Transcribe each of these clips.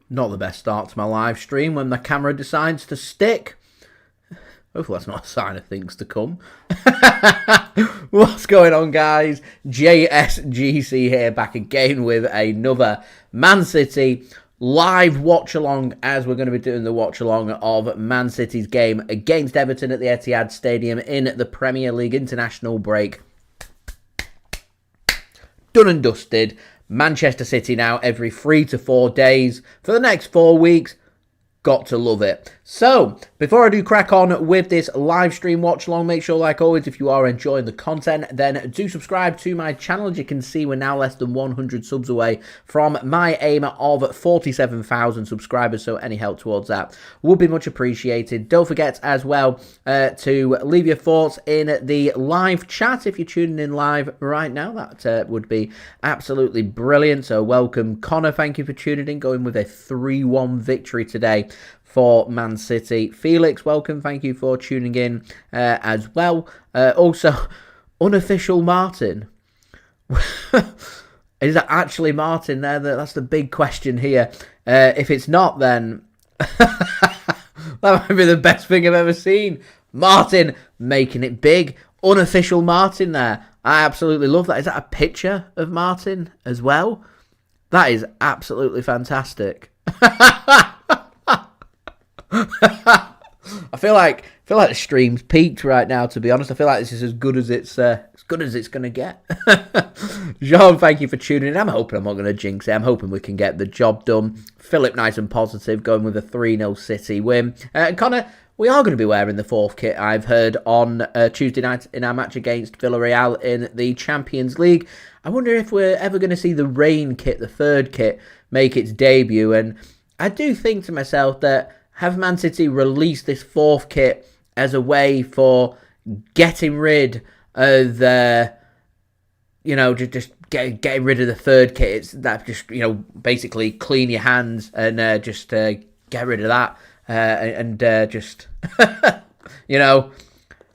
Not the best start to my live stream when the camera decides to stick. Hopefully that's not a sign of things to come. What's going on, guys? JSGC here, back again with another Man City live watch-along, as we're going to be doing the watch-along of Man City's game against Everton at the Etihad Stadium in the Premier League international break. Done and dusted. Manchester City now every 3 to 4 days for the next 4 weeks. Got to love it. So, before I do crack on with this live stream watch along, make sure, like always, if you are enjoying the content, then do subscribe to my channel. As you can see, we're now less than 100 subs away from my aim of 47,000 subscribers, so any help towards that would be much appreciated. Don't forget as well to leave your thoughts in the live chat if you're tuning in live right now. That would be absolutely brilliant. So welcome, Connor. Thank you for tuning in, going with a 3-1 victory today for Man City. Felix, welcome. Thank you for tuning in as well. Also, unofficial Martin. Is that actually Martin there? That's the big question here. If it's not, then that might be the best thing I've ever seen. Martin making it big. Unofficial Martin there. I absolutely love that. Is that a picture of Martin as well? That is absolutely fantastic. I feel like the stream's peaked right now, to be honest. I feel like this is as good as it's going to get. Jean, thank you for tuning in. I'm hoping I'm not going to jinx it. I'm hoping we can get the job done. Philip, nice and positive, going with a 3-0 City win. Connor, we are going to be wearing the 4th kit, I've heard, on Tuesday night in our match against Villarreal in the Champions League. I wonder if we're ever going to see the rain kit, the 3rd kit, make its debut. And I do think to myself that, have Man City released this 4th kit as a way for getting rid of the, just getting rid of the 3rd kit? It's that just, basically clean your hands and just get rid of that and just,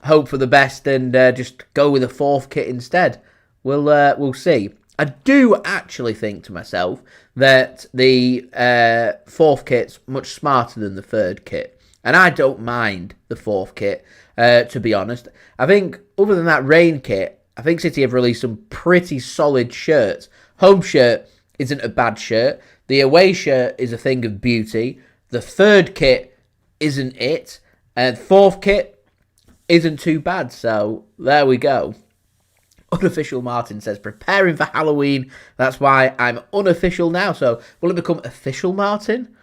hope for the best and just go with a 4th kit instead. We'll see. I do actually think to myself that the 4th kit's much smarter than the 3rd kit. And I don't mind the 4th kit, to be honest. I think, other than that rain kit, I think City have released some pretty solid shirts. Home shirt isn't a bad shirt. The away shirt is a thing of beauty. The 3rd kit isn't it. And 4th kit isn't too bad. So, there we go. Unofficial Martin says, preparing for Halloween. That's why I'm unofficial now. So, will it become official Martin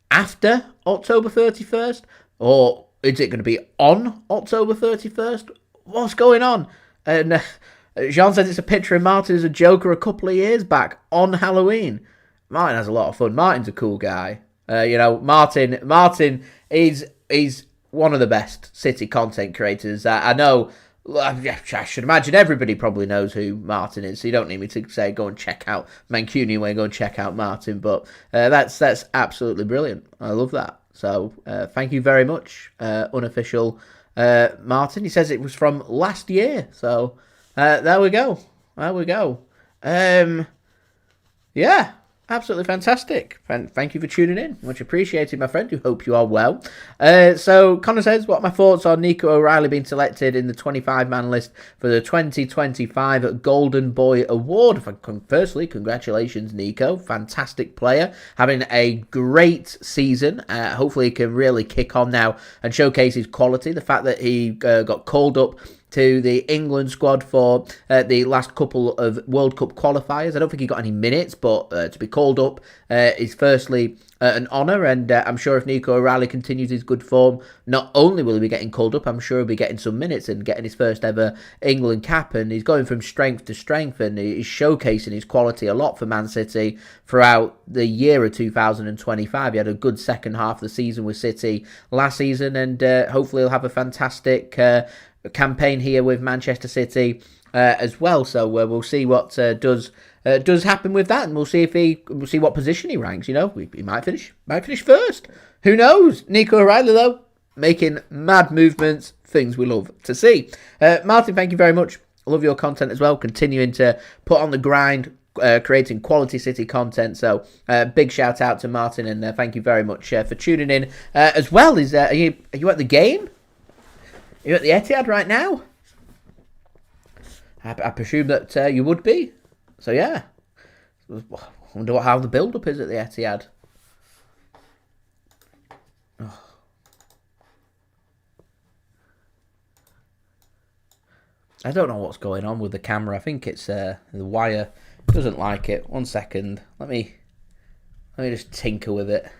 after October 31st? Or is it going to be on October 31st? What's going on? And Jean says it's a picture of Martin as a Joker a couple of years back on Halloween. Martin has a lot of fun. Martin's a cool guy. Martin is one of the best City content creators. I know. I should imagine everybody probably knows who Martin is, so you don't need me to say go and check out Mancunian way, go and check out Martin. But that's absolutely brilliant. I love that. So thank you very much, unofficial Martin. He says it was from last year. So there we go. Yeah. Absolutely fantastic. Thank you for tuning in. Much appreciated, my friend. We hope you are well. So, Connor says, what are my thoughts on Nico O'Reilly being selected in the 25-man list for the 2025 Golden Boy Award? Firstly, congratulations, Nico. Fantastic player. Having a great season. Hopefully, he can really kick on now and showcase his quality. The fact that he got called up to the England squad for the last couple of World Cup qualifiers. I don't think he got any minutes, but to be called up is firstly an honour, and I'm sure if Nico O'Reilly continues his good form, not only will he be getting called up, I'm sure he'll be getting some minutes and getting his first ever England cap, and he's going from strength to strength, and he's showcasing his quality a lot for Man City throughout the year of 2025. He had a good second half of the season with City last season, and hopefully he'll have a fantastic campaign here with Manchester City as well. So we'll see what does happen with that, and we'll see what position he ranks. He might finish first. Who knows? Nico O'Reilly though, making mad movements, things we love to see. Martin, thank you very much. I love your content as well. Continuing to put on the grind creating quality City content. So big shout out to Martin, and thank you very much for tuning in. As well, are you at the game? Are you at the Etihad right now? I presume that you would be. So yeah, I wonder how the build-up is at the Etihad. Oh. I don't know what's going on with the camera. I think it's the wire doesn't like it. 1 second. Let me just tinker with it.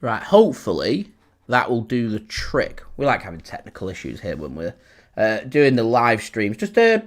Right, hopefully that will do the trick. We like having technical issues here when we're doing the live streams, just to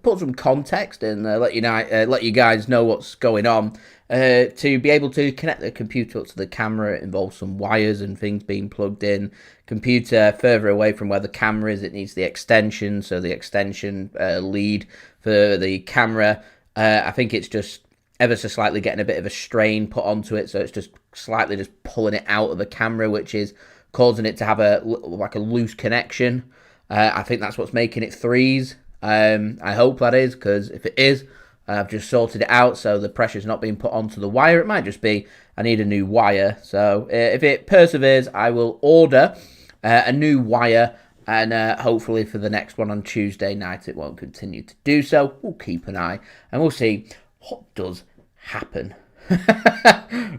put some context and let you guys know what's going on. To be able to connect the computer up to the camera, it involves some wires and things being plugged in. Computer further away from where the camera is, it needs the extension, so the extension lead for the camera. I think it's just ever so slightly getting a bit of a strain put onto it, so it's just slightly just pulling it out of the camera, which is causing it to have a loose connection. I think that's what's making it threes. I hope that is, because if it is, I've just sorted it out, so the pressure's not being put onto the wire. It might just be I need a new wire. So if it perseveres, I will order a new wire, and hopefully for the next one on Tuesday night, it won't continue to do so. We'll keep an eye, and we'll see what does happen.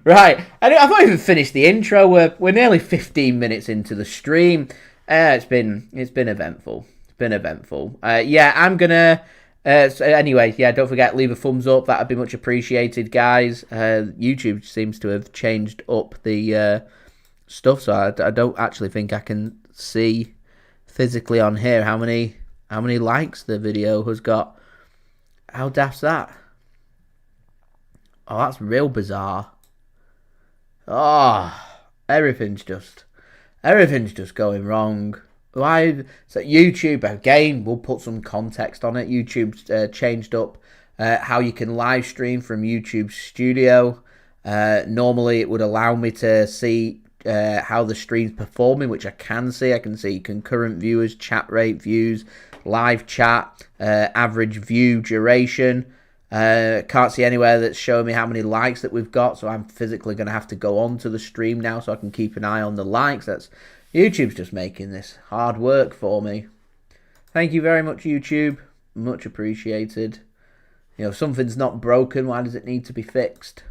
Right, I've not even finished the intro. We're nearly 15 minutes into the stream. It's been eventful. It's been eventful. Yeah, I'm gonna. So anyway, yeah, don't forget, leave a thumbs up. That'd be much appreciated, guys. YouTube seems to have changed up the stuff, so I don't actually think I can see physically on here how many likes the video has got. How daft's that? Oh, that's real bizarre. Oh, everything's just going wrong. Why? So YouTube, again, we'll put some context on it. YouTube's changed up how you can live stream from YouTube Studio. Normally, it would allow me to see how the stream's performing, which I can see. I can see concurrent viewers, chat rate, views, live chat, average view duration. Can't see anywhere that's showing me how many likes that we've got, so I'm physically going to have to go on to the stream now so I can keep an eye on the likes. YouTube's just making this hard work for me. Thank you very much, YouTube. Much appreciated. You know, if something's not broken, why does it need to be fixed?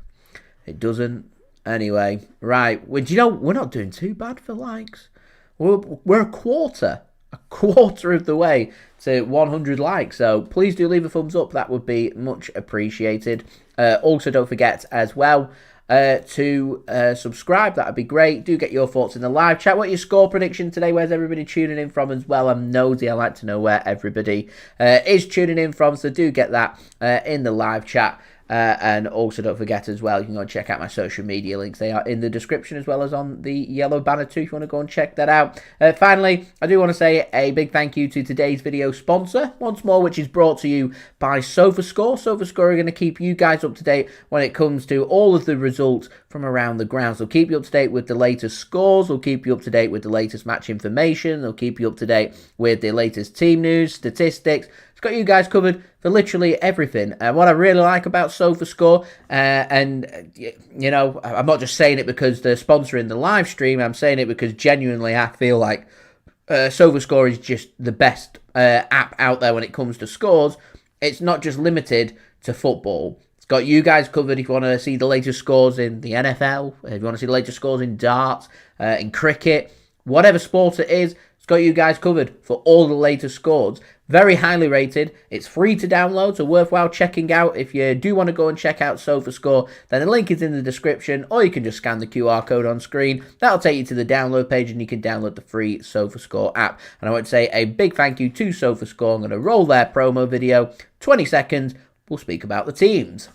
It doesn't. Anyway, right. Well, do you know, we're not doing too bad for likes. We're a quarter of the way to 100 likes, so please do leave a thumbs up. That would be much appreciated. Also, don't forget as well to subscribe. That would be great. Do get your thoughts in the live chat. What your score prediction today? Where's everybody tuning in from as well? I'm nosy. I like to know where everybody is tuning in from, so do get that in the live chat. And also don't forget as well, you can go and check out my social media links. They are in the description as well as on the yellow banner too, if you want to go and check that out. Finally, I do want to say a big thank you to today's video sponsor, once more, which is brought to you by SofaScore. SofaScore are going to keep you guys up to date when it comes to all of the results from around the grounds. They'll keep you up to date with the latest scores. They'll keep you up to date with the latest match information. They'll keep you up to date with the latest team news, statistics. It's got you guys covered for literally everything. And what I really like about SofaScore, and you know, I'm not just saying it because they're sponsoring the live stream. I'm saying it because genuinely I feel like SofaScore is just the best app out there when it comes to scores. It's not just limited to football. It's got you guys covered if you want to see the latest scores in the NFL, if you want to see the latest scores in darts, in cricket, whatever sport it is. got you guys covered for all the latest scores. Very highly rated. It's free to download, so worthwhile checking out. If you do want to go and check out SofaScore, then the link is in the description, or you can just scan the QR code on screen. That'll take you to the download page, and you can download the free SofaScore app. And I want to say a big thank you to SofaScore. I'm going to roll their promo video. 20 seconds. We'll speak about the teams.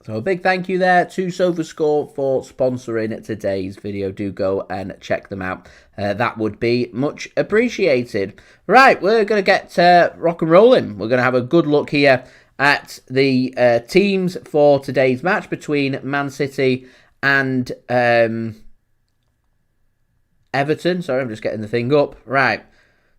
So a big thank you there to SofaScore for sponsoring today's video. Do go and check them out. That would be much appreciated. Right, we're going to get rock and rolling. We're going to have a good look here at the teams for today's match between Man City and Everton. Sorry, I'm just getting the thing up. Right.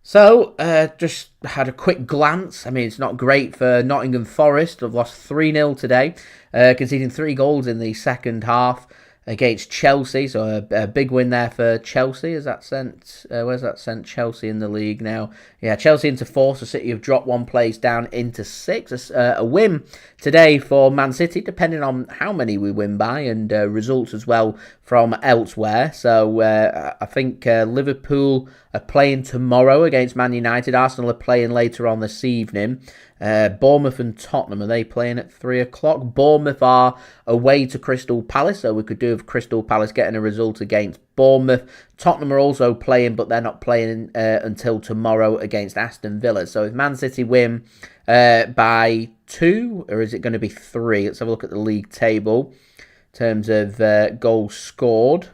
So, just had a quick glance. I mean, it's not great for Nottingham Forest. They've lost 3-0 today, conceding 3 goals in the second half against Chelsea. So, a big win there for Chelsea. Is that sent? Where's that sent Chelsea in the league now? Yeah, Chelsea into 4th. So, City have dropped 1 place down into 6. A win today for Man City, depending on how many we win by, and results as well from elsewhere. So, I think Liverpool are playing tomorrow against Man United. Arsenal are playing later on this evening. Bournemouth and Tottenham, are they playing at 3 o'clock? Bournemouth are away to Crystal Palace, so we could do with Crystal Palace getting a result against Bournemouth. Tottenham are also playing, but they're not playing until tomorrow against Aston Villa. So if Man City win by 2, or is it going to be 3? Let's have a look at the league table in terms of goals scored.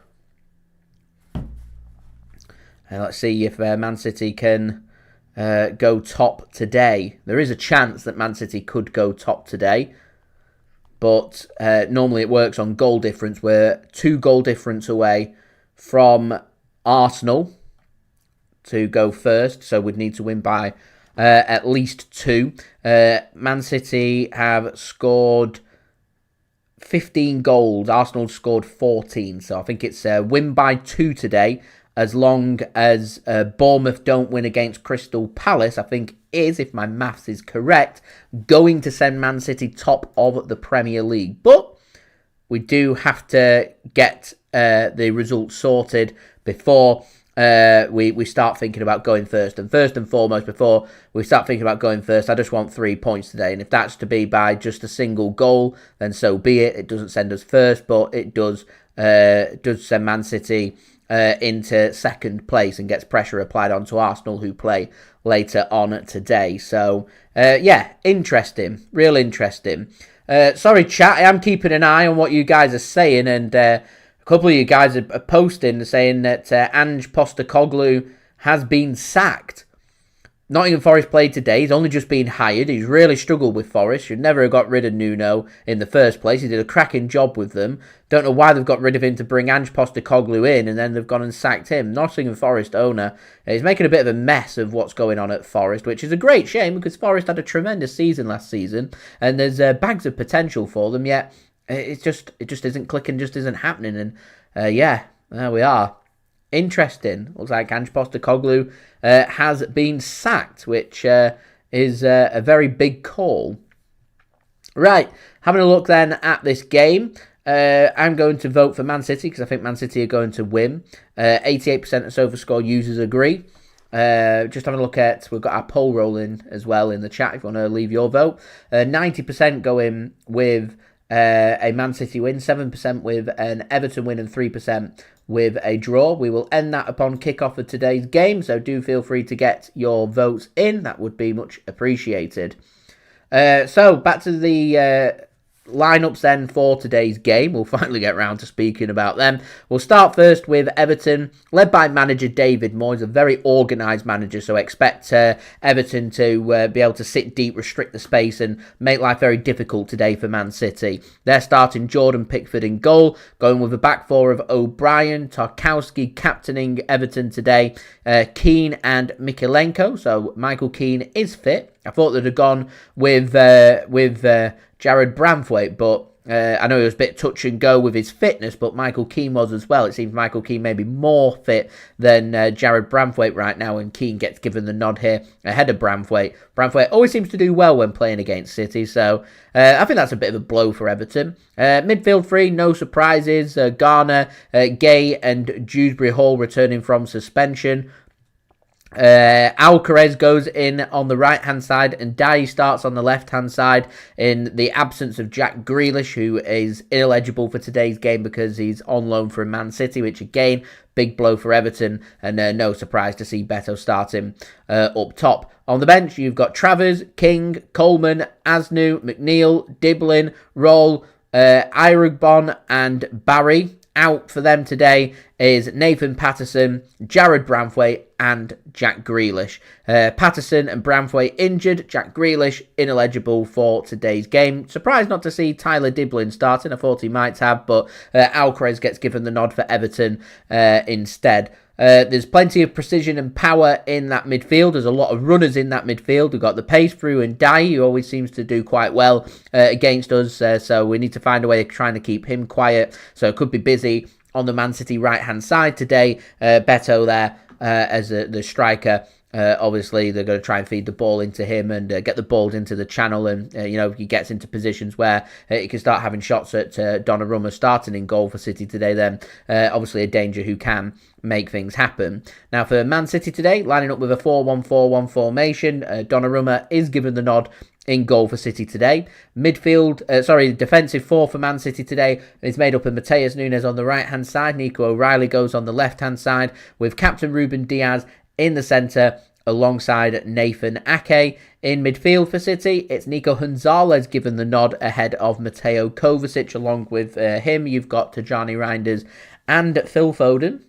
Let's see if Man City can go top today. There is a chance that Man City could go top today, but normally it works on goal difference. We're 2 goal difference away from Arsenal to go first, so we'd need to win by at least 2. Man City have scored 15 goals. Arsenal scored 14, so I think it's win by 2 today. As long as Bournemouth don't win against Crystal Palace, I think is, if my maths is correct, going to send Man City top of the Premier League. But we do have to get the results sorted before we start thinking about going first. And first and foremost, before we start thinking about going first, I just want 3 points today. And if that's to be by just a single goal, then so be it. It doesn't send us first, but it does send Man City into second place and gets pressure applied onto Arsenal, who play later on today. So, yeah, interesting. Real interesting. Sorry, chat, I am keeping an eye on what you guys are saying, and a couple of you guys are posting saying that Ange Postecoglou has been sacked. Nottingham Forest played today. He's only just been hired. He's really struggled with Forest. Should never have got rid of Nuno in the first place. He did a cracking job with them. Don't know why they've got rid of him to bring Ange Postecoglou in, and then they've gone and sacked him. Nottingham Forest owner is making a bit of a mess of what's going on at Forest, which is a great shame because Forest had a tremendous season last season, and there's bags of potential for them. Yet it just isn't clicking, just isn't happening. And yeah, there we are. Interesting. Looks like Ange Postecoglou has been sacked, which is a very big call. Right, having a look then at this game. I'm going to vote for Man City because I think Man City are going to win. 88% of SofaScore users agree. Just having a look at, we've got our poll rolling as well in the chat if you want to leave your vote. 90% going with a Man City win, 7% with an Everton win, and 3% with a draw. We will end that upon kickoff of today's game, so do feel free to get your votes in. That would be much appreciated. So back to the lineups then for today's game. We'll finally get round to speaking about them. We'll start first with Everton, led by manager David Moyes, a very organised manager, so expect Everton to be able to sit deep, restrict the space, and make life very difficult today for Man City. They're starting Jordan Pickford in goal, going with a back four of O'Brien, Tarkowski captaining Everton today, Keane and Mykolenko, so Michael Keane is fit. I thought they'd have gone with Jarrod Branthwaite, but I know he was a bit touch and go with his fitness, but Michael Keane was as well. It seems Michael Keane may be more fit than Jarrod Branthwaite right now, and Keane gets given the nod here ahead of Branthwaite. Branthwaite always seems to do well when playing against City, so I think that's a bit of a blow for Everton. Midfield three, no surprises. Garner, Gueye and Dewsbury Hall returning from suspension. Alcaraz goes in on the right hand side and Ndiaye starts on the left hand side in the absence of Jack Grealish, who is ineligible for today's game because he's on loan from Man City, which again, big blow for Everton, and no surprise to see Beto starting up top. On the bench, you've got Travers, King, Coleman, Asnu, McNeil, Diblin, Roll, Irugbon and Barry. Out for them today is Nathan Patterson, Jarrod Branthwaite and Jack Grealish. Patterson and Branthwaite injured, Jack Grealish ineligible for today's game. Surprised not to see Tyler Diblin starting, I thought he might have, but Alcaraz gets given the nod for Everton instead. There's plenty of precision and power in that midfield. There's a lot of runners in that midfield. We've got the pace through and Ndiaye, who always seems to do quite well against us. So we need to find a way of trying to keep him quiet. So it could be busy on the Man City right-hand side today. Beto there as the striker. Obviously, they're going to try and feed the ball into him and get the ball into the channel. And, he gets into positions where he can start having shots at Donnarumma starting in goal for City today. Then, obviously, a danger who can make things happen. Now, for Man City today, lining up with a 4-1-4-1 formation, Donnarumma is given the nod in goal for City today. Defensive four for Man City today is made up of Matheus Nunes on the right-hand side. Nico O'Reilly goes on the left-hand side with captain Ruben Dias in the centre alongside Nathan Ake. In midfield for City, it's Nico Gonzalez given the nod ahead of Mateo Kovacic. Along with him, you've got Tijjani Reijnders and Phil Foden.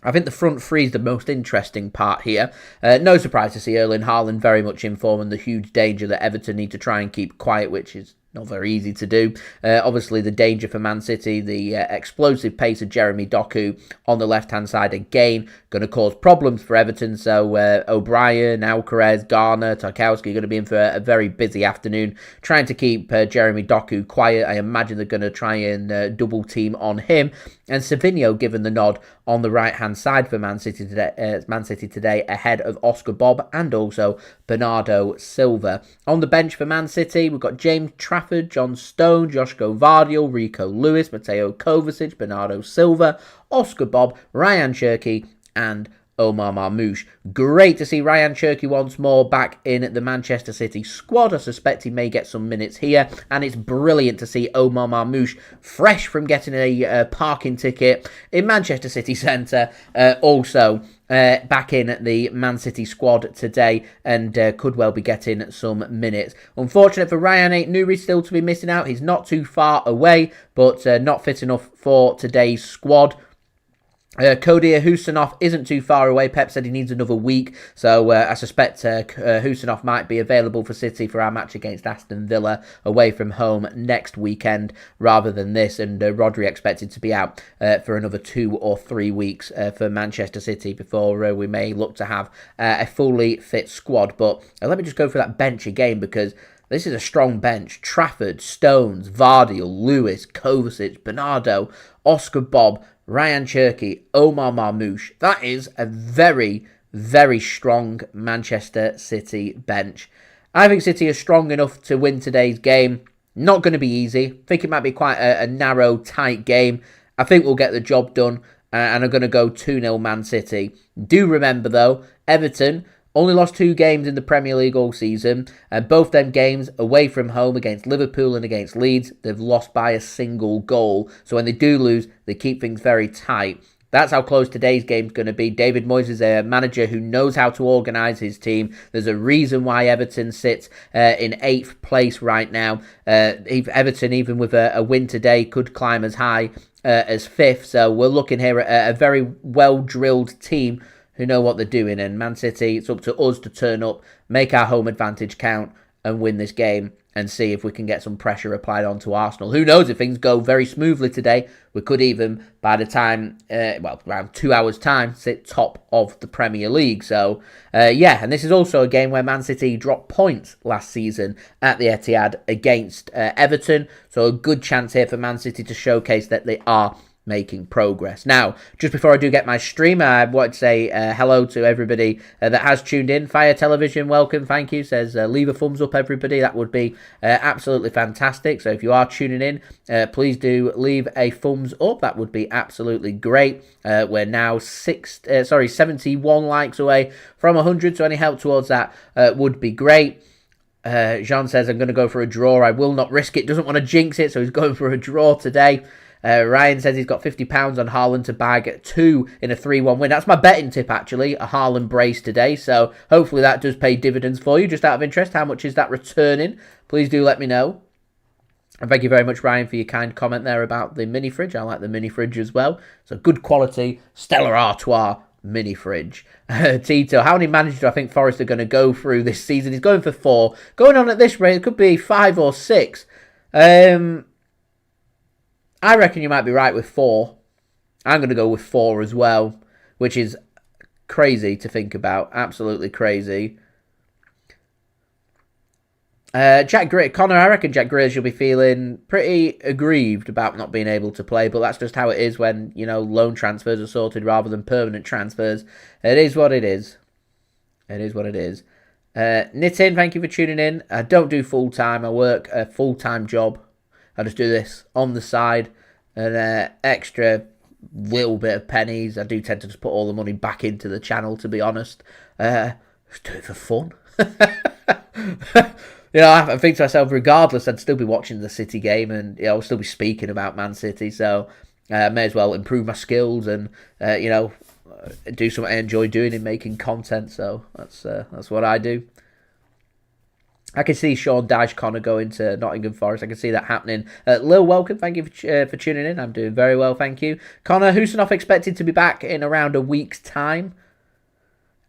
I think the front three is the most interesting part here. No surprise to see Erling Haaland very much in form and the huge danger that Everton need to try and keep quiet, which is not very easy to do. Obviously, the danger for Man City, the explosive pace of Jeremy Doku on the left-hand side again, going to cause problems for Everton. So O'Brien, Alcaraz, Garner, Tarkowski are going to be in for a very busy afternoon, trying to keep Jeremy Doku quiet. I imagine they're going to try and double team on him. And Savinho given the nod on the right-hand side for Man City today ahead of Oscar Bobb and also Bernardo Silva. On the bench for Man City, we've got James Trafford, John Stone, Josko Gvardiol, Rico Lewis, Mateo Kovacic, Bernardo Silva, Oscar Bobb, Rayan Cherki and Omar Marmoush. Great to see Rayan Cherki once more back in the Manchester City squad. I suspect he may get some minutes here, and it's brilliant to see Omar Marmoush fresh from getting a parking ticket in Manchester City Centre, also back in the Man City squad today, and could well be getting some minutes. Unfortunate for Rayan Ait-Nouri still to be missing out. He's not too far away, but not fit enough for today's squad. Abdukodir Khusanov isn't too far away. Pep said he needs another week, so I suspect Khusanov might be available for City for our match against Aston Villa away from home next weekend rather than this, and Rodri expected to be out for another 2 or 3 weeks for Manchester City before we may look to have a fully fit squad. But let me just go for that bench again, because this is a strong bench. Trafford, Stones, Gvardiol, Lewis, Kovacic, Bernardo, Oscar Bobb, Rayan Cherki, Omar Marmoush. That is a very, very strong Manchester City bench. I think City are strong enough to win today's game. Not going to be easy. I think it might be quite a narrow, tight game. I think we'll get the job done, and I'm going to go 2-0 Man City. Do remember, though, Everton only lost 2 games in the Premier League all season, and both them games away from home against Liverpool and against Leeds, they've lost by a single goal. So when they do lose, they keep things very tight. That's how close today's game's going to be. David Moyes is a manager who knows how to organise his team. There's a reason why Everton sits in 8th place right now. Everton, even with a win today, could climb as high as 5th. So we're looking here at a very well-drilled team who know what they're doing. And Man City, it's up to us to turn up, make our home advantage count, and win this game and see if we can get some pressure applied onto Arsenal. Who knows, if things go very smoothly today, we could even, by the time, around 2 hours' time, sit top of the Premier League. So, yeah, and this is also a game where Man City dropped points last season at the Etihad against Everton. So a good chance here for Man City to showcase that they are making progress. Now, just before I do get my stream, I want to say hello to everybody that has tuned in. Fire Television, welcome, thank you. Says, leave a thumbs up, everybody. That would be absolutely fantastic. So if you are tuning in, please do leave a thumbs up. That would be absolutely great. We're now 71 likes away from 100, so any help towards that would be great. Jean says, I'm going to go for a draw. I will not risk it. Doesn't want to jinx it, so he's going for a draw today. Ryan says he's got £50 on Haaland to bag 2 in a 3-1 win. That's my betting tip, actually, a Haaland brace today. So hopefully that does pay dividends for you. Just out of interest, how much is that returning? Please do let me know. And thank you very much, Ryan, for your kind comment there about the mini fridge. I like the mini fridge as well. It's a good quality, Stella Artois mini fridge. Tito, how many managers do I think Forest are going to go through this season? He's going for 4. Going on at this rate, it could be 5 or 6. I reckon you might be right with 4. I'm going to go with 4 as well, which is crazy to think about. Absolutely crazy. Jack Greer, Connor, I reckon Jack Greer will be feeling pretty aggrieved about not being able to play, but that's just how it is when, you know, loan transfers are sorted rather than permanent transfers. It is what it is. It is what it is. Nitin, thank you for tuning in. I don't do full-time. I work a full-time job. I just do this on the side, and extra little bit of pennies. I do tend to just put all the money back into the channel, to be honest. Just do it for fun. You know, I think to myself, regardless, I'd still be watching the City game, and, you know, I'll still be speaking about Man City. So I may as well improve my skills and, you know, do something I enjoy doing in making content. So that's what I do. I can see Sean Dyche Connor going to Nottingham Forest. I can see that happening. Lil, welcome. Thank you for tuning in. I'm doing very well, thank you. Connor Khusanov expected to be back in around a week's time.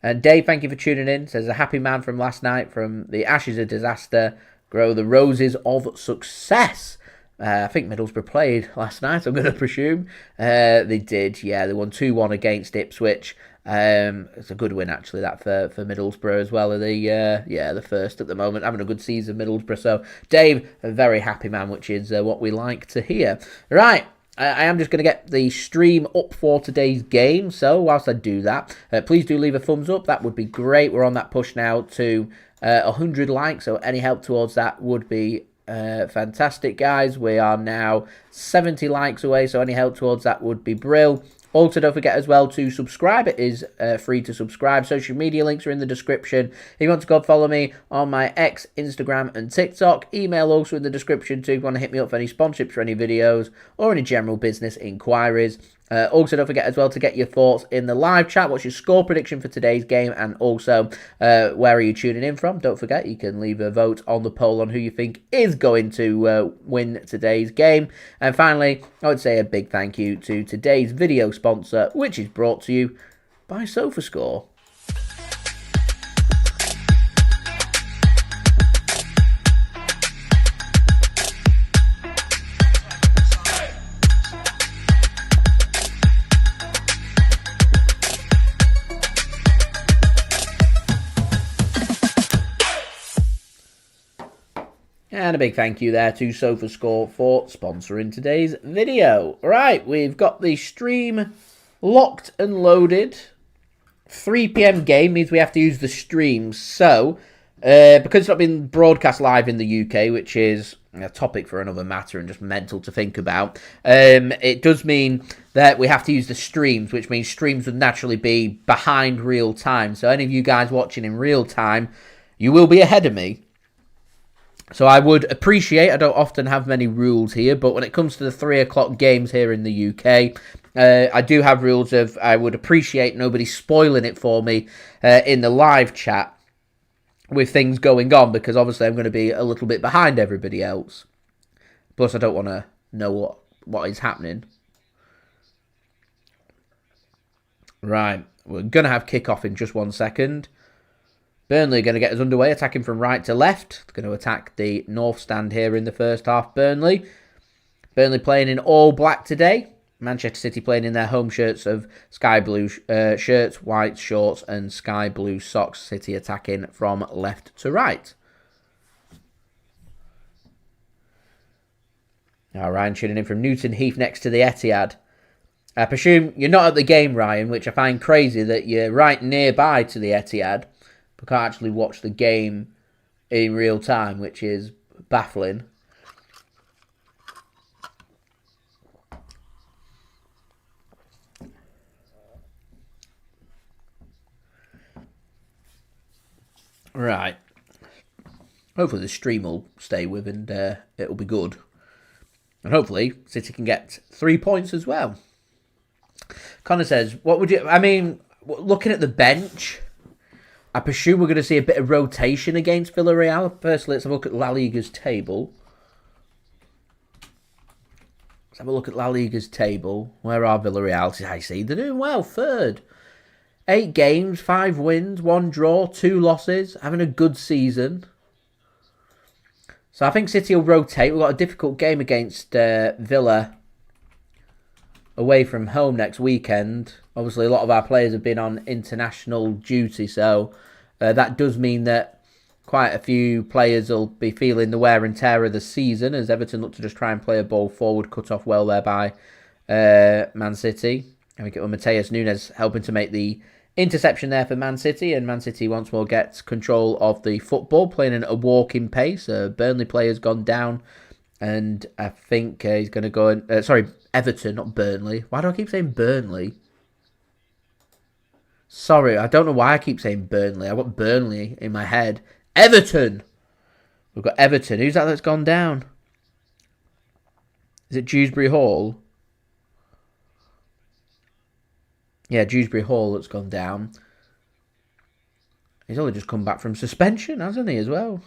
And Dave, thank you for tuning in. Says, a happy man from last night, from the ashes of disaster, grow the roses of success. I think Middlesbrough played last night, I'm going to presume. They did, yeah. They won 2-1 against Ipswich. It's a good win, actually, that for Middlesbrough as well. The first at the moment, having a good season, Middlesbrough. So, Dave, a very happy man, which is what we like to hear. Right, I am just going to get the stream up for today's game. So, whilst I do that, please do leave a thumbs up. That would be great. We're on that push now to 100 likes, so any help towards that would be fantastic, guys. We are now 70 likes away, so any help towards that would be brill. Also, don't forget as well to subscribe. It is free to subscribe. Social media links are in the description. If you want to go follow me on my X, Instagram and TikTok. Email also in the description too if you want to hit me up for any sponsorships for any videos or any general business inquiries. Also, don't forget as well to get your thoughts in the live chat. What's your score prediction for today's game? And also, where are you tuning in from? Don't forget, you can leave a vote on the poll on who you think is going to win today's game. And finally, I would say a big thank you to today's video sponsor, which is brought to you by SofaScore. And a big thank you there to SofaScore for sponsoring today's video. Right, we've got the stream locked and loaded. 3 PM game means we have to use the stream. So, because it's not been broadcast live in the UK, which is a topic for another matter and just mental to think about, it does mean that we have to use the streams, which means streams would naturally be behind real time. So any of you guys watching in real time, you will be ahead of me. So I would appreciate, I don't often have many rules here, but when it comes to the 3 o'clock games here in the UK, I do have rules of, I would appreciate nobody spoiling it for me in the live chat with things going on, because obviously I'm going to be a little bit behind everybody else. Plus I don't want to know what is happening. Right, we're going to have kick-off in just 1 second. Burnley are going to get us underway, attacking from right to left. They're going to attack the north stand here in the first half, Burnley. Burnley playing in all black today. Manchester City playing in their home shirts of sky blue shirts, white shorts and sky blue socks. City attacking from left to right. Now Ryan tuning in from Newton Heath next to the Etihad. I presume you're not at the game, Ryan, which I find crazy that you're right nearby to the Etihad, but can't actually watch the game in real time, which is baffling. Right. Hopefully the stream will stay with and it'll be good. And hopefully City can get 3 points as well. Connor says, what would you... I mean, looking at the bench, I presume we're going to see a bit of rotation against Villarreal. Firstly, let's have a look at La Liga's table. Let's have a look at La Liga's table. Where are Villarreal? I see. They're doing well. Third. 8 games, 5 wins, 1 draw, 2 losses. Having a good season. So I think City will rotate. We've got a difficult game against Villa away from home next weekend. Obviously, a lot of our players have been on international duty. So that does mean that quite a few players will be feeling the wear and tear of the season as Everton look to just try and play a ball forward, cut off well there by Man City. I think it was Matheus Nunes helping to make the interception there for Man City, and Man City once more gets control of the football, playing at a walking pace. Burnley player's gone down, and I think he's going to go in... sorry, Everton, not Burnley. Why do I keep saying Burnley? Sorry, I don't know why I keep saying Burnley. I've got Burnley in my head. Everton! We've got Everton. Who's that that's gone down? Is it Dewsbury Hall? Yeah, Dewsbury Hall that's gone down. He's only just come back from suspension, hasn't he, as well?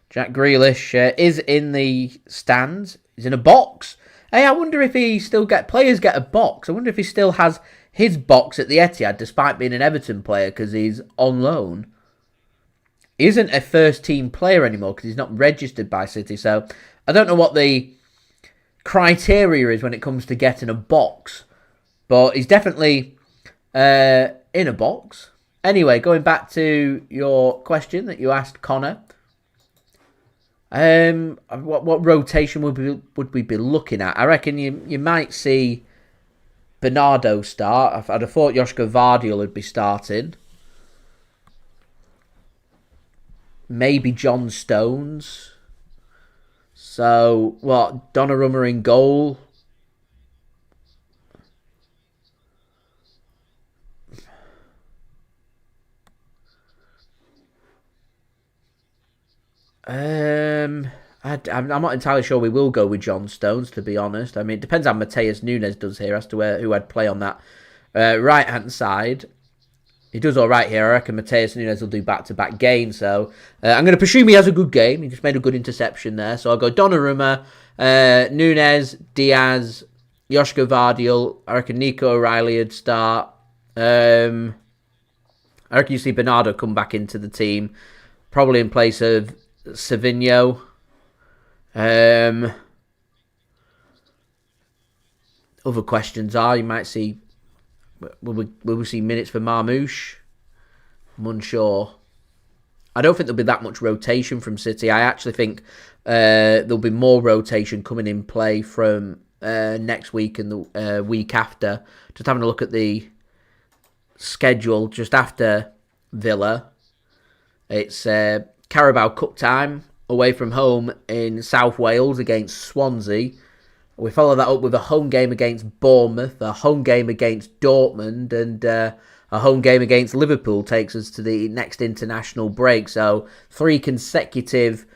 Jack Grealish is in the stands. He's in a box. Hey, I wonder if he still players get a box. I wonder if he still has his box at the Etihad, despite being an Everton player, because he's on loan. He isn't a first-team player anymore, because he's not registered by City. So, I don't know what the criteria is when it comes to getting a box. But he's definitely... in a box. Anyway, going back to your question that you asked, Connor. What rotation would we be looking at? I reckon you might see Bernardo start. I'd have thought Josko Gvardiol would be starting. Maybe John Stones. So, what? Donnarumma in goal. I'm not entirely sure we will go with John Stones, to be honest. I mean, it depends how Matheus Nunes does here as to who I'd play on that right-hand side. He does all right here. I reckon Matheus Nunes will do back-to-back games. So I'm going to presume he has a good game. He just made a good interception there. So I'll go Donnarumma, Nunes, Diaz, Josko Gvardiol. I reckon Nico O'Reilly would start. I reckon you see Bernardo come back into the team, probably in place of Savinho. Other questions are, you might see, will we see minutes for Marmoush? I'm unsure. I don't think there'll be that much rotation from City. I actually think there'll be more rotation coming in play from next week and the week after. Just having a look at the schedule just after Villa. It's Carabao Cup time away from home in South Wales against Swansea. We follow that up with a home game against Bournemouth, a home game against Dortmund, and a home game against Liverpool takes us to the next international break. So 3 consecutive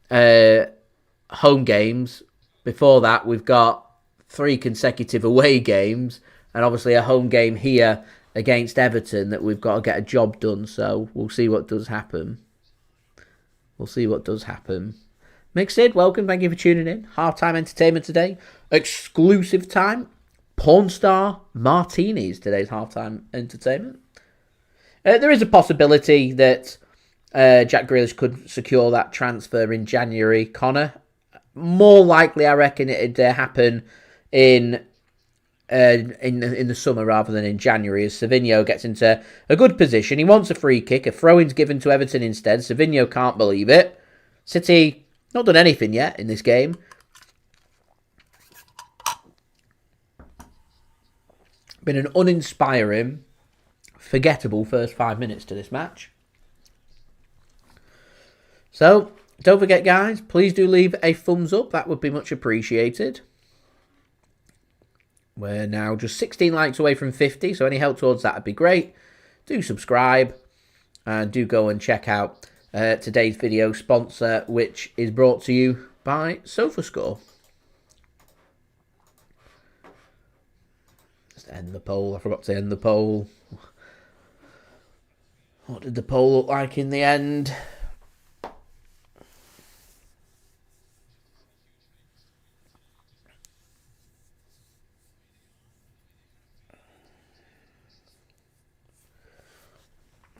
home games. Before that, we've got 3 consecutive away games, and obviously a home game here against Everton that we've got to get a job done. So we'll see what does happen. Mixed, welcome. Thank you for tuning in. Half-time entertainment today. Exclusive time. Pornstar Martinis, today's half-time entertainment. There is a possibility that Jack Grealish could secure that transfer in January. Connor, more likely, I reckon it'd happen in the summer rather than in January, as Savinho gets into a good position. He wants a free kick. A throw-in's given to Everton instead. Savinho can't believe it. City not done anything yet in this game. Been an uninspiring, forgettable first 5 minutes to this match. So, don't forget, guys, please do leave a thumbs up. That would be much appreciated. We're now just 16 likes away from 50, so any help towards that would be great. Do subscribe, and do go and check out today's video sponsor, which is brought to you by SofaScore. Just end the poll. I forgot to end the poll. What did the poll look like in the end?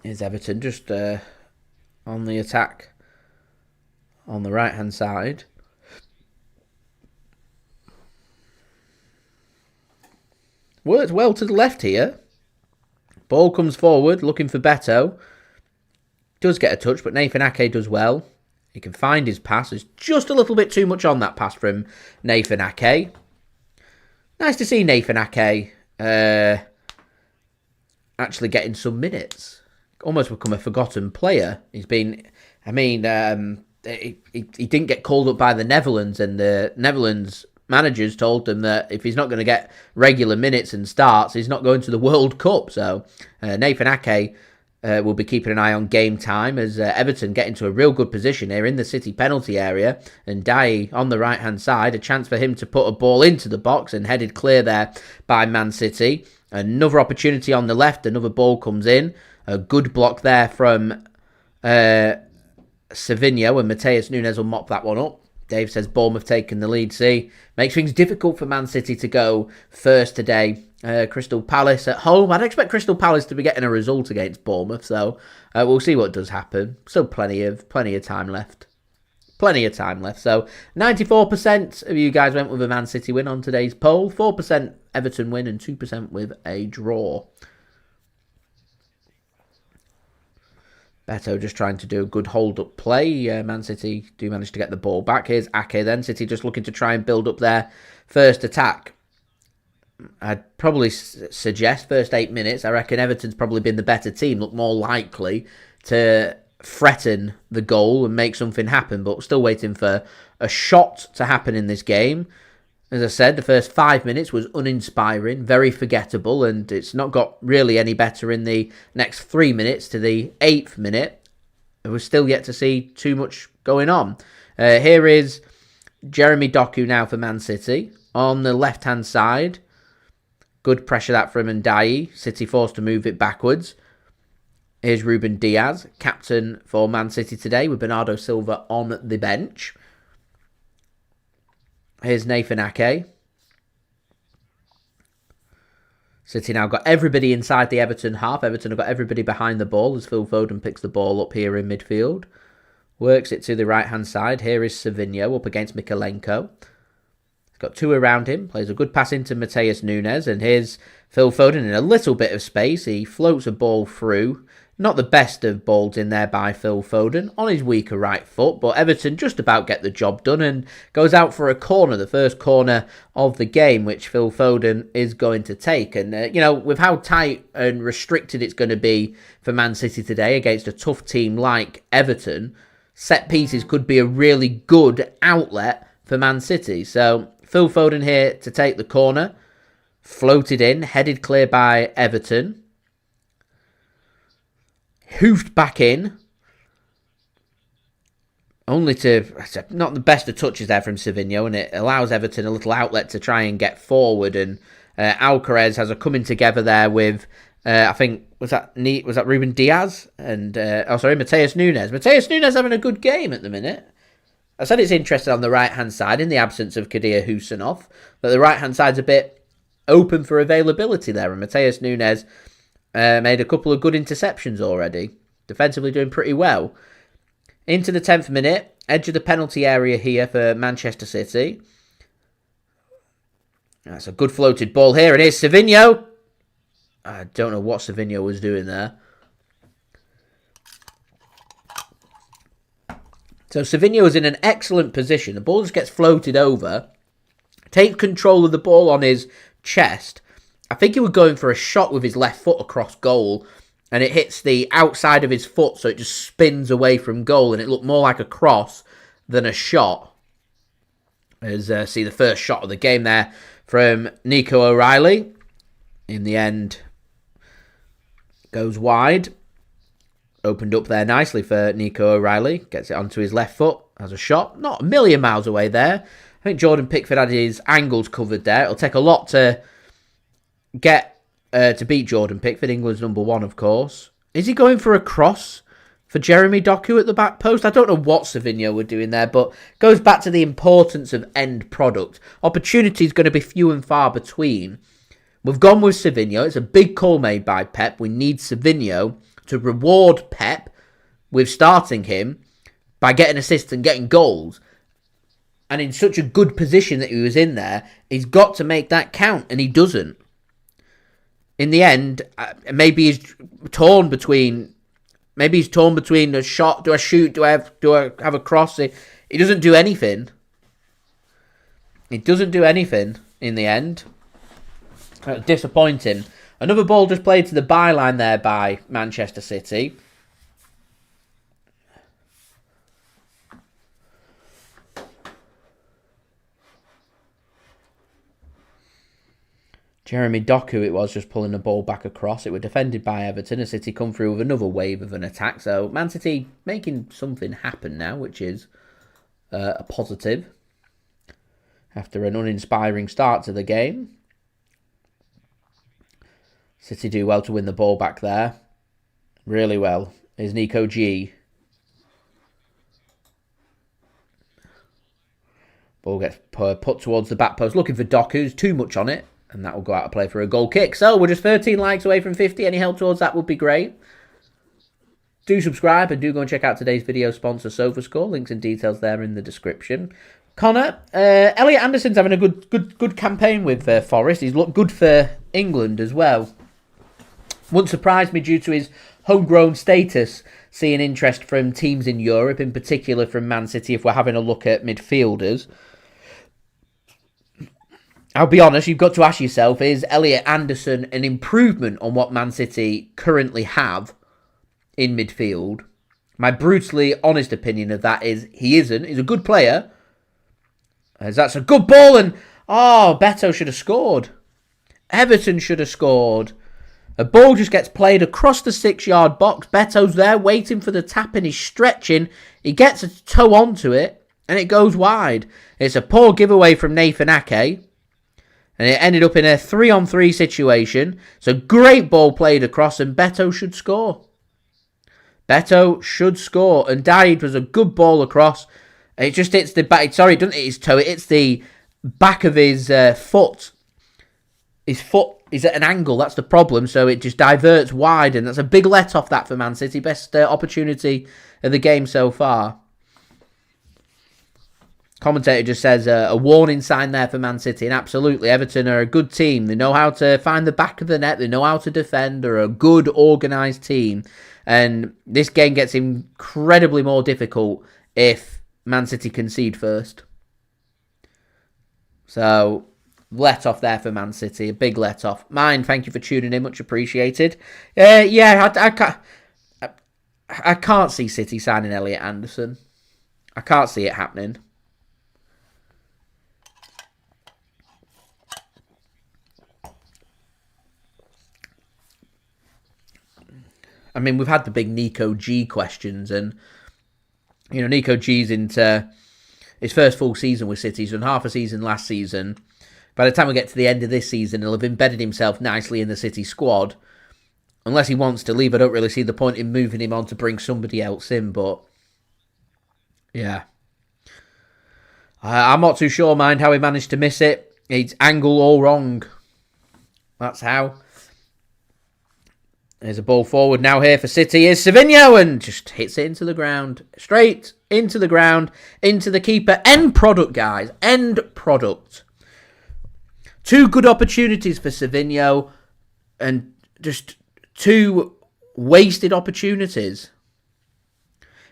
Is Everton just on the attack on the right-hand side? Worked well to the left here. Ball comes forward, looking for Beto. Does get a touch, but Nathan Ake does well. He can find his pass. There's just a little bit too much on that pass from Nathan Ake. Nice to see Nathan Ake actually getting some minutes. Almost become a forgotten player. He's been, I mean, he didn't get called up by the Netherlands, and the Netherlands managers told him that if he's not going to get regular minutes and starts, he's not going to the World Cup. So Nathan Ake will be keeping an eye on game time as Everton get into a real good position here in the City penalty area. And Ndiaye on the right-hand side, a chance for him to put a ball into the box and headed clear there by Man City. Another opportunity on the left, another ball comes in. A good block there from Savinho, and Matheus Nunes will mop that one up. Dave says Bournemouth taking the lead. See, makes things difficult for Man City to go first today. Crystal Palace at home. I'd expect Crystal Palace to be getting a result against Bournemouth, so we'll see what does happen. Still plenty of time left. Plenty of time left. So 94% of you guys went with a Man City win on today's poll. 4% Everton win and 2% with a draw. Beto just trying to do a good hold-up play. Man City do manage to get the ball back. Here's Ake then. City just looking to try and build up their first attack. I'd probably suggest first 8 minutes. I reckon Everton's probably been the better team. Look more likely to threaten the goal and make something happen. But still waiting for a shot to happen in this game. As I said, the first 5 minutes was uninspiring, very forgettable, and it's not got really any better in the next 3 minutes to the 8th minute. We're still yet to see too much going on. Here is Jeremy Doku now for Man City. On the left-hand side, good pressure that from Ndiaye. City forced to move it backwards. Here's Ruben Dias, captain for Man City today, with Bernardo Silva on the bench. Here's Nathan Ake. City now got everybody inside the Everton half. Everton have got everybody behind the ball as Phil Foden picks the ball up here in midfield. Works it to the right-hand side. Here is Savinho up against Mykolenko. He's got two around him. Plays a good pass into Matheus Nunes. And here's Phil Foden in a little bit of space. He floats a ball through. Not the best of balls in there by Phil Foden on his weaker right foot, but Everton just about get the job done and goes out for a corner, the first corner of the game, which Phil Foden is going to take. And, with how tight and restricted it's going to be for Man City today against a tough team like Everton, set pieces could be a really good outlet for Man City. So Phil Foden here to take the corner, floated in, headed clear by Everton. Hoofed back in. Only to, not the best of touches there from Savinho, and it allows Everton a little outlet to try and get forward. And Alcaraz has a coming together there with, I think, was that Ruben Dias? And, Matheus Nunes. Matheus Nunes having a good game at the minute. I said it's interesting on the right-hand side in the absence of Abdukodir Khusanov, but the right-hand side's a bit open for availability there, and Matheus Nunes made a couple of good interceptions already. Defensively doing pretty well. Into the 10th minute. Edge of the penalty area here for Manchester City. That's a good floated ball here. And here's Savinho. I don't know what Savinho was doing there. So Savinho is in an excellent position. The ball just gets floated over. Takes control of the ball on his chest. I think he was going for a shot with his left foot across goal. And it hits the outside of his foot, so it just spins away from goal. And it looked more like a cross than a shot. As see the first shot of the game there from Nico O'Reilly. In the end, goes wide. Opened up there nicely for Nico O'Reilly. Gets it onto his left foot as a shot. Not a million miles away there. I think Jordan Pickford had his angles covered there. It'll take a lot to get to beat Jordan Pickford, England's number one, of course. Is he going for a cross for Jeremy Doku at the back post? I don't know what Savinho were doing there, but goes back to the importance of end product. Opportunity is going to be few and far between. We've gone with Savinho. It's a big call made by Pep. We need Savinho to reward Pep with starting him by getting assists and getting goals. And in such a good position that he was in there, he's got to make that count, and he doesn't. In the end, maybe he's torn between a shot. Do I shoot? Do I have a cross? He doesn't do anything. He doesn't do anything in the end. Disappointing. Another ball just played to the byline there by Manchester City. Jeremy Doku, it was just pulling the ball back across. It was defended by Everton. And City come through with another wave of an attack. So Man City making something happen now, which is a positive. After an uninspiring start to the game. City do well to win the ball back there. Really well. Here's Nico G. Ball gets put towards the back post. Looking for Doku. There's too much on it. And that will go out of play for a goal kick. So we're just 13 likes away from 50. Any help towards that would be great. Do subscribe and do go and check out today's video sponsor, SofaScore. Links and details there in the description. Connor, Elliot Anderson's having a good campaign with Forest. He's looked good for England as well. Wouldn't surprise me due to his homegrown status, seeing interest from teams in Europe, in particular from Man City, if we're having a look at midfielders. I'll be honest, you've got to ask yourself, is Elliot Anderson an improvement on what Man City currently have in midfield? My brutally honest opinion of that is he isn't. He's a good player. As that's a good ball, and Beto should have scored. Everton should have scored. A ball just gets played across the 6-yard box. Beto's there waiting for the tap and he's stretching. He gets a toe onto it and it goes wide. It's a poor giveaway from Nathan Ake. And it ended up in a 3-on-3 situation. It's a great ball played across and Beto should score. Beto should score. And Ndiaye was a good ball across. It just hits the back. Sorry, it doesn't hit his toe. It hits the back of his foot. His foot is at an angle. That's the problem. So it just diverts wide. And that's a big let off that for Man City. Best opportunity of the game so far. Commentator just says a warning sign there for Man City. And absolutely, Everton are a good team. They know how to find the back of the net. They know how to defend. They're a good, organised team. And this game gets incredibly more difficult if Man City concede first. So, let off there for Man City. A big let off. Mine, thank you for tuning in. Much appreciated. I can't see City signing Elliot Anderson. I can't see it happening. I mean, we've had the big Nico G questions, and, you know, Nico G's into his first full season with City. He's done half a season last season. By the time we get to the end of this season, he'll have embedded himself nicely in the City squad. Unless he wants to leave, I don't really see the point in moving him on to bring somebody else in, but, yeah. I'm not too sure, mind, how he managed to miss it. It's angle all wrong. That's how. There's a ball forward now here for City. Here's Savinho and just hits it into the ground. Straight into the ground, into the keeper. End product, guys. End product. 2 good opportunities for Savinho and just 2 wasted opportunities.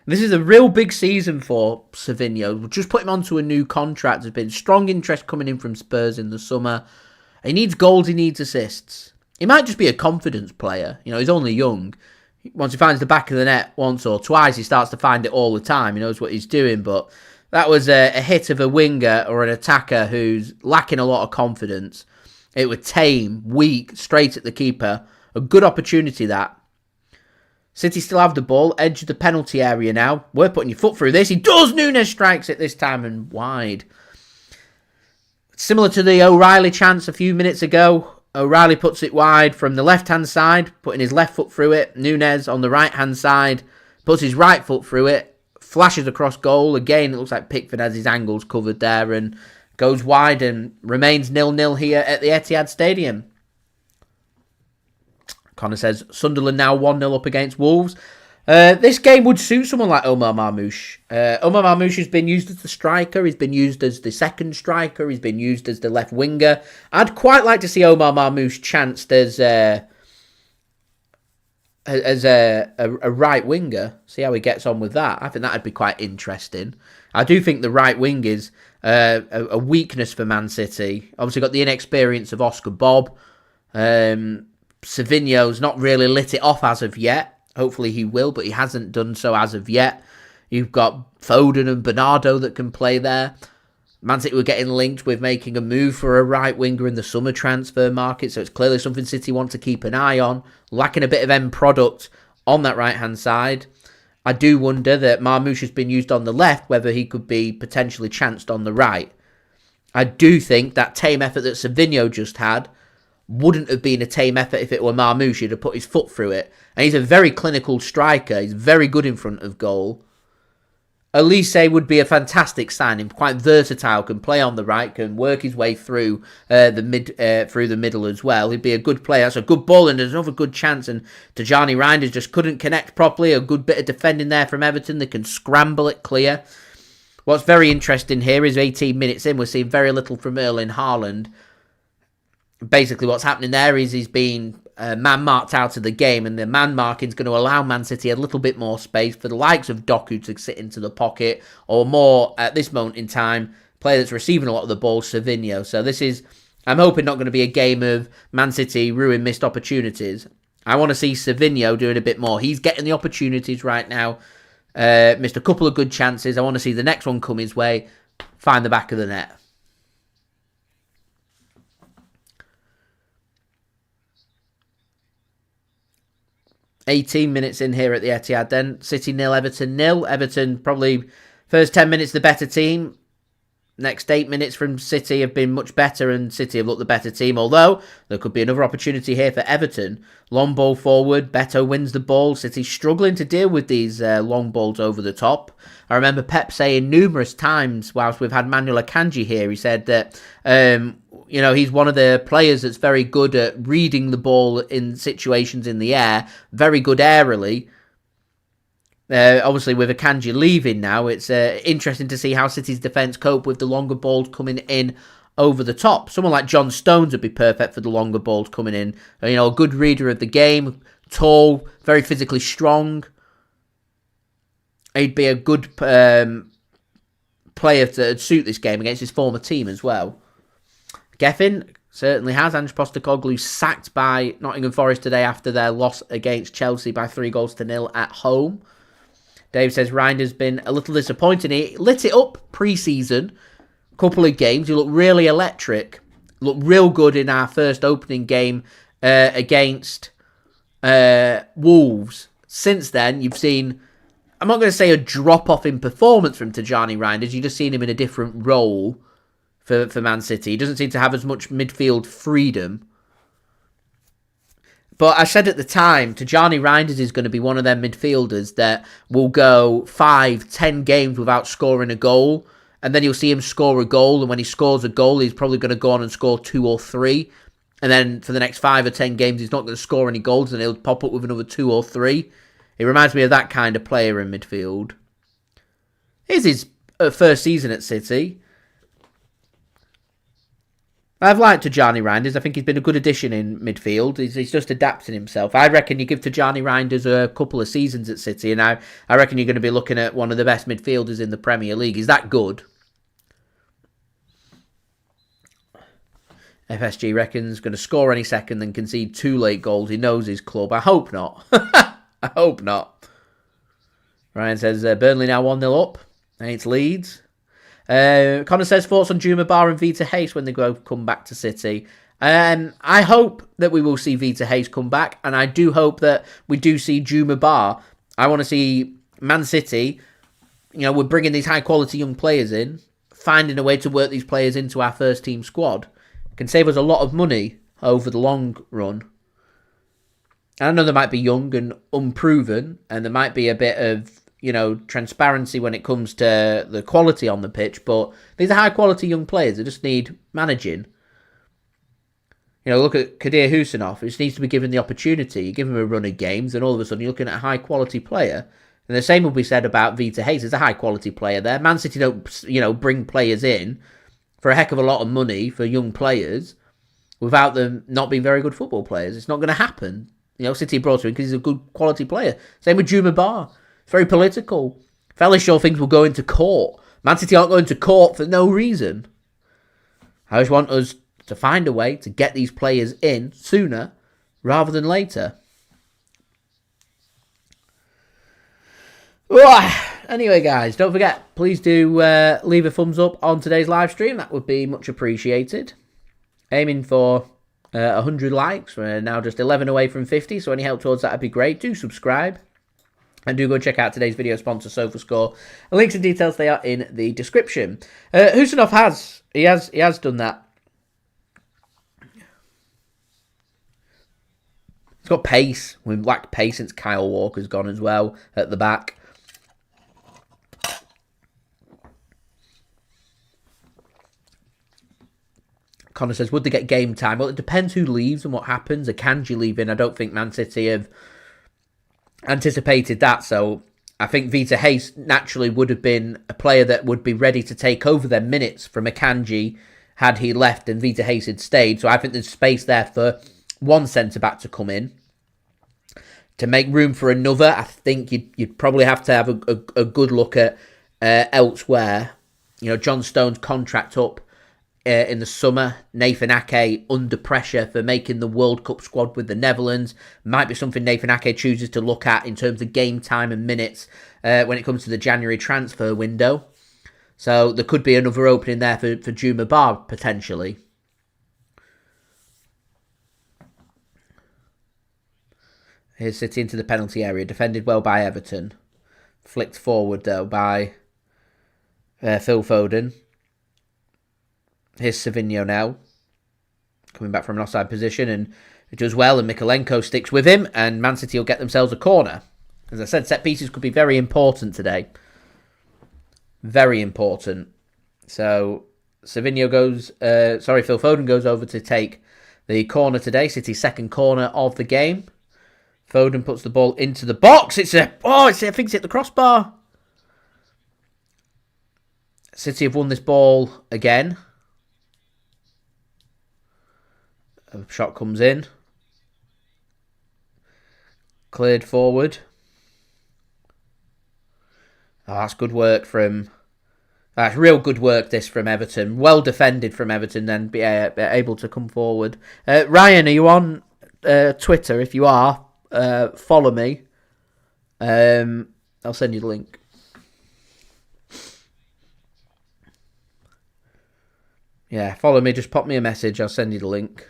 This is a real big season for Savinho. We'll just put him onto a new contract. There's been strong interest coming in from Spurs in the summer. He needs goals, he needs assists. He might just be a confidence player. You know, he's only young. Once he finds the back of the net once or twice, he starts to find it all the time. He knows what he's doing. But that was a hit of a winger or an attacker who's lacking a lot of confidence. It was tame, weak, straight at the keeper. A good opportunity, that. City still have the ball. Edge of the penalty area now. We're putting your foot through this. He does. Nunes strikes it this time and wide. Similar to the O'Reilly chance a few minutes ago. O'Reilly puts it wide from the left-hand side, putting his left foot through it. Nunes on the right-hand side puts his right foot through it, flashes across goal. Again, it looks like Pickford has his angles covered there and goes wide and remains 0-0 here at the Etihad Stadium. Connor says, Sunderland now 1-0 up against Wolves. This game would suit someone like Omar Marmoush. Omar Marmoush has been used as the striker. He's been used as the second striker. He's been used as the left winger. I'd quite like to see Omar Marmoush chanced as a right winger. See how he gets on with that. I think that'd be quite interesting. I do think the right wing is a weakness for Man City. Obviously got the inexperience of Oscar Bobb. Savinho's not really lit it off as of yet. Hopefully he will, but he hasn't done so as of yet. You've got Foden and Bernardo that can play there. Man City were getting linked with making a move for a right winger in the summer transfer market, so it's clearly something City want to keep an eye on. Lacking a bit of end product on that right-hand side. I do wonder that Marmoush has been used on the left, whether he could be potentially chanced on the right. I do think that tame effort that Savinho just had wouldn't have been a tame effort if it were Marmoush. He'd have put his foot through it. And he's a very clinical striker. He's very good in front of goal. Elise would be a fantastic signing. Quite versatile. Can play on the right. Can work his way through the middle as well. He'd be a good player. That's a good ball and there's another good chance. And Tijjani Reijnders just couldn't connect properly. A good bit of defending there from Everton. They can scramble it clear. What's very interesting here is 18 minutes in, we're seeing very little from Erling Haaland. Basically what's happening there is he's being man-marked out of the game, and the man-marking is going to allow Man City a little bit more space for the likes of Doku to sit into the pocket, or more, at this moment in time, player that's receiving a lot of the ball, Savinho. So this is, I'm hoping, not going to be a game of Man City ruin missed opportunities. I want to see Savinho doing a bit more. He's getting the opportunities right now. Missed a couple of good chances. I want to see the next one come his way, find the back of the net. $18 in here at the Etihad then. City 0, Everton 0. Everton probably first 10 minutes the better team. Next 8 minutes from City have been much better, and City have looked the better team. Although there could be another opportunity here for Everton. Long ball forward. Beto wins the ball. City struggling to deal with these long balls over the top. I remember Pep saying numerous times whilst we've had Manuel Akanji here, he said that he's one of the players that's very good at reading the ball in situations in the air, very good aerially. Obviously, with Akanji leaving now, it's interesting to see how City's defence cope with the longer balls coming in over the top. Someone like John Stones would be perfect for the longer balls coming in. A good reader of the game, tall, very physically strong. He'd be a good player to suit this game against his former team as well. Geffen certainly has. Ange Postecoglou sacked by Nottingham Forest today after their loss against Chelsea by 3-0 at home. Dave says Reijnders been a little disappointing. He lit it up pre-season. Couple of games. He looked really electric. Looked real good in our first opening game against Wolves. Since then, you've seen, I'm not going to say a drop-off in performance from Tijjani Reijnders. You've just seen him in a different role for Man City. He doesn't seem to have as much midfield freedom. But I said at the time, Tijjani Reijnders is going to be one of them midfielders that will go 5-10 games without scoring a goal. And then you'll see him score a goal. And when he scores a goal, he's probably going to go on and score 2 or 3. and then for the next 5 or 10 games he's not going to score any goals and he'll pop up with another 2 or 3. He reminds me of that kind of player in midfield. Here's his first season at City. I've liked Tijjani Reijnders. I think he's been a good addition in midfield. He's just adapting himself. I reckon you give Tijjani Reijnders a couple of seasons at City, and I reckon you're going to be looking at one of the best midfielders in the Premier League. He's that good. FSG reckons going to score any second and concede 2 late goals. He knows his club. I hope not. I hope not. Ryan says Burnley now 1-0 up. It's Leeds. Connor says thoughts on Djuma Ba and Vita Hayes when they come back to City. I hope that we will see Vita Hayes come back, and I do hope that we do see Djuma Ba. I want to see Man City. We're bringing these high quality young players in, finding a way to work these players into our first team squad. It can save us a lot of money over the long run. I know they might be young and unproven, and there might be a bit of transparency when it comes to the quality on the pitch, but these are high-quality young players. They just need managing. Look at Kadir Khusanov. He just needs to be given the opportunity. You give him a run of games, and all of a sudden you're looking at a high-quality player. And the same will be said about Vita Hayes. There's a high-quality player there. Man City don't, bring players in for a heck of a lot of money for young players without them not being very good football players. It's not going to happen. City brought him in because he's a good quality player. Same with Djuma Ba. Very political. Fairly sure things will go into court. Man City aren't going to court for no reason. I just want us to find a way to get these players in sooner rather than later. Anyway, guys, don't forget, please do leave a thumbs up on today's live stream. That would be much appreciated. Aiming for 100 likes. We're now just 11 away from 50, so any help towards that would be great. Do subscribe. And do go check out today's video sponsor, SofaScore. The links and details, they are in the description. Khusanov has done that. He's got pace. We've lacked pace since Kyle Walker's gone as well at the back. Connor says, would they get game time? Well, it depends who leaves and what happens. Akanji leaving, I don't think Man City have anticipated that, so I think Vita Hayes naturally would have been a player that would be ready to take over their minutes from Akanji had he left and Vita Hayes had stayed. So I think there's space there for one centre-back to come in. To make room for another, I think you'd probably have to have a good look at elsewhere. John Stone's contract up in the summer. Nathan Ake under pressure for making the World Cup squad with the Netherlands. Might be something Nathan Ake chooses to look at in terms of game time and minutes when it comes to the January transfer window. So there could be another opening there for Djuma Ba potentially. Here's City into the penalty area. Defended well by Everton. Flicked forward though by Phil Foden. Here's Savinho now, coming back from an offside position, and it does well, and Mikalenko sticks with him, and Man City will get themselves a corner. As I said, set pieces could be very important today. Very important. So, Phil Foden goes over to take the corner today, City's second corner of the game. Foden puts the ball into the box. I think it's hit the crossbar. City have won this ball again. A shot comes in. Cleared forward. Oh, that's good work from... That's real good work, this, from Everton. Well defended from Everton, then be able to come forward. Ryan, are you on Twitter? If you are, follow me. I'll send you the link. Yeah, follow me. Just pop me a message. I'll send you the link.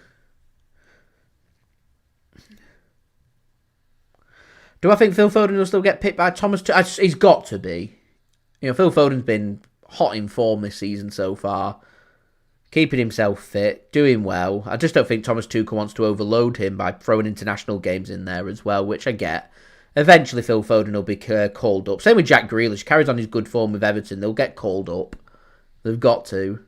Do I think Phil Foden will still get picked by Thomas? He's got to be. Phil Foden's been hot in form this season so far. Keeping himself fit, doing well. I just don't think Thomas Tuchel wants to overload him by throwing international games in there as well, which I get. Eventually Phil Foden will be called up. Same with Jack Grealish. Carries on his good form with Everton. They'll get called up. They've got to.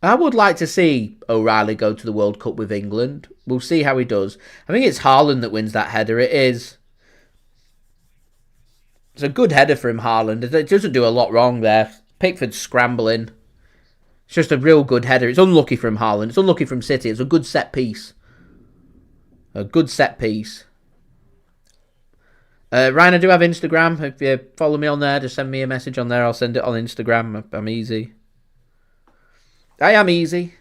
I would like to see O'Reilly go to the World Cup with England. We'll see how he does. I think it's Haaland that wins that header. It is. It's a good header from Haaland. It doesn't do a lot wrong there. Pickford's scrambling. It's just a real good header. It's unlucky from Haaland. It's unlucky from City. It's a good set piece. A good set piece. Ryan, I do have Instagram. If you follow me on there, just send me a message on there. I'll send it on Instagram. I'm easy. I am easy.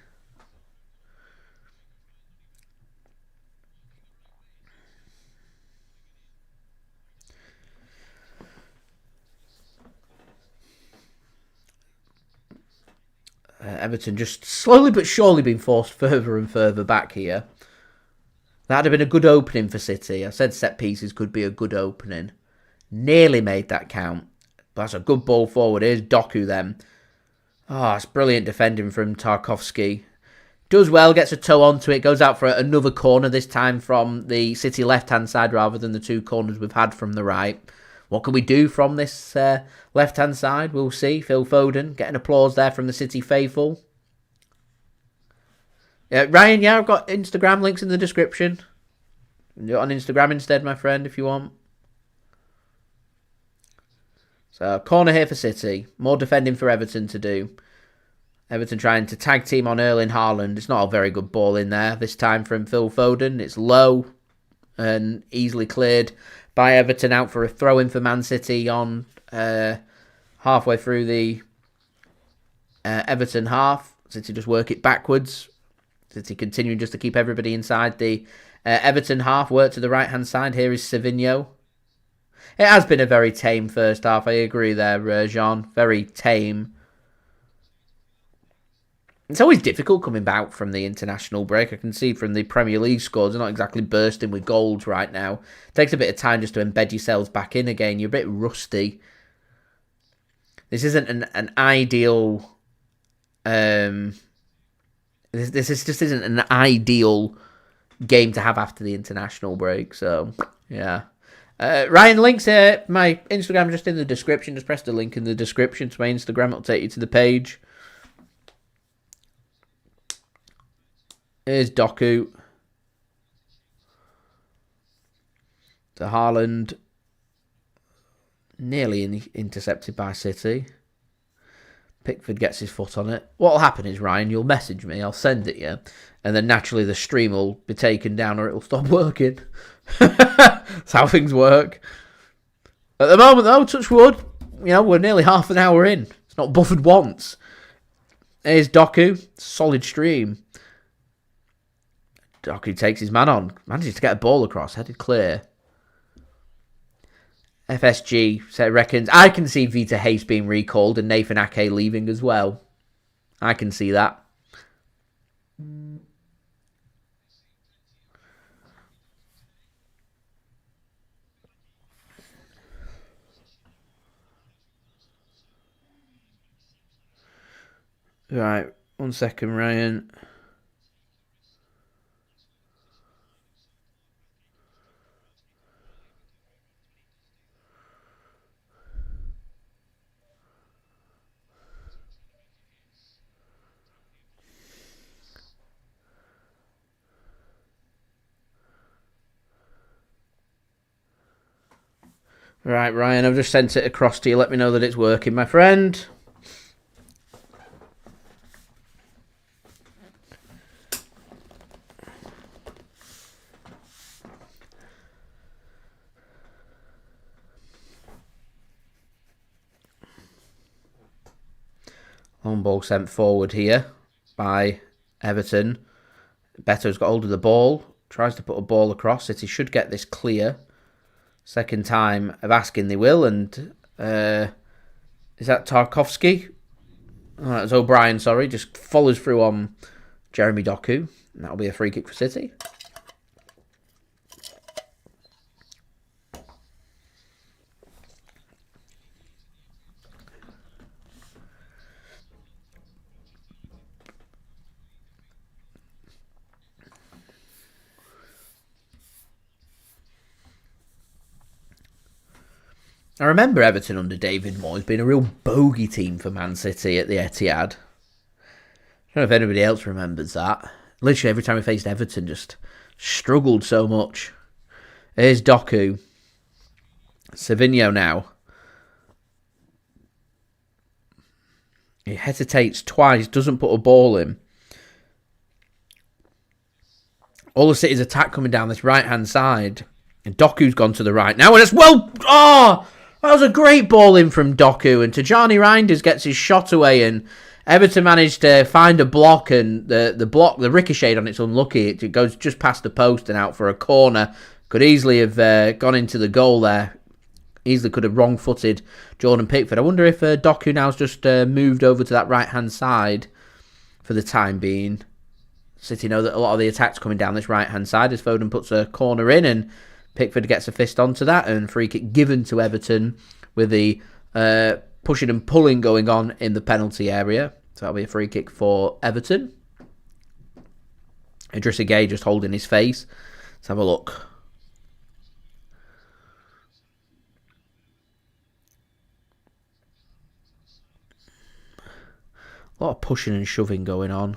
Everton just slowly but surely being forced further and further back here. That'd have been a good opening for City. I said set pieces could be a good opening. Nearly made that count. But that's a good ball forward. Here's Doku then. Oh, it's brilliant defending from Tarkowski. Does well, gets a toe onto it, goes out for another corner, this time from the City left-hand side rather than the two corners we've had from the right. What can we do from this left-hand side? We'll see. Phil Foden getting applause there from the City faithful. Ryan, yeah, I've got Instagram links in the description. Do it on Instagram instead, my friend, if you want. So, corner here for City. More defending for Everton to do. Everton trying to tag team on Erling Haaland. It's not a very good ball in there. This time from Phil Foden. It's low and easily cleared by Everton, out for a throw-in for Man City on halfway through the Everton half. City just work it backwards. City continuing just to keep everybody inside the Everton half. Work to the right-hand side. Here is Savinho. It has been a very tame first half. I agree there, Jean. Very tame. It's always difficult coming back from the international break. I can see from the Premier League scores, they're not exactly bursting with goals right now. It takes a bit of time just to embed yourselves back in again. You're a bit rusty. This isn't an ideal... This just isn't an ideal game to have after the international break. So, yeah. Ryan, links here. My Instagram just in the description. Just press the link in the description to my Instagram. It'll take you to the page. Here's Doku. To Haaland. Nearly intercepted by City. Pickford gets his foot on it. What'll happen is, Ryan, you'll message me. I'll send it you. And then naturally the stream will be taken down or it'll stop working. That's how things work. At the moment, though, touch wood, we're nearly half an hour in. It's not buffered once. Here's Doku. Solid stream. Doku takes his man on. Manages to get a ball across. Headed clear. FSG reckons, I can see Vita Hayes being recalled and Nathan Ake leaving as well. I can see that. Right, 1 second, Ryan. Right, Ryan, I've just sent it across to you. Let me know that it's working, my friend. Long ball sent forward here by Everton. Beto's got hold of the ball. Tries to put a ball across. City should get this clear. Second time of asking they will. And is that Tarkowski? Oh, that's O'Brien, sorry. Just follows through on Jeremy Doku. And that'll be a free kick for City. I remember Everton under David Moyes being a real bogey team for Man City at the Etihad. I don't know if anybody else remembers that. Literally every time we faced Everton, just struggled so much. Here's Doku. Savinho now. He hesitates twice, doesn't put a ball in. All the City's attack coming down this right-hand side. And Doku's gone to the right now. And it's that was a great ball in from Doku. And Tijjani Reijnders gets his shot away. And Everton managed to find a block. And the ricochet on it's unlucky. It goes just past the post and out for a corner. Could easily have gone into the goal there. Easily could have wrong-footed Jordan Pickford. I wonder if Doku now's just moved over to that right-hand side for the time being. City know that a lot of the attacks coming down this right-hand side as Foden puts a corner in and Pickford gets a fist onto that and free kick given to Everton with the pushing and pulling going on in the penalty area. So that'll be a free kick for Everton. Idrissa Gueye just holding his face. Let's have a look. A lot of pushing and shoving going on.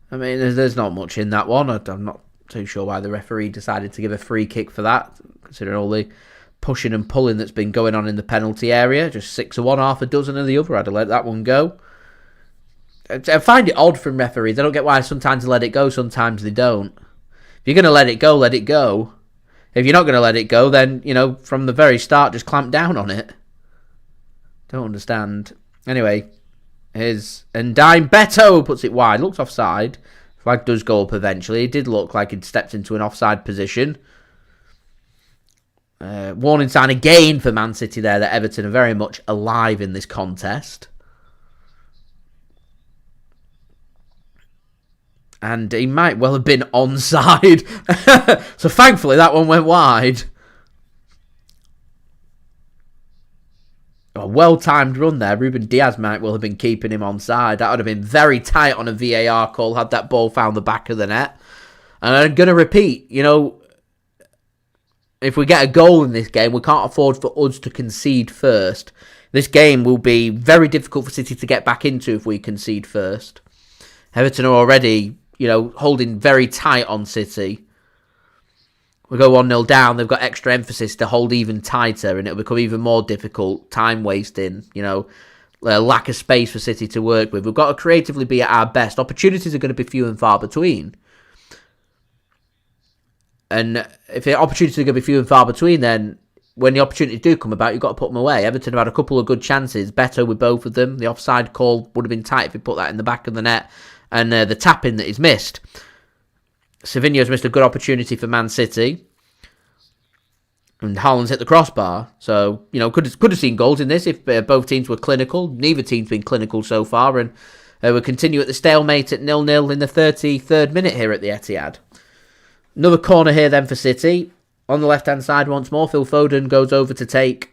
I mean, there's not much in that one. I'm not too sure why the referee decided to give a free kick for that, considering all the pushing and pulling that's been going on in the penalty area. Just 6 of one, half a dozen of the other. I'd have let that one go. I find it odd from referees. I don't get why sometimes they let it go, sometimes they don't. If you're going to let it go, let it go. If you're not going to let it go, then, from the very start, just clamp down on it. Don't understand. Anyway, here's Ndiaye. Beto puts it wide. Looks offside. Flag does go up eventually. It did look like he'd stepped into an offside position. Warning sign again for Man City there that Everton are very much alive in this contest. And he might well have been onside. So thankfully that one went wide. A well-timed run there. Ruben Dias might well have been keeping him onside. That would have been very tight on a VAR call had that ball found the back of the net. And I'm going to repeat, if we get a goal in this game, we can't afford for us to concede first. This game will be very difficult for City to get back into if we concede first. Everton are already, holding very tight on City. We go 1-0 down, they've got extra emphasis to hold even tighter, and it'll become even more difficult, time wasting, lack of space for City to work with. We've got to creatively be at our best. Opportunities are going to be few and far between. And if the opportunities are going to be few and far between, then when the opportunities do come about, you've got to put them away. Everton have had a couple of good chances, better with both of them. The offside call would have been tight if he put that in the back of the net, and the tap-in that he's missed. Savinho's missed a good opportunity for Man City. And Haaland's hit the crossbar. So, could have seen goals in this if both teams were clinical. Neither team's been clinical so far. And we'll continue at the stalemate at 0-0 in the 33rd minute here at the Etihad. Another corner here then for City. On the left-hand side once more, Phil Foden goes over to take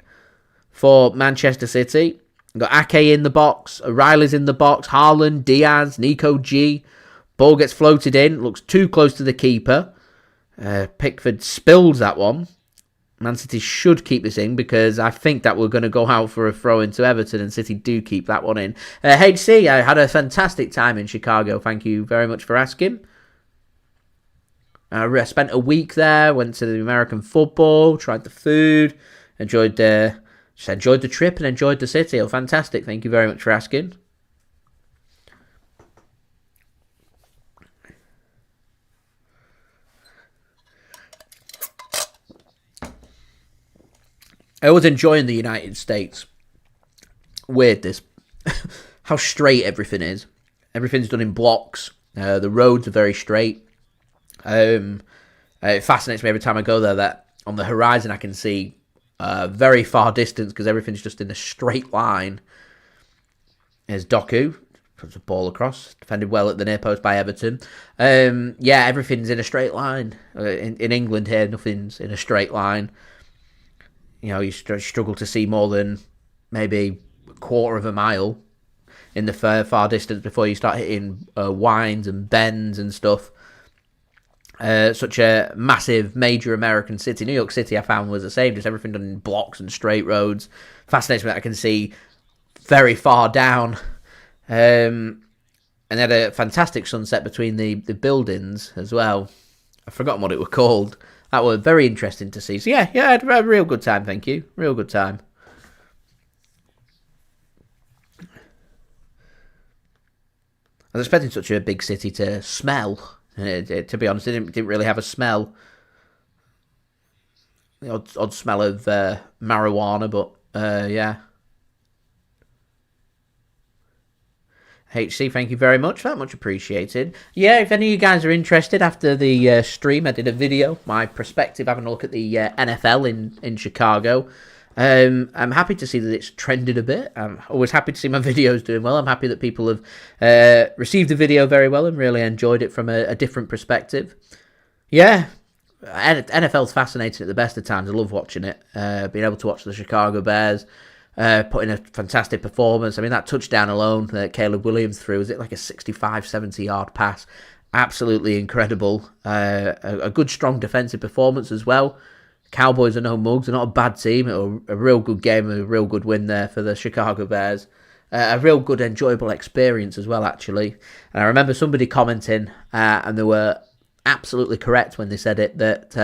for Manchester City. We've got Ake in the box. O'Reilly's in the box. Haaland, Diaz, Nico G. Ball gets floated in. Looks too close to the keeper. Pickford spills that one. Man City should keep this in because I think that we're going to go out for a throw into Everton and City do keep that one in. HC, I had a fantastic time in Chicago. Thank you very much for asking. I spent a week there, went to the American football, tried the food, enjoyed the trip and enjoyed the city. Oh, fantastic. Thank you very much for asking. I was enjoying the United States. Weird this. How straight everything is. Everything's done in blocks. The roads are very straight. It fascinates me every time I go there that on the horizon I can see very far distance because everything's just in a straight line. There's Doku. Puts a ball across. Defended well at the near post by Everton. Everything's in a straight line. In England here, nothing's in a straight line. You struggle to see more than maybe a quarter of a mile in the far distance before you start hitting winds and bends and stuff. Such a massive, major American city. New York City, I found, was the same. Just everything done in blocks and straight roads. Fascinates me that I can see very far down. And they had a fantastic sunset between the buildings as well. I've forgotten what it was called. That was very interesting to see. So yeah, I had a real good time, thank you. Real good time. I was expecting such a big city to smell. To be honest, it didn't really have a smell. The odd smell of marijuana, but yeah. HC, thank you very much. That much appreciated. Yeah, if any of you guys are interested, after the stream, I did a video, my perspective, having a look at the NFL in Chicago. I'm happy to see that it's trended a bit. I'm always happy to see my videos doing well. I'm happy that people have received the video very well and really enjoyed it from a different perspective. Yeah, NFL's fascinating at the best of times. I love watching it. Being able to watch the Chicago Bears put in a fantastic performance. I mean, that touchdown alone that Caleb Williams threw, was it like a 65, 70-yard pass? Absolutely incredible. A good, strong defensive performance as well. Cowboys are no mugs. They're not a bad team. A real good game, a real good win there for the Chicago Bears. A real good, enjoyable experience as well, actually. And I remember somebody commenting, and they were absolutely correct when they said it, that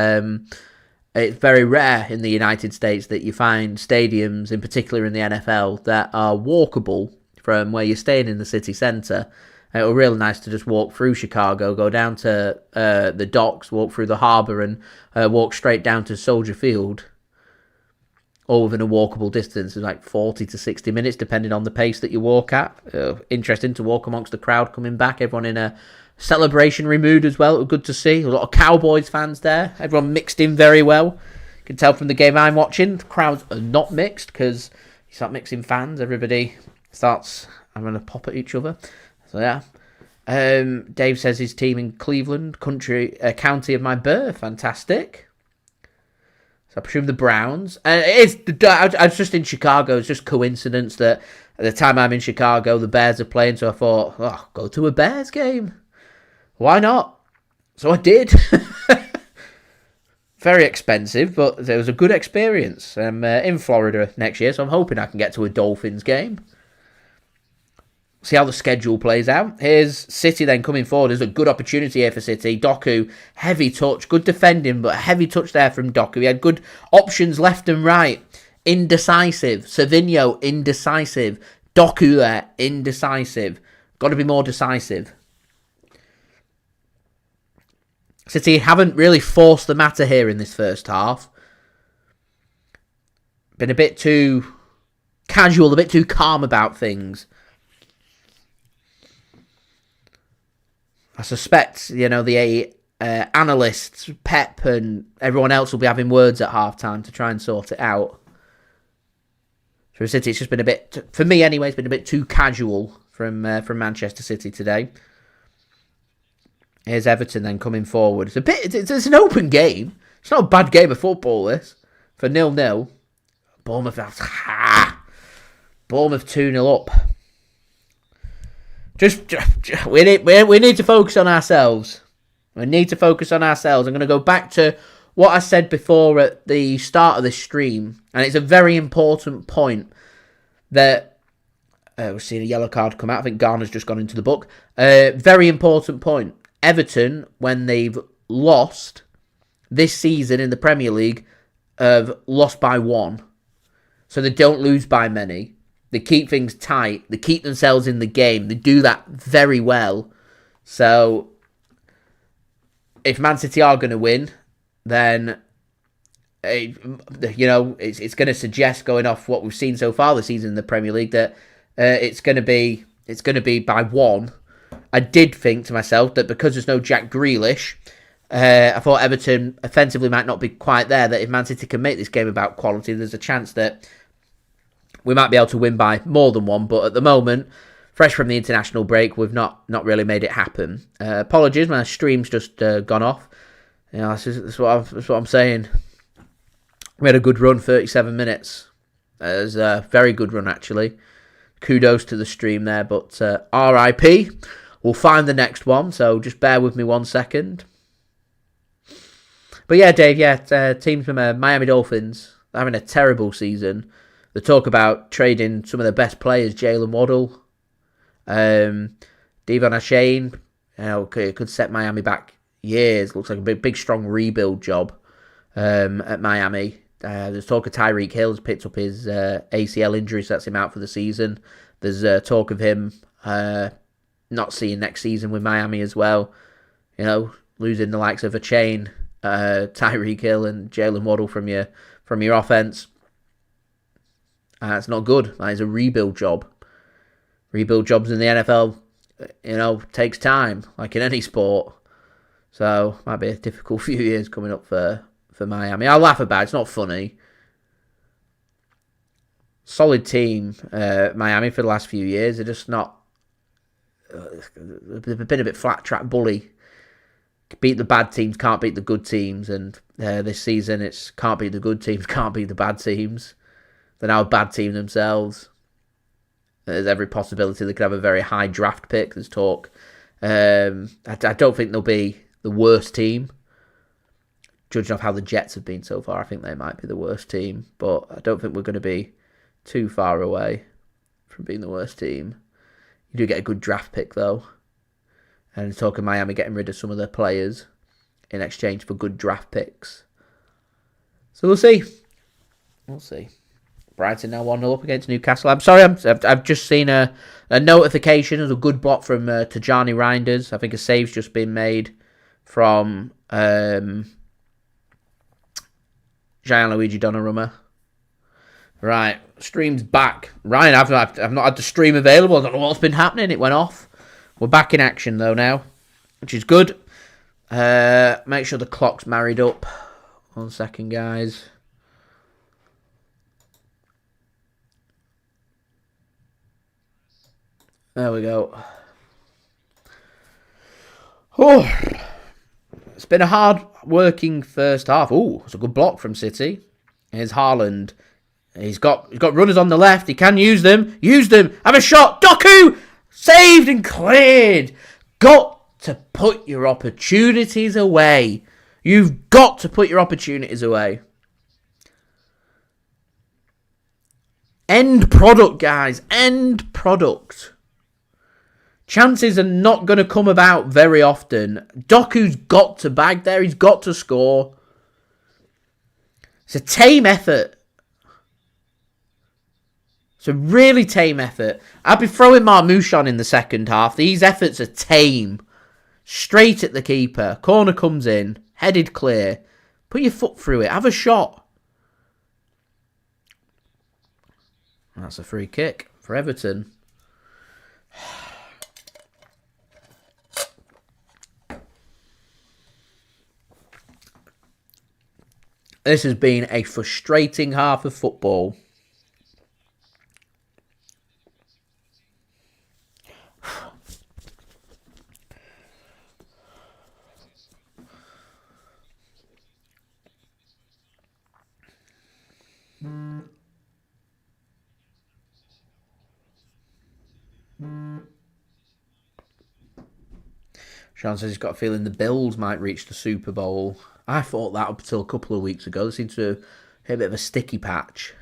it's very rare in the United States that you find stadiums, in particular in the NFL, that are walkable from where you're staying in the city centre. It was really nice to just walk through Chicago, go down to the docks, walk through the harbour, and walk straight down to Soldier Field, all within a walkable distance. It's like 40 to 60 minutes, depending on the pace that you walk at. Interesting to walk amongst the crowd coming back, everyone in a celebrationary mood as well. It was good to see. A lot of Cowboys fans there. Everyone mixed in very well. You can tell from the game I'm watching, the crowds are not mixed, because you start mixing fans, everybody starts having a pop at each other. So yeah. Dave says his team in Cleveland, county of my birth. Fantastic. So I presume the Browns. I was just in Chicago. It's just coincidence that at the time I'm in Chicago, the Bears are playing. So I thought, go to a Bears game. Why not? So I did. Very expensive, but it was a good experience. I'm in Florida next year, so I'm hoping I can get to a Dolphins game. See how the schedule plays out. Here's City then coming forward. There's a good opportunity here for City. Doku, heavy touch. Good defending, but a heavy touch there from Doku. He had good options left and right. Indecisive. Savinho, indecisive. Doku there, indecisive. Got to be more decisive. City haven't really forced the matter here in this first half. Been a bit too casual, a bit too calm about things. I suspect, the analysts, Pep and everyone else will be having words at half-time to try and sort it out. For City, it's just been a bit, for me anyway, it's been a bit too casual from Manchester City today. Here's Everton then coming forward. It's an open game. It's not a bad game of football, this. For 0-0. Bournemouth 2-0 up. We need to focus on ourselves. We need to focus on ourselves. I'm going to go back to what I said before at the start of this stream. And it's a very important point that... we're seeing a yellow card come out. I think Garner's just gone into the book. Very important point. Everton, when they've lost this season in the Premier League, have lost by 1. So they don't lose by many. They keep things tight. They keep themselves in the game. They do that very well. So if Man City are going to win, then it's going to suggest, going off what we've seen so far this season in the Premier League, that it's going to be by 1. I did think to myself that because there's no Jack Grealish, I thought Everton offensively might not be quite there, that if Man City can make this game about quality, there's a chance that we might be able to win by more than 1. But at the moment, fresh from the international break, we've not really made it happen. Apologies, my stream's just gone off. That's what I'm saying. We had a good run, 37 minutes. It was a very good run, actually. Kudos to the stream there, but RIP. We'll find the next one, so just bear with me 1 second. But yeah, Dave, teams from Miami Dolphins having a terrible season. They talk about trading some of their best players, Jalen Waddle, Devon Achane, could set Miami back years. Looks like a big strong rebuild job at Miami. There's talk of Tyreek Hill's picked up his ACL injury, so that's him out for the season. There's talk of him not seeing next season with Miami as well. Losing the likes of Achane, Tyreek Hill, and Jalen Waddle from your offense. It's not good. That is a rebuild job. Rebuild jobs in the NFL, takes time, like in any sport. So might be a difficult few years coming up for Miami. I'll laugh about it. It's not funny. Solid team, Miami, for the last few years. They're just not... they've been a bit flat-track bully. Beat the bad teams, can't beat the good teams. And this season, it's can't beat the good teams, can't beat the bad teams. They're now a bad team themselves. There's every possibility they could have a very high draft pick. There's talk. I don't think they'll be the worst team. Judging off how the Jets have been so far, I think they might be the worst team. But I don't think we're going to be too far away from being the worst team. You do get a good draft pick, though. And talking Miami getting rid of some of their players in exchange for good draft picks. So we'll see. We'll see. Brighton now 1-0 up against Newcastle. I'm sorry, I've just seen a notification of a good block from Tijjani Reijnders. I think a save's just been made from... Gianluigi Donnarumma. Right, stream's back. Ryan, I've not had the stream available. I don't know what's been happening. It went off. We're back in action though now, which is good. Make sure the clock's married up. 1 second, guys. There we go. Oh, it's been a hard-working first half. Oh, it's a good block from City. Here's Haaland. He's got runners on the left. He can use them. Use them. Have a shot. Doku! Saved and cleared. Got to put your opportunities away. You've got to put your opportunities away. End product, guys. End product. Chances are not going to come about very often. Doku's got to bag there. He's got to score. It's a tame effort. It's a really tame effort. I'd be throwing Marmoush on in the second half. These efforts are tame. Straight at the keeper. Corner comes in. Headed clear. Put your foot through it. Have a shot. That's a free kick for Everton. This has been a frustrating half of football. Sean says he's got a feeling the Bills might reach the Super Bowl. I thought that up until a couple of weeks ago. They seem to hit a bit of a sticky patch.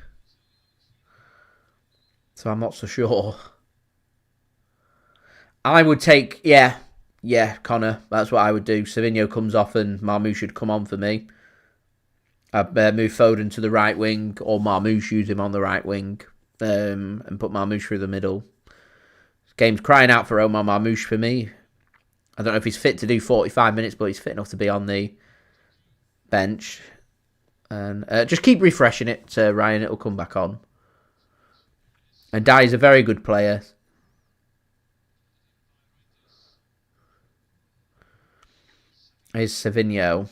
So I'm not so sure. I would take, yeah, Connor. That's what I would do. Savinho comes off and Marmoush should come on for me. I'd move Foden to the right wing, or Marmoush, use him on the right wing, and put Marmoush through the middle. This game's crying out for Omar Marmoush for me. I don't know if he's fit to do 45 minutes, but he's fit enough to be on the bench. And just keep refreshing it, Ryan. It'll come back on. And Ndiaye is a very good player. Here's Savinho.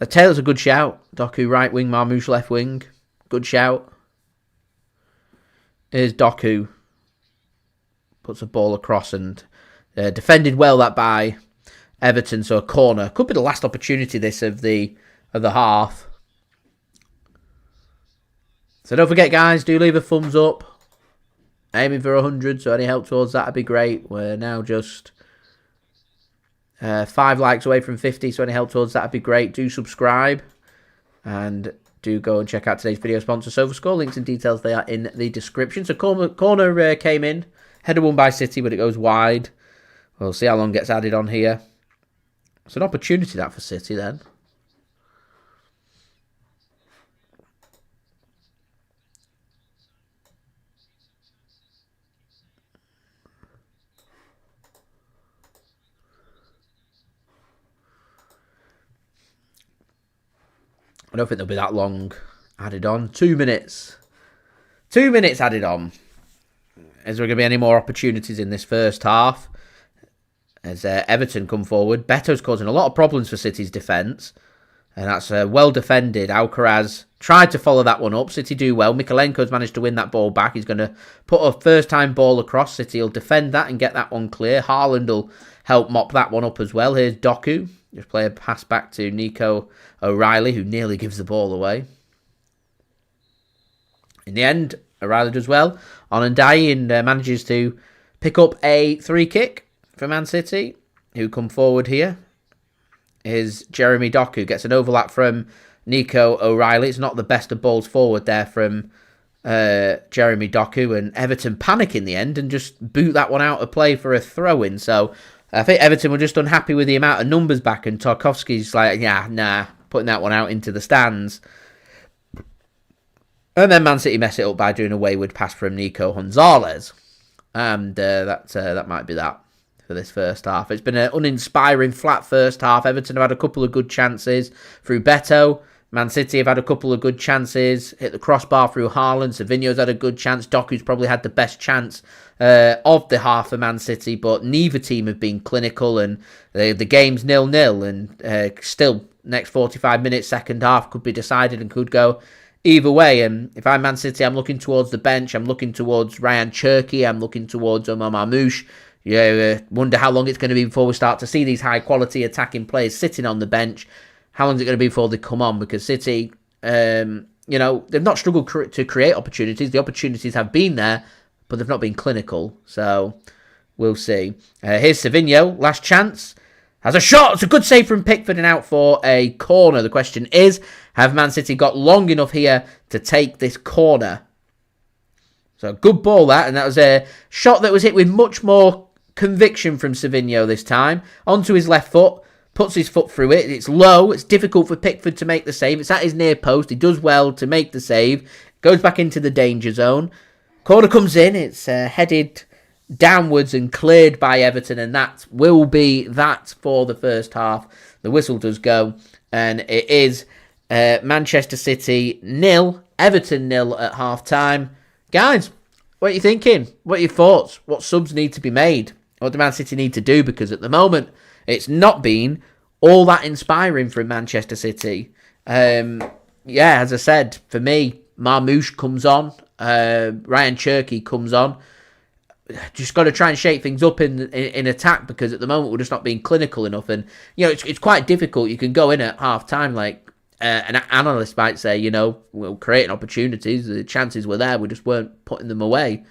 Taylor's a good shout. Doku right wing, Marmoush left wing. Good shout. Here's Doku. Puts a ball across and defended well that by Everton. So a corner. Could be the last opportunity this of the half. So don't forget, guys, do leave a thumbs up. Aiming for 100, so any help towards that would be great. We're now just 5 likes away from 50, so any help towards that would be great. Do subscribe and do go and check out today's video sponsor, SofaScore. Links and details, they are in the description. So corner came in. Header won by City, but it goes wide. We'll see how long gets added on here. It's an opportunity that for City then. I don't think they'll be that long added on. 2 minutes. 2 minutes added on. Is there going to be any more opportunities in this first half? As Everton come forward. Beto's causing a lot of problems for City's defence. And that's well defended. Alcaraz tried to follow that one up. City do well. Mikalenko's managed to win that ball back. He's going to put a first-time ball across. City will defend that and get that one clear. Haaland will help mop that one up as well. Here's Doku. Just play a pass back to Nico O'Reilly, who nearly gives the ball away. In the end, O'Reilly does well on Ndiaye and manages to pick up a free kick for Man City, who come forward here. Is Jeremy Doku, gets an overlap from Nico O'Reilly. It's not the best of balls forward there from Jeremy Doku, and Everton panic in the end and just boot that one out of play for a throw-in. So I think Everton were just unhappy with the amount of numbers back, and Tarkowski's like, yeah, nah, putting that one out into the stands. And then Man City mess it up by doing a wayward pass from Nico Gonzalez. And that might be that for this first half. It's been an uninspiring, flat first half. Everton have had a couple of good chances through Beto. Man City have had a couple of good chances. Hit the crossbar through Haaland. Savinho's had a good chance. Doku's probably had the best chance of the half for Man City, but neither team have been clinical, and the game's 0-0, and still next 45 minutes, second half could be decided and could go either way. And if I'm Man City, I'm looking towards the bench. I'm looking towards Rayan Cherki. I'm looking towards Omar Marmoush. Wonder how long it's going to be before we start to see these high-quality attacking players sitting on the bench. How long is it going to be before they come on? Because City, they've not struggled to create opportunities. The opportunities have been there, but they've not been clinical. So we'll see. Here's Savinho, last chance. Has a shot. It's a good save from Pickford and out for a corner. The question is, have Man City got long enough here to take this corner? So good ball that, and that was a shot that was hit with much more conviction from Savinho this time. Onto his left foot. Puts his foot through it. It's low. It's difficult for Pickford to make the save. It's at his near post. He does well to make the save. Goes back into the danger zone. Corner comes in. It's headed downwards and cleared by Everton. And that will be that for the first half. The whistle does go. And it is Manchester City 0, Everton 0 at half-time. Guys, what are you thinking? What are your thoughts? What subs need to be made? What do Man City need to do? Because at the moment, it's not been all that inspiring from Manchester City. As I said, for me, Marmoush comes on. Rayan Cherki comes on. Just got to try and shake things up in attack, because at the moment we're just not being clinical enough. And, it's quite difficult. You can go in at half-time like an analyst might say, we're creating opportunities. The chances were there. We just weren't putting them away.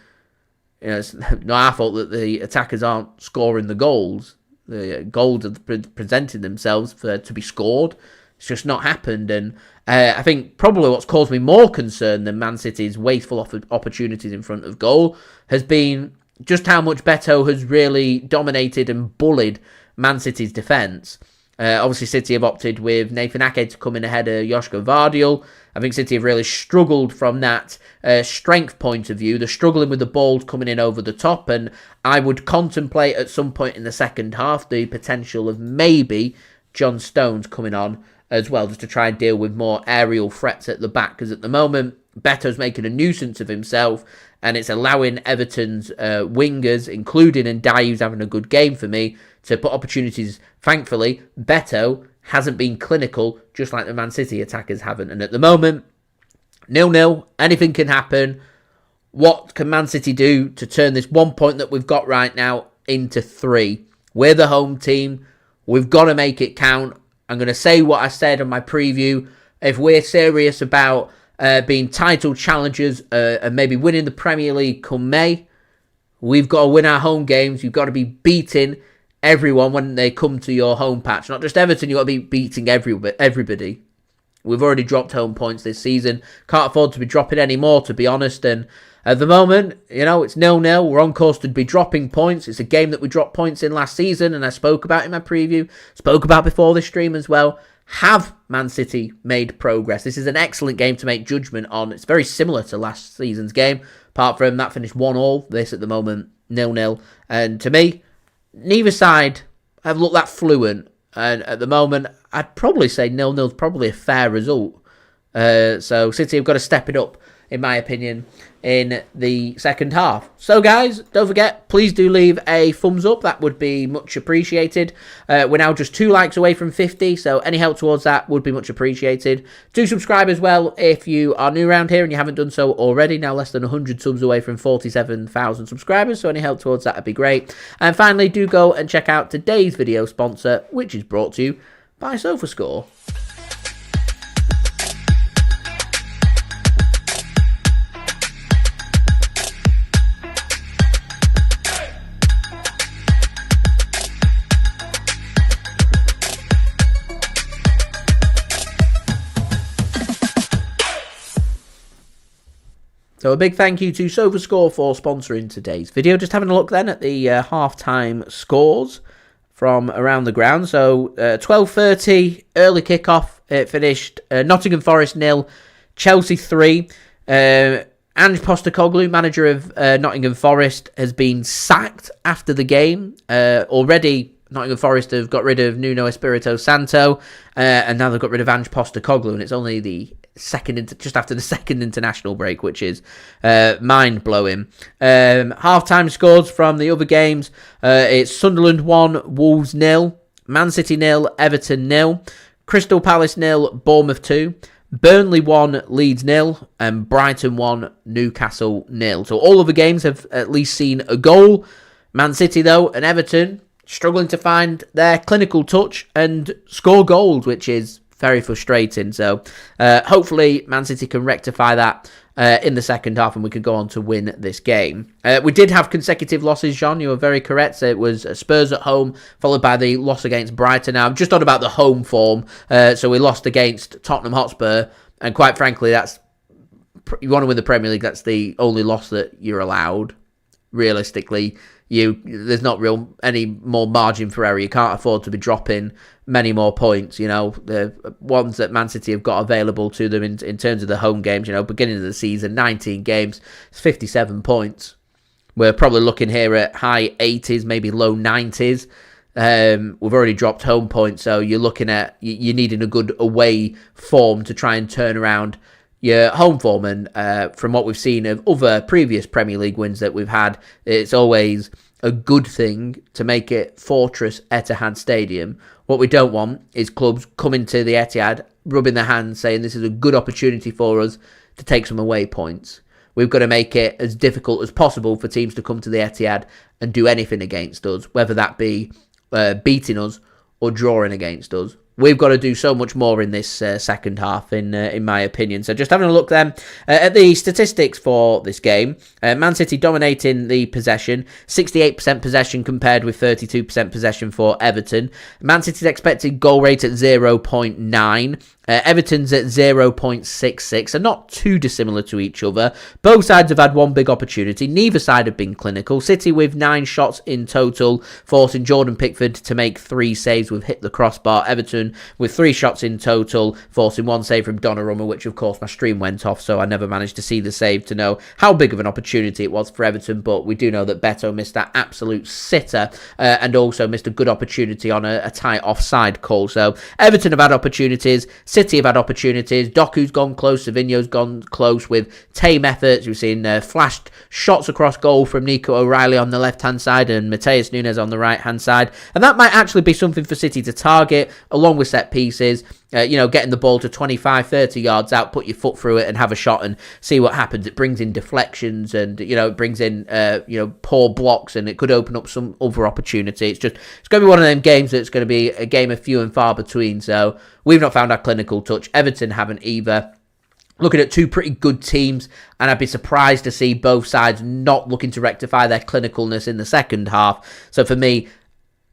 It's not our fault that the attackers aren't scoring the goals. The goals are presenting themselves to be scored. It's just not happened. And I think probably what's caused me more concern than Man City's wasteful opportunities in front of goal has been just how much Beto has really dominated and bullied Man City's defence. Obviously, City have opted with Nathan Ake to come in ahead of Josko Gvardiol. I think City have really struggled from that strength point of view. They're struggling with the balls coming in over the top, and I would contemplate at some point in the second half the potential of maybe John Stones coming on as well, just to try and deal with more aerial threats at the back, because at the moment, Beto's making a nuisance of himself, and it's allowing Everton's wingers, including Ndiaye, who's having a good game for me, to put opportunities. Thankfully, Beto hasn't been clinical, just like the Man City attackers haven't. And at the moment, 0-0, anything can happen. What can Man City do to turn this 1 point that we've got right now into 3? We're the home team. We've got to make it count. I'm going to say what I said on my preview. If we're serious about being title challengers and maybe winning the Premier League come May, we've got to win our home games. You've got to be beating everyone when they come to your home patch. Not just Everton, you've got to be beating everybody. We've already dropped home points this season. Can't afford to be dropping any more, to be honest. And at the moment, it's 0-0. We're on course to be dropping points. It's a game that we dropped points in last season, and I spoke about in my preview. Spoke about before this stream as well. Have Man City made progress? This is an excellent game to make judgment on. It's very similar to last season's game, apart from that finished 1-1. This at the moment, 0-0. And to me, neither side have looked that fluent. And at the moment, I'd probably say 0-0 is probably a fair result. So City have got to step it up, in my opinion, in the second half. So guys, don't forget, please do leave a thumbs up. That would be much appreciated. We're now just 2 likes away from 50, so any help towards that would be much appreciated. Do subscribe as well if you are new around here and you haven't done so already. Now less than 100 subs away from 47,000 subscribers, so any help towards that would be great. And finally, do go and check out today's video sponsor, which is brought to you by SofaScore. So a big thank you to SofaScore for sponsoring today's video. Just having a look then at the half-time scores from around the ground. So 12:30, early kickoff. It finished Nottingham Forest 0, Chelsea 3. Ange Postecoglou, manager of Nottingham Forest, has been sacked after the game. Already, Nottingham Forest have got rid of Nuno Espirito Santo, and now they've got rid of Ange Postecoglou, and it's only the just after the second international break, which is mind-blowing. Half-time scores from the other games. It's Sunderland 1, Wolves 0, Man City 0, Everton 0, Crystal Palace 0, Bournemouth 2, Burnley 1, Leeds 0, and Brighton 1, Newcastle 0. So all of the games have at least seen a goal. Man City, though, and Everton struggling to find their clinical touch and score goals, which is very frustrating. So hopefully Man City can rectify that in the second half and we can go on to win this game. We did have consecutive losses, John. You were very correct. So it was Spurs at home, followed by the loss against Brighton. Now, I'm just on about the home form. So we lost against Tottenham Hotspur. And quite frankly, you want to win the Premier League, that's the only loss that you're allowed, realistically. There's not any more margin for error. You can't afford to be dropping many more points. The ones that Man City have got available to them in terms of the home games. Beginning of the season, 19 games, it's 57 points. We're probably looking here at high 80s, maybe low 90s. We've already dropped home points, so you're looking at you needing a good away form to try and turn around your home form. And from what we've seen of other previous Premier League wins that we've had, it's always a good thing to make it Fortress Etihad Stadium. What we don't want is clubs coming to the Etihad, rubbing their hands, saying this is a good opportunity for us to take some away points. We've got to make it as difficult as possible for teams to come to the Etihad and do anything against us, whether that be beating us or drawing against us. We've got to do so much more in this second half, in my opinion. So just having a look then at the statistics for this game. Man City dominating the possession. 68% possession compared with 32% possession for Everton. Man City's expected goal rate at 0.9. Everton's at 0.66, so not too dissimilar to each other. Both sides have had one big opportunity. Neither side have been clinical. City with 9 shots in total, forcing Jordan Pickford to make 3 saves with hit the crossbar. Everton with 3 shots in total, forcing 1 save from Donnarumma, which of course my stream went off, so I never managed to see the save to know how big of an opportunity it was for Everton, but we do know that Beto missed that absolute sitter and also missed a good opportunity on a tight offside call. So Everton have had opportunities. City have had opportunities. Doku's gone close. Savinho's gone close with tame efforts. We've seen flashed shots across goal from Nico O'Reilly on the left-hand side and Matheus Nunes on the right-hand side. And that might actually be something for City to target, along with set pieces. Getting the ball to 25, 30 yards out, put your foot through it and have a shot and see what happens. It brings in deflections and, it brings in, poor blocks, and it could open up some other opportunity. It's going to be one of them games that's going to be a game of few and far between. So we've not found our clinical touch. Everton haven't either. Looking at 2 pretty good teams, and I'd be surprised to see both sides not looking to rectify their clinicalness in the second half. So for me,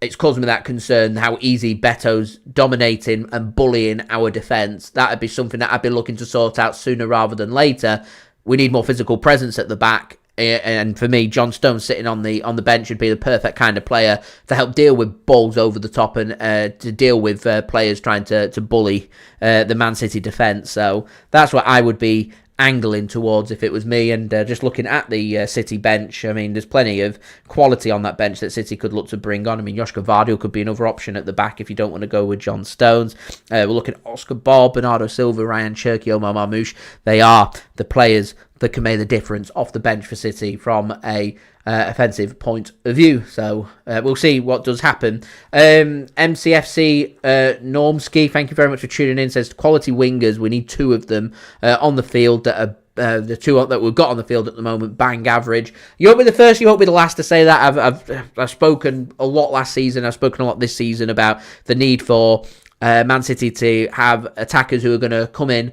it's causing me that concern how easy Beto's dominating and bullying our defence. That would be something that I'd be looking to sort out sooner rather than later. We need more physical presence at the back. And for me, John Stones sitting on the bench would be the perfect kind of player to help deal with balls over the top and to deal with players trying to bully the Man City defence. So that's what I would be angling towards if it was me. And just looking at the City bench, I mean, there's plenty of quality on that bench that City could look to bring on. I mean, Josko Gvardiol could be another option at the back if you don't want to go with John Stones. We're looking at Oscar Bobb, Bernardo Silva, Rayan Cherki, Omar Marmoush. They are the players that can make the difference off the bench for City from a offensive point of view. So we'll see what does happen. MCFC Normski, thank you very much for tuning in. Says quality wingers. We need 2 of them on the field that are. The 2 that we've got on the field at the moment, bang average. You won't be the first, you won't be the last to say that. I've spoken a lot last season. I've spoken a lot this season about the need for Man City to have attackers who are going to come in.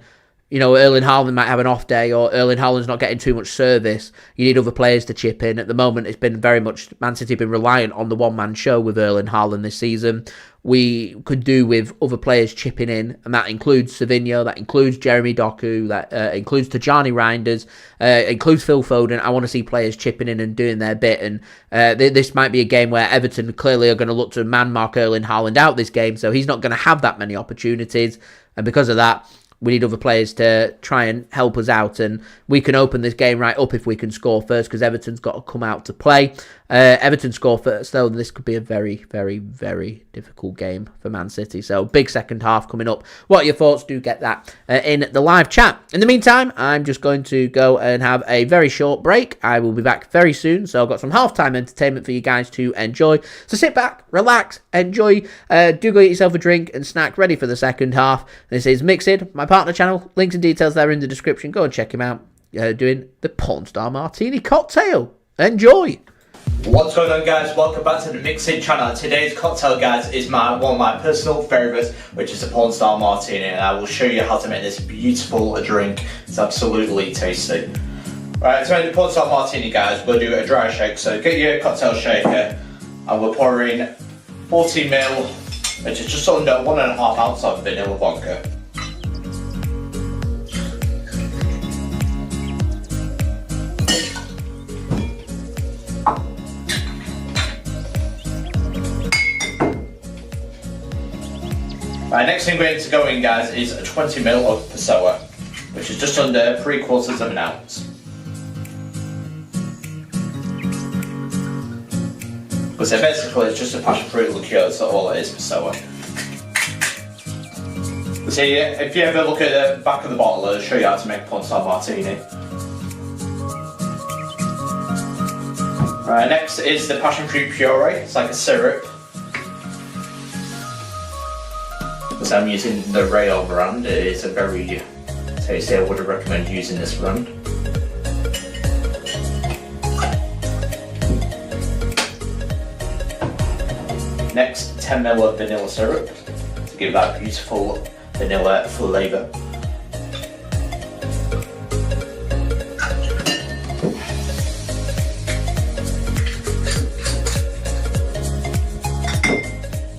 You know, Erling Haaland might have an off day, or Erling Haaland's not getting too much service. You need other players to chip in. At the moment, it's been very much, Man City have been reliant on the one-man show with Erling Haaland this season. We could do with other players chipping in, and that includes Savinho, that includes Jeremy Doku, that includes Tijjani Reijnders, includes Phil Foden. I want to see players chipping in and doing their bit, and this might be a game where Everton clearly are going to look to man-mark Erling Haaland out this game, so he's not going to have that many opportunities, and because of that, we need other players to try and help us out, and we can open this game right up if we can score first, because Everton's got to come out to play. Everton score first, though, this could be a very, very, very difficult game for Man City. So, big second half coming up. What are your thoughts? Do get that in the live chat. In the meantime, I'm just going to go and have a very short break. I will be back very soon, so I've got some halftime entertainment for you guys to enjoy. So, sit back, relax, enjoy, do go get yourself a drink and snack ready for the second half. This is Mixed, my partner channel. Links and details there in the description. Go and check him out. Doing the Porn Star Martini cocktail. Enjoy! What's going on, guys? Welcome back to the Mixing channel. Today's cocktail, guys, is one of my personal favourites, which is the Porn Star Martini, and I will show you how to make this beautiful drink. It's absolutely tasty. Right, to make the Porn Star Martini, guys, we'll do a dry shake. So get your cocktail shaker, and we're pouring 40ml, which is just under 1.5 ounces of vanilla vodka. Right, next ingredient to go in, guys, is 20ml of Passoa, which is just under 3/4 of an ounce. So basically it's just a passion fruit liqueur, that's all it is, Passoa. So if you ever look at the back of the bottle, it'll show you how to make a Porn Star Martini. Right, next is the passion fruit puree. It's like a syrup. So I'm using the Rayo brand. It is a very tasty. I would recommend using this brand. Next, 10ml of vanilla syrup to give that beautiful vanilla flavour.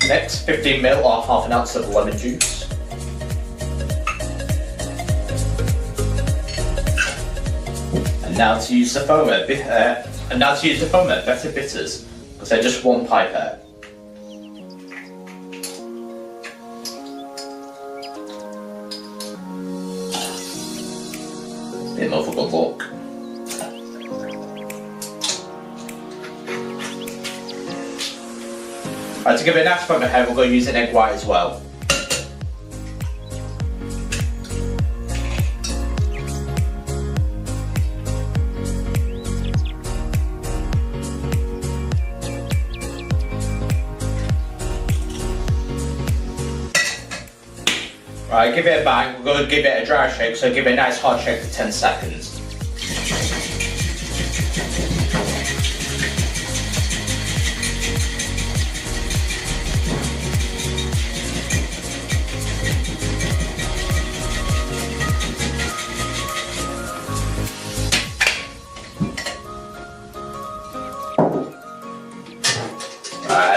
Next, 15ml or half an ounce of lemon juice. And now to use the foamer, Better Bitters. So just 1 pipette. Bit more of a good look. Right, to give it a nice foam ahead, we'll go use an egg white as well. Right, give it a bang, we're going to give it a dry shake, so give it a nice hard shake for 10 seconds.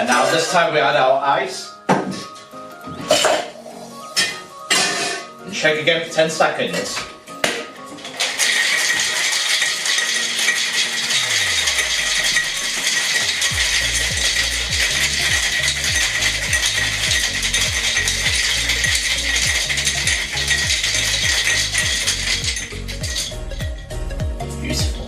Now this time we add our ice. And shake again for 10 seconds. Beautiful.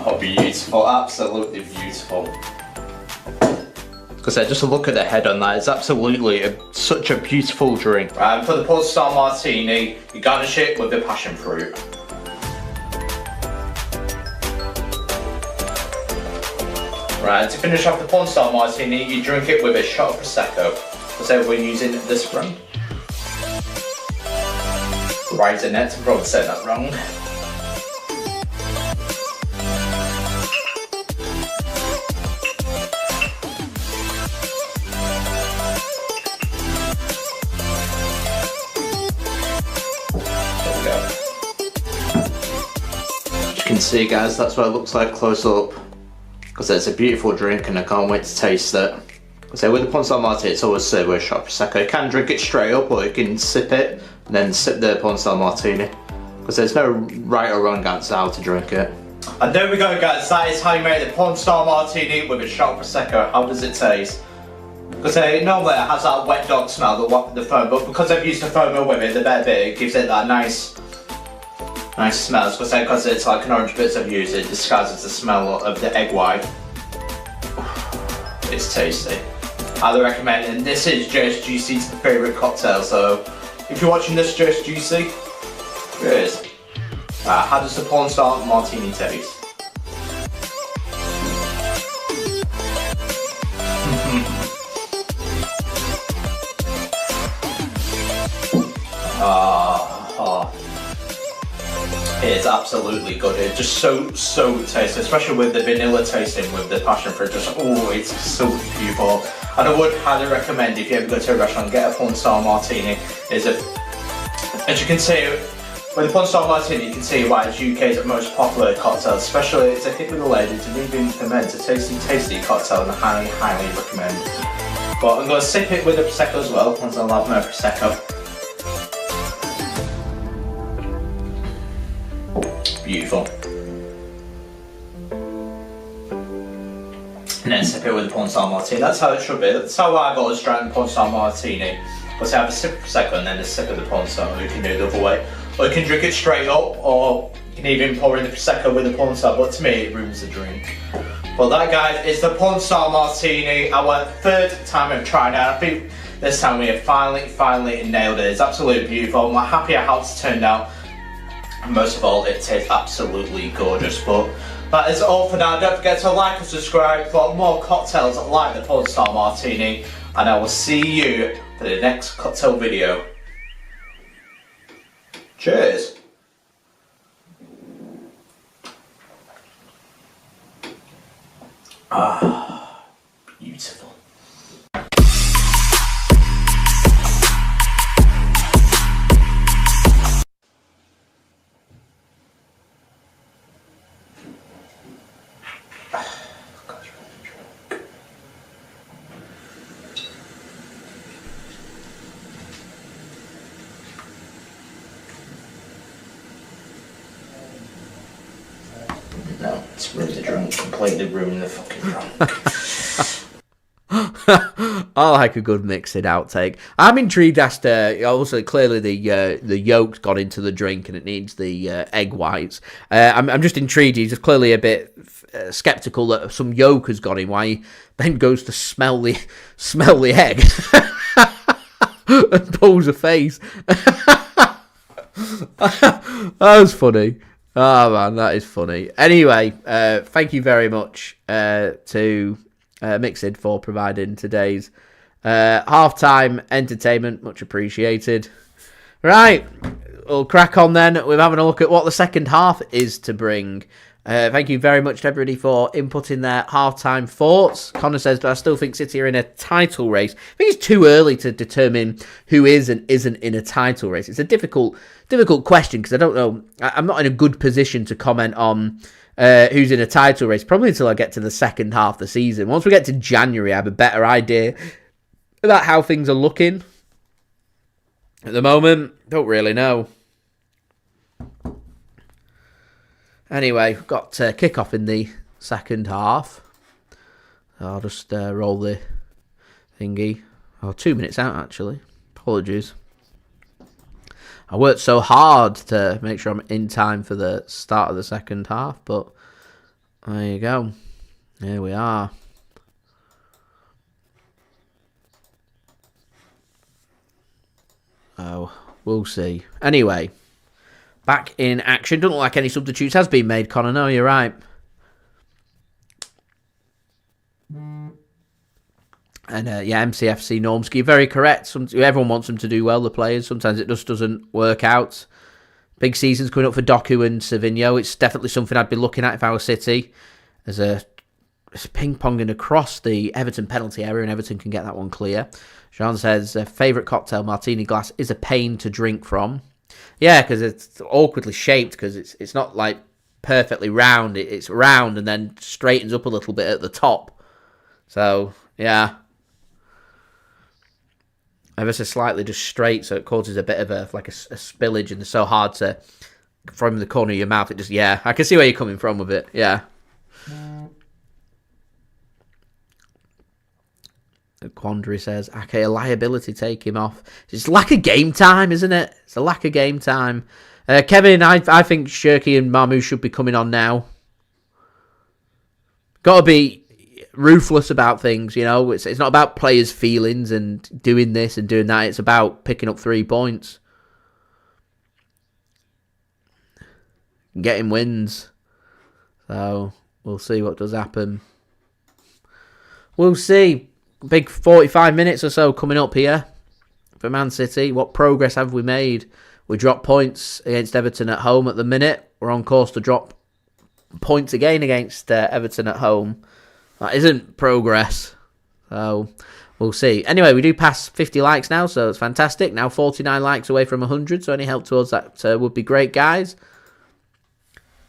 Oh, beautiful, absolutely beautiful. Because just look at the head on that, it's absolutely such a beautiful drink. Right, for the Pornstar Martini, you garnish it with the passion fruit. Right, to finish off the Pornstar Martini, you drink it with a shot of Prosecco. So we're using this brand. Rayan Ait-Nouri, probably said that wrong. You can see, guys, that's what it looks like close up, because it's a beautiful drink and I can't wait to taste it. So with the Pornstar Martini, it's always served with a shot of Prosecco. You can drink it straight up or you can sip it and then sip the Pornstar Martini, because there's no right or wrong answer how to drink it. And there we go, guys, that is how you make the Pornstar Martini with a shot of Prosecco. How does it taste? Because normally it has that wet dog smell, the foam, but because I've used the foamer with it, the bare bit, it gives it that nice smell. Because it's like an orange bits I've used, it disguises the smell of the egg white. It's tasty. Highly recommend it. And this is Just Juicy's favourite cocktail, so if you're watching this, Just Juicy, cheers. How does the Pornstar Martini taste? It's absolutely good. It's just so tasty, especially with the vanilla tasting with the passion fruit. Just it's so beautiful. And I would highly recommend, if you ever go to a restaurant, get a Pornstar Martini. As you can see, with the Pornstar Martini, you can see why it's UK's most popular cocktail. Especially it's a hit with the ladies, and even for men. It's a tasty cocktail, and I highly recommend. But I'm going to sip it with the Prosecco as well, because I love my Prosecco. Beautiful. And then sip it with the Pornstar Martini. That's how it should be. That's how I always drink the Pornstar Martini. Because I have a sip of Prosecco and then a sip of the Pornstar. Or you can do it the other way. Or you can drink it straight up, or you can even pour in the Prosecco with the Pornstar. But to me, it ruins the drink. But that, guys, is the Pornstar Martini. Our third time of trying it. I think this time we have finally nailed it. It's absolutely beautiful. I'm happy at how it's turned out. And most of all, it tastes absolutely gorgeous. But that is all for now. Don't forget to like and subscribe for more cocktails like the Pornstar Martini. And I will see you for the next cocktail video. Cheers. Beautiful. No, it's ruined the drunk, completely ruined the fucking drunk. I like a good mixed outtake. I'm intrigued as to, also clearly the yolk's got into the drink and it needs the egg whites. I'm just intrigued. He's just clearly a bit sceptical that some yolk has got in. Why he then goes to smell the egg and pulls a face. That was funny. Oh man, that is funny. Anyway, thank you very much to Mixed for providing today's halftime entertainment. Much appreciated. Right, we'll crack on then. We're having a look at what the second half is to bring. Thank you very much to everybody for inputting their halftime thoughts. Connor says, I still think City are in a title race. I think it's too early to determine who is and isn't in a title race. It's a difficult question because I don't know. I'm not in a good position to comment on who's in a title race, probably until I get to the second half of the season. Once we get to January, I have a better idea about how things are looking. At the moment, don't really know. Anyway, we've got kick-off in the second half. I'll just roll the thingy. 2 minutes out, actually. Apologies. I worked so hard to make sure I'm in time for the start of the second half, but there you go. Here we are. Oh, we'll see. Anyway, back in action. Doesn't look like any substitutes has been made, Connor. No, you're right. And MCFC Normski, very correct. Everyone wants them to do well, the players. Sometimes it just doesn't work out. Big seasons coming up for Doku and Savinho. It's definitely something I'd be looking at if I were City. There's a ping-ponging across the Everton penalty area, and Everton can get that one clear. Jean says, favourite cocktail, martini glass, is a pain to drink from. Yeah, because it's awkwardly shaped, because it's not like perfectly round. It's round and then straightens up a little bit at the top. So, yeah. Ever so slightly just straight, so it causes a bit of a spillage, and it's so hard to, from the corner of your mouth, it just, yeah. I can see where you're coming from with it, yeah. Quandary says, okay, a liability, take him off. It's lack of game time, isn't it? It's a lack of game time. Kevin, I think Cherki and Marmoush should be coming on now. Got to be ruthless about things, you know. It's not about players' feelings and doing this and doing that. It's about picking up 3 points. Getting wins. So, we'll see what does happen. We'll see. Big 45 minutes or so coming up here for Man City. What progress have we made? We dropped points against Everton at home at the minute. We're on course to drop points again against Everton at home. That isn't progress. So, we'll see. Anyway, we do pass 50 likes now, so it's fantastic. Now 49 likes away from 100, so any help towards that would be great, guys.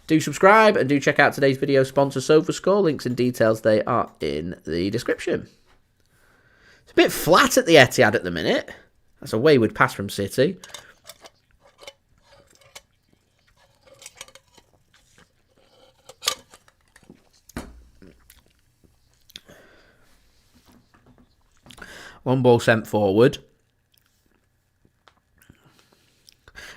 Do subscribe and do check out today's video sponsor, SofaScore. Links and details, they are in the description. It's a bit flat at the Etihad at the minute. That's a wayward pass from City. One ball sent forward.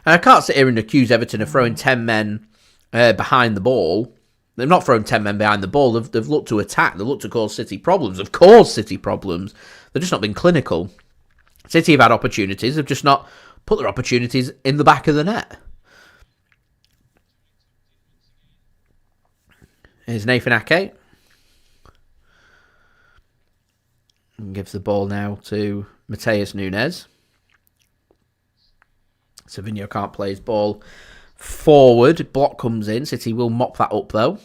And I can't sit here and accuse Everton of throwing 10 men behind the ball. They've not thrown 10 men behind the ball. They've looked to attack. They've looked to cause City problems. Of course, City problems. They've just not been clinical. City have had opportunities. They've just not put their opportunities in the back of the net. Here's Nathan Ake. And gives the ball now to Matheus Nunes. Savinho can't play his ball forward. Block comes in. City will mop that up, though.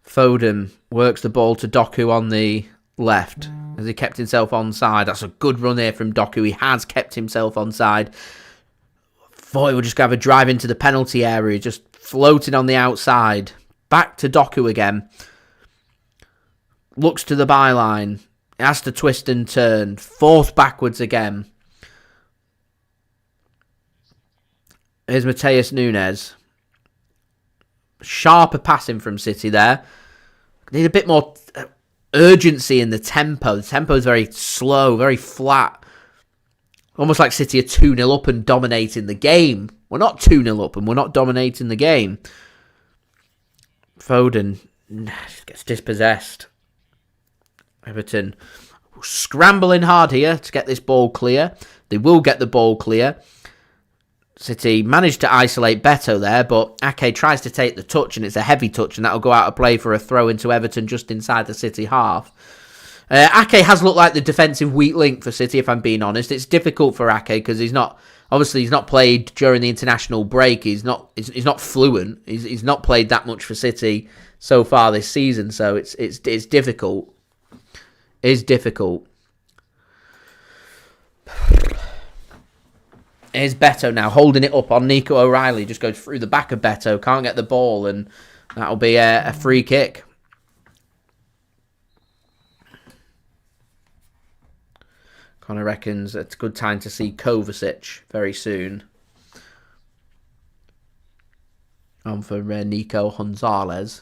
Foden works the ball to Doku on the left. Has he kept himself onside? That's a good run here from Doku. He has kept himself onside. Thought he would just have a drive into the penalty area. Just floating on the outside. Back to Doku again. Looks to the byline. Has to twist and turn. Forced backwards again. Here's Matheus Nunes. Sharper passing from City there. Need a bit more urgency in the tempo. The tempo is very slow, very flat. Almost like City are 2-0 up and dominating the game. We're not 2-0 up and we're not dominating the game. Foden gets dispossessed. Everton scrambling hard here to get this ball clear. They will get the ball clear. City managed to isolate Beto there, but Ake tries to take the touch, and it's a heavy touch, and that'll go out of play for a throw into Everton just inside the City half. Ake has looked like the defensive weak link for City, if I'm being honest. It's difficult for Ake because he's not played during the international break. He's not fluent. He's not played that much for City so far this season, so it's difficult. It's difficult. Here's Beto now, holding it up on Nico O'Reilly. Just goes through the back of Beto. Can't get the ball, and that'll be a free kick. Connor reckons it's a good time to see Kovacic very soon. On for Nico Gonzalez.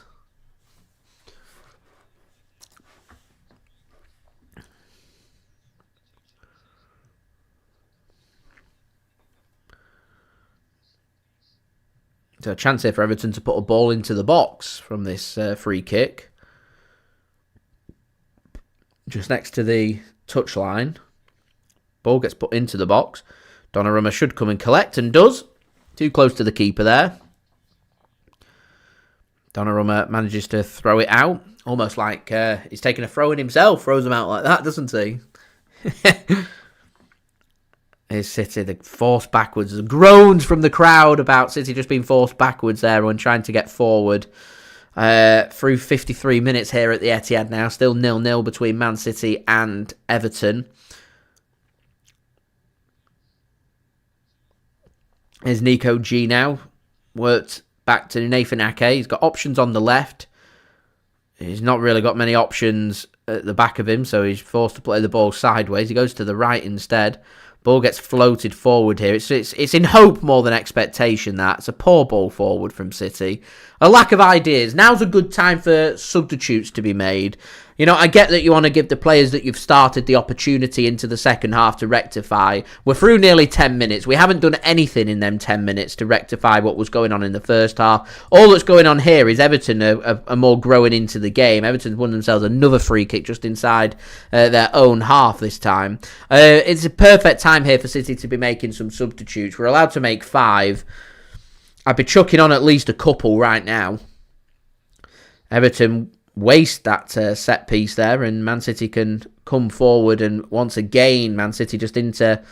So a chance here for Everton to put a ball into the box from this free kick. Just next to the touchline. Ball gets put into the box. Donnarumma should come and collect, and does. Too close to the keeper there. Donnarumma manages to throw it out. Almost like he's taking a throw in himself. Throws him out like that, doesn't he? Is City the forced backwards? There's groans from the crowd about City just being forced backwards there when trying to get forward. Through 53 minutes here at the Etihad now. Still 0-0 between Man City and Everton. Here's Nico G now. Worked back to Nathan Ake. He's got options on the left. He's not really got many options at the back of him, so he's forced to play the ball sideways. He goes to the right instead. Ball gets floated forward here. It's in hope more than expectation, that. It's a poor ball forward from City. A lack of ideas. Now's a good time for substitutes to be made. You know, I get that you want to give the players that you've started the opportunity into the second half to rectify. We're through nearly 10 minutes. We haven't done anything in them 10 minutes to rectify what was going on in the first half. All that's going on here is Everton are more growing into the game. Everton's won themselves another free kick just inside their own half this time. It's a perfect time here for City to be making some substitutes. We're allowed to make 5. I'd be chucking on at least a couple right now. Everton waste that set piece there, and Man City can come forward, and once again Man City just into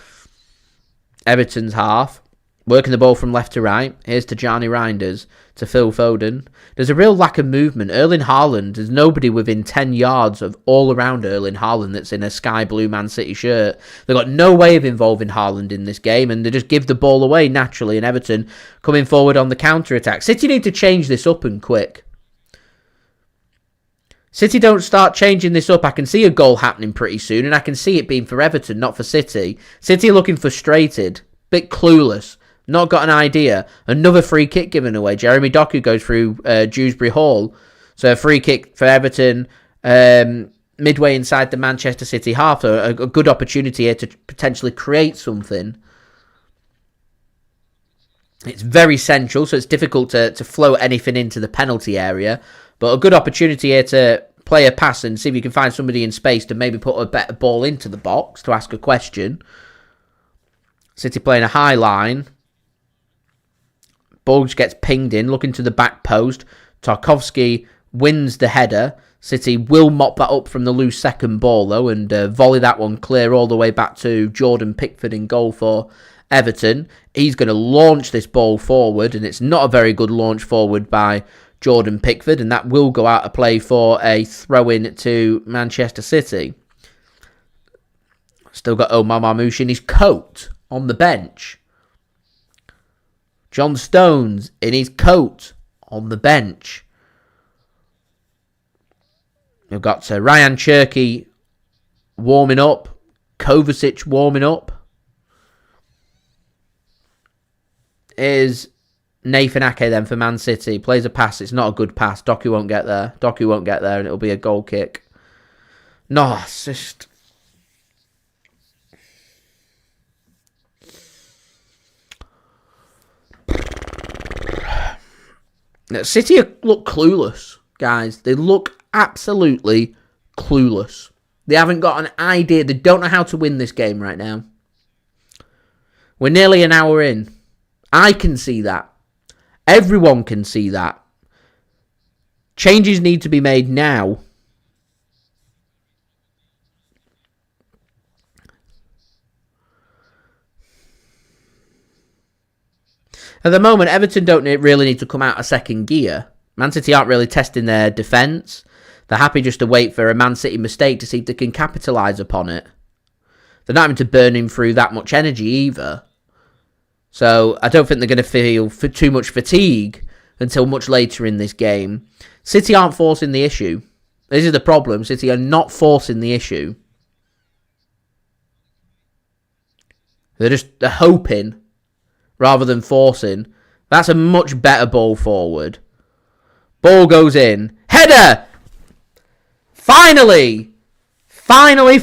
Everton's half, working the ball from left to right. Here's Tijjani Reijnders to Phil Foden. There's a real lack of movement. Erling Haaland, there's nobody within 10 yards of all around Erling Haaland that's in a sky blue Man City shirt. They've got no way of involving Haaland in this game, and they just give the ball away naturally, and Everton coming forward on the counter-attack. City need to change this up and quick. City don't start changing this up, I can see a goal happening pretty soon, and I can see it being for Everton, not for City. City are looking frustrated, bit clueless, not got an idea. Another free kick given away. Jeremy Doku goes through Dewsbury Hall. So a free kick for Everton midway inside the Manchester City half. So a good opportunity here to potentially create something. It's very central, so it's difficult to float anything into the penalty area. But a good opportunity here to play a pass and see if you can find somebody in space to maybe put a better ball into the box to ask a question. City playing a high line. Ball gets pinged in, looking to the back post. Tarkowski wins the header. City will mop that up from the loose second ball, though, and volley that one clear all the way back to Jordan Pickford in goal for Everton. He's going to launch this ball forward, and it's not a very good launch forward by Jordan Pickford, and that will go out of play for a throw-in to Manchester City. Still got Omar Marmoush in his coat on the bench. John Stones in his coat on the bench. We've got Rayan Cherki warming up. Kovacic warming up. Is Nathan Ake then for Man City. Plays a pass. It's not a good pass. Doku won't get there. Doku won't get there, and it'll be a goal kick. No, it's just... City look clueless, guys. They look absolutely clueless. They haven't got an idea. They don't know how to win this game right now. We're nearly an hour in. I can see that. Everyone can see that. Changes need to be made now. At the moment, Everton don't really need to come out of second gear. Man City aren't really testing their defence. They're happy just to wait for a Man City mistake to see if they can capitalise upon it. They're not having to burn him through that much energy either. So I don't think they're going to feel too much fatigue until much later in this game. City aren't forcing the issue. This is the problem. City are not forcing the issue. They're hoping rather than forcing. That's a much better ball forward. Ball goes in. Header! Finally! Finally!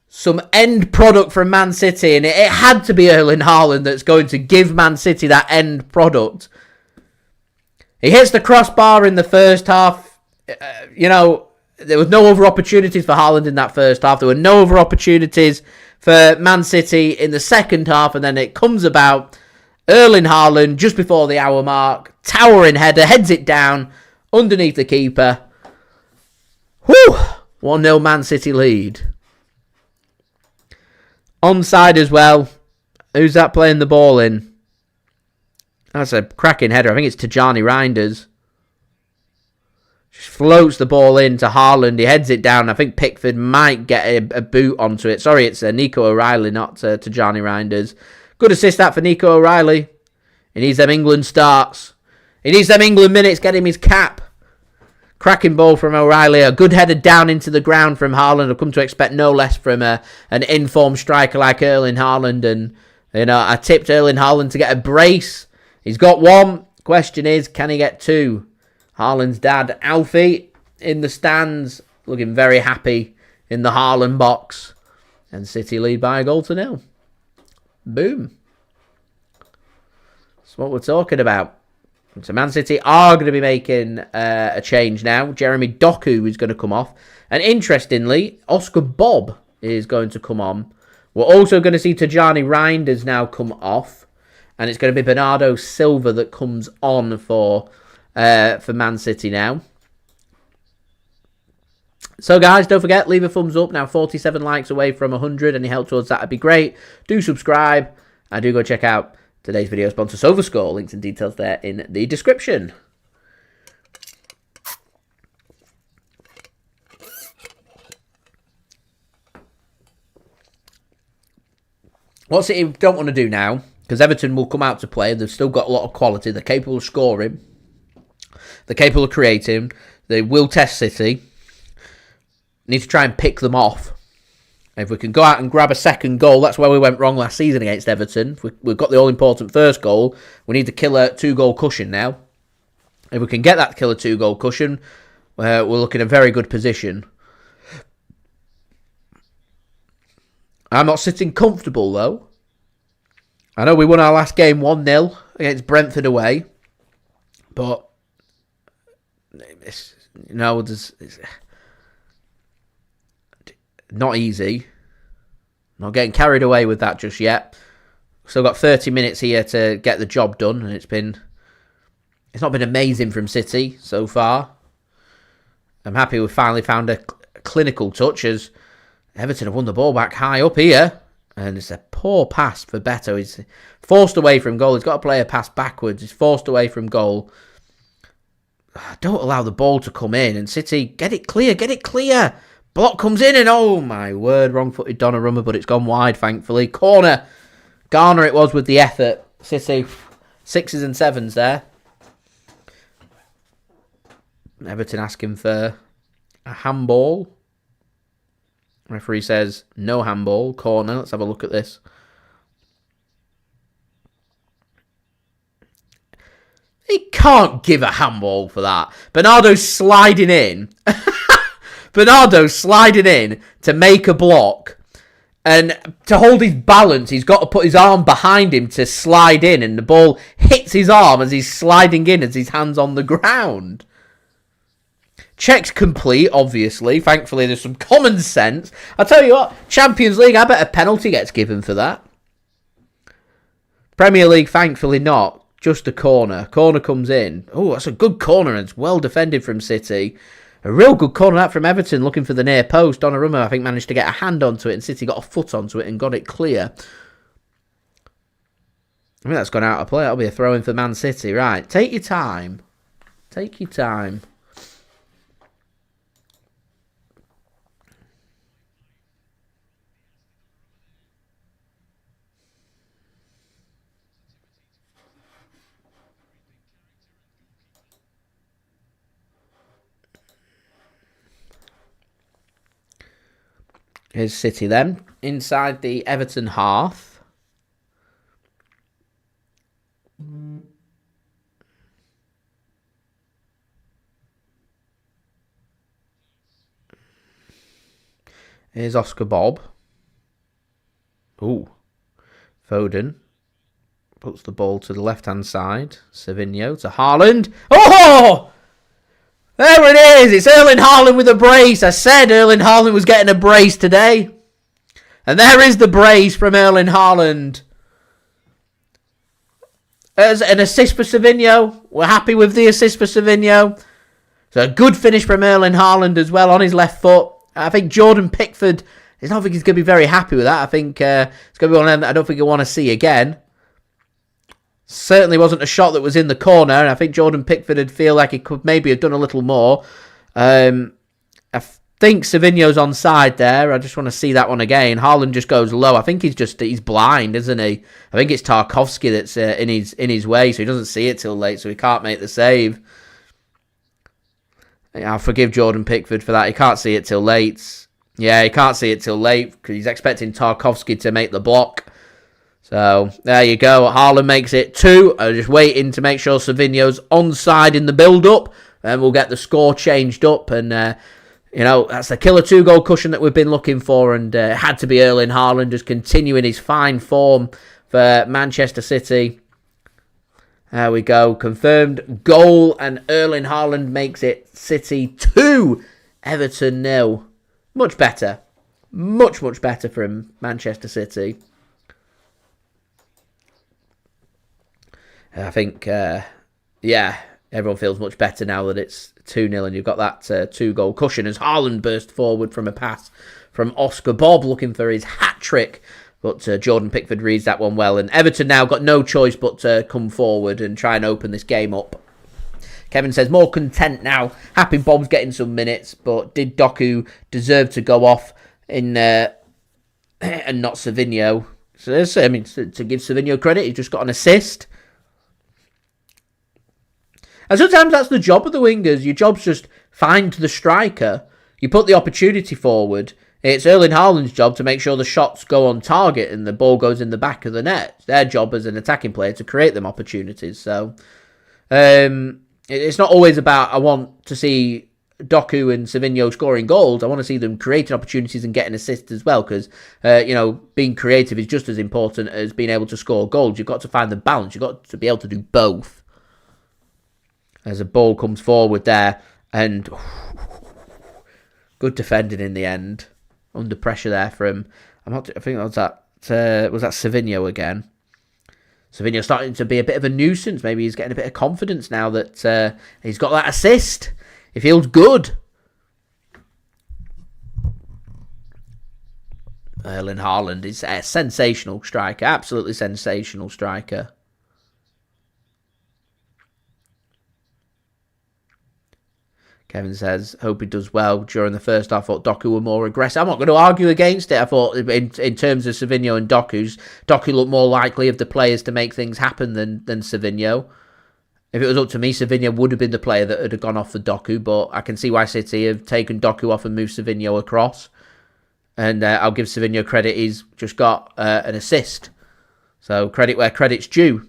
Some end product from Man City. And it had to be Erling Haaland that's going to give Man City that end product. He hits the crossbar in the first half. There was no other opportunities for Haaland in that first half. There were no other opportunities for Man City in the second half. And then it comes about Erling Haaland just before the hour mark. Towering header. Heads it down underneath the keeper. Whew! 1-0 Man City lead. Onside as well. Who's that playing the ball in? That's a cracking header. I think it's Tijjani Reijnders. Just floats the ball into Haaland. He heads it down. I think Pickford might get a boot onto it. Sorry, it's Nico O'Reilly, not Tijjani Reijnders. Good assist that for Nico O'Reilly. He needs them England starts. He needs them England minutes. Get him his cap. Cracking ball from O'Reilly. A good header down into the ground from Haaland. I've come to expect no less from an informed striker like Erling Haaland. And, I tipped Erling Haaland to get a brace. He's got one. Question is, can he get two? Haaland's dad, Alfie, in the stands, looking very happy in the Haaland box. And City lead by 1-0. Boom. That's what we're talking about. So Man City are going to be making a change now. Jeremy Doku is going to come off. And interestingly, Oscar Bobb is going to come on. We're also going to see Tijjani Reijnders now come off. And it's going to be Bernardo Silva that comes on for Man City now. So guys, don't forget, leave a thumbs up. Now 47 likes away from 100. Any help towards that would be great. Do subscribe. And do go check out today's video sponsor, SofaScore. Links and details there in the description. What City don't want to do now, because Everton will come out to play. They've still got a lot of quality. They're capable of scoring. They're capable of creating. They will test City. Need to try and pick them off. If we can go out and grab a second goal, that's where we went wrong last season against Everton. We've got the all-important first goal. We need the killer 2-goal cushion now. If we can get that killer 2-goal cushion, we're looking in a very good position. I'm not sitting comfortable, though. I know we won our last game 1-0 against Brentford away. But, it's not easy. Not getting carried away with that just yet. Still got 30 minutes here to get the job done. And it's not been amazing from City so far. I'm happy we've finally found a clinical touch as Everton have won the ball back high up here. And it's a poor pass for Beto. He's forced away from goal. He's got to play a pass backwards. He's forced away from goal. Don't allow the ball to come in. And City, get it clear. Block comes in and, oh my word, wrong-footed Donnarumma, but it's gone wide, thankfully. Corner. Garner it was with the effort. City, 6s and 7s there. Everton asking for a handball. Referee says no handball. Corner. Let's have a look at this. can't give a handball for that. Bernardo sliding in. Bernardo sliding in to make a block. And to hold his balance, he's got to put his arm behind him to slide in. And the ball hits his arm as he's sliding in as his hand's on the ground. Check's complete, obviously. Thankfully, there's some common sense. I'll tell you what, Champions League, I bet a penalty gets given for that. Premier League, thankfully not. Just a corner. Corner comes in. Oh, that's a good corner, and it's well defended from City. A real good corner that from Everton, looking for the near post. Donnarumma, I think, managed to get a hand onto it, and City got a foot onto it and got it clear. I think that's gone out of play. That'll be a throw-in for Man City. Right, take your time. Take your time. Here's City then, inside the Everton half. Here's Oscar Bobb. Ooh. Foden puts the ball to the left-hand side. Savinho to Haaland. Oh! There it is. It's Erling Haaland with a brace. I said Erling Haaland was getting a brace today. And there is the brace from Erling Haaland. As an assist for Savinho. We're happy with the assist for Savinho. So a good finish from Erling Haaland as well on his left foot. I think Jordan Pickford, I don't think he's going to be very happy with that. I think it's going to be one of them that I don't think he'll want to see again. Certainly wasn't a shot that was in the corner, and I think Jordan Pickford would feel like he could maybe have done a little more. I think Savinho's onside there. I just want to see that one again. Haaland just goes low. I think he's blind, isn't he? I think it's Tarkowski that's in his way, so he doesn't see it till late, so he can't make the save. I'll forgive Jordan Pickford for that. He can't see it till late. Yeah, he can't see it till late because he's expecting Tarkowski to make the block. So, there you go. Haaland makes it 2. I'm just waiting to make sure Savinho's onside in the build-up. And we'll get the score changed up. And, that's the killer 2-goal cushion that we've been looking for. And it had to be Erling Haaland just continuing his fine form for Manchester City. There we go. Confirmed goal. And Erling Haaland makes it City 2, Everton 0. Much better. Much, much better from Manchester City. I think, everyone feels much better now that it's 2-0 and you've got that 2-goal cushion as Haaland burst forward from a pass from Oscar Bobb looking for his hat-trick. But Jordan Pickford reads that one well. And Everton now got no choice but to come forward and try and open this game up. Kevin says, more content now. Happy Bobb's getting some minutes. But did Doku deserve to go off in and not Savinho? So, to give Savinho credit, he just got an assist. And sometimes that's the job of the wingers. Your job's just find the striker. You put the opportunity forward. It's Erling Haaland's job to make sure the shots go on target and the ball goes in the back of the net. It's their job as an attacking player to create them opportunities. So it's not always about I want to see Doku and Savinho scoring goals. I want to see them creating opportunities and getting assists as well because, being creative is just as important as being able to score goals. You've got to find the balance. You've got to be able to do both. As a ball comes forward there, and good defending in the end. Under pressure there from, I think that was that Savinho again. Savinho starting to be a bit of a nuisance. Maybe he's getting a bit of confidence now that he's got that assist. He feels good. Erling Haaland is a sensational striker, absolutely sensational striker. Kevin says, hope he does well. During the first half, I thought Doku were more aggressive. I'm not going to argue against it. I thought in terms of Savinho and Doku looked more likely of the players to make things happen than Savinho. If it was up to me, Savinho would have been the player that would have gone off for Doku, but I can see why City have taken Doku off and moved Savinho across. And I'll give Savinho credit. He's just got an assist. So credit where credit's due.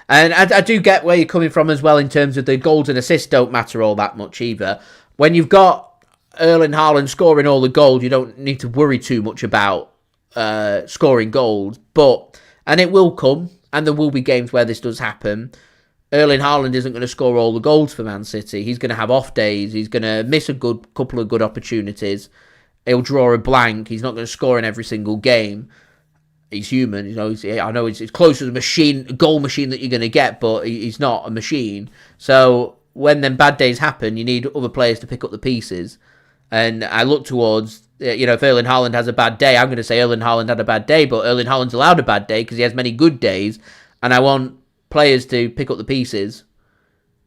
And I do get where you're coming from as well in terms of the goals and assists don't matter all that much either. When you've got Erling Haaland scoring all the goals, you don't need to worry too much about scoring goals. And it will come, and there will be games where this does happen. Erling Haaland isn't going to score all the goals for Man City. He's going to have off days. He's going to miss a couple of good opportunities. He'll draw a blank. He's not going to score in every single game. He's human. I know it's close to a goal machine that you're going to get, but he's not a machine. So when them bad days happen, you need other players to pick up the pieces. And I look towards, if Erling Haaland has a bad day, I'm going to say Erling Haaland had a bad day, but Erling Haaland's allowed a bad day because he has many good days. And I want players to pick up the pieces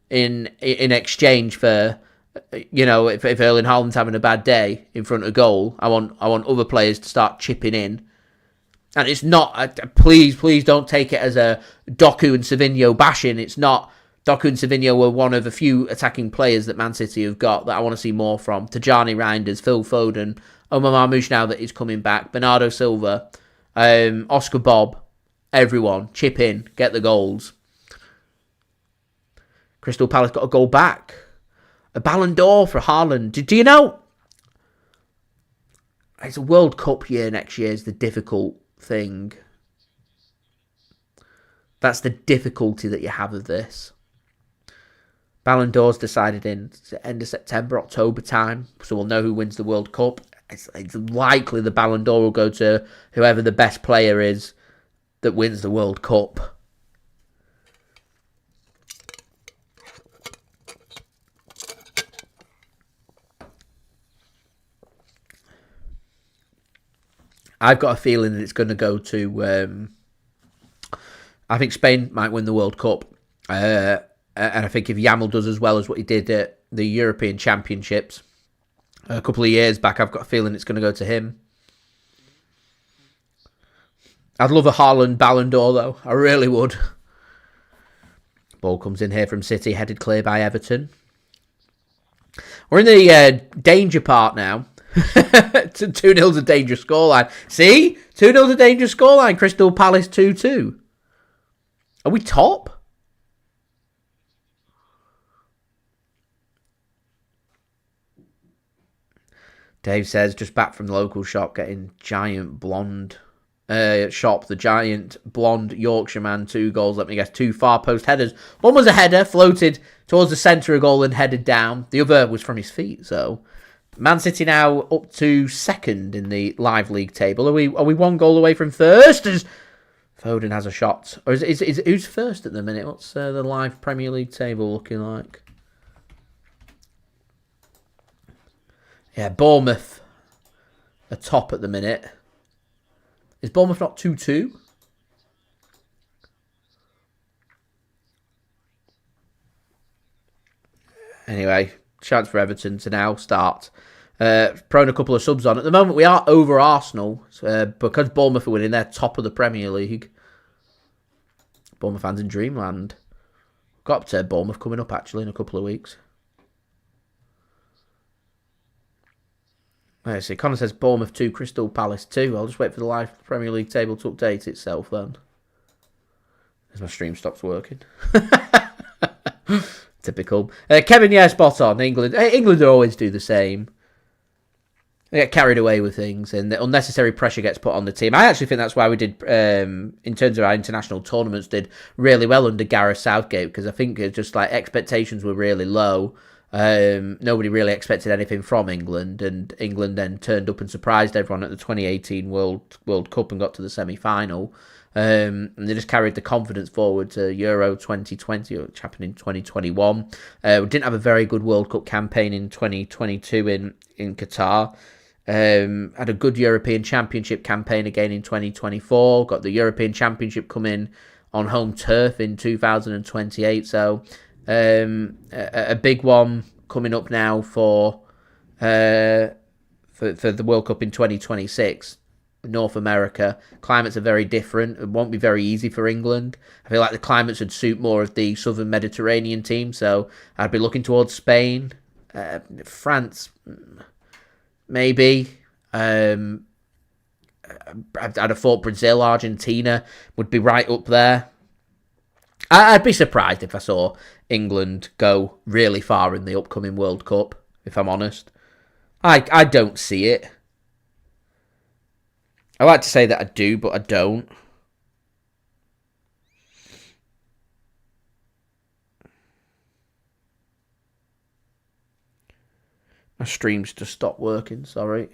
in exchange for, if Erling Haaland's having a bad day in front of goal, I want other players to start chipping in. And it's not, please don't take it as a Doku and Savinho bashing. It's not. Doku and Savinho were one of a few attacking players that Man City have got that I want to see more from. Tijjani Reijnders, Phil Foden, Omar Marmoush now that he's coming back, Bernardo Silva, Oscar Bobb, everyone, chip in, get the goals. Crystal Palace got a goal back. A Ballon d'Or for Haaland. Do you know? It's a World Cup year next year is the difficult thing. That's the difficulty that you have of this. Ballon d'Or's decided in end of September, October time, so we'll know who wins the World Cup. It's likely the Ballon d'Or will go to whoever the best player is that wins the World Cup. I've got a feeling that it's going to go to... I think Spain might win the World Cup. And I think if Yamal does as well as what he did at the European Championships a couple of years back, I've got a feeling it's going to go to him. I'd love a Haaland Ballon d'Or, though. I really would. Ball comes in here from City, headed clear by Everton. We're in the danger part now. 2-0's a dangerous scoreline. See? 2-0's a dangerous scoreline. Crystal Palace 2-2. Are we top? Dave says, just back from the local shop, getting giant blonde the giant blonde Yorkshireman, 2 goals, let me guess, 2 far post headers. One was a header, floated towards the centre of goal and headed down. The other was from his feet, so... Man City now up to second in the live league table. Are we 1 goal away from first? As Foden has a shot. Or is who's first at the minute? What's the live Premier League table looking like? Yeah, Bournemouth are top at the minute. Is Bournemouth not 2-2? Anyway, chance for Everton to now start. Throwing a couple of subs on. At the moment, we are over Arsenal because Bournemouth are winning. They're top of the Premier League. Bournemouth fans in dreamland. Got up to Bournemouth coming up, actually, in a couple of weeks. Let's see. Connor says Bournemouth 2, Crystal Palace 2. I'll just wait for the live Premier League table to update itself then. As my stream stops working. Typical. Kevin, yeah, spot on. England always do the same. They get carried away with things and the unnecessary pressure gets put on the team. I actually think that's why we did, in terms of our international tournaments, did really well under Gareth Southgate, because I think it's just like expectations were really low. Nobody really expected anything from England, and England then turned up and surprised everyone at the 2018 World Cup and got to the semi-final. And they just carried the confidence forward to Euro 2020, which happened in 2021. We didn't have a very good World Cup campaign in 2022 in Qatar. Had a good European Championship campaign again in 2024. Got the European Championship coming on home turf in 2028. So a big one coming up now for the World Cup in 2026. North America. Climates are very different. It won't be very easy for England. I feel like the climates would suit more of the southern Mediterranean team, so I'd be looking towards Spain. France, maybe. I'd have thought Brazil, Argentina would be right up there. I'd be surprised if I saw England go really far in the upcoming World Cup, if I'm honest. I don't see it. I like to say that I do, but I don't. My stream's just stopped working, sorry.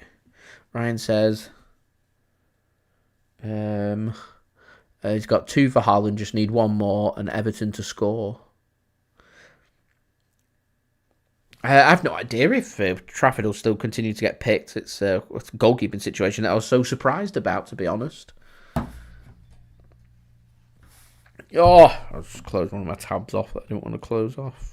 Ryan says... he's got 2 for Haaland, just need 1 more, and Everton to score. I've no idea if Trafford will still continue to get picked. It's a goalkeeping situation that I was so surprised about, to be honest. Oh, I just closed one of my tabs off that I didn't want to close off.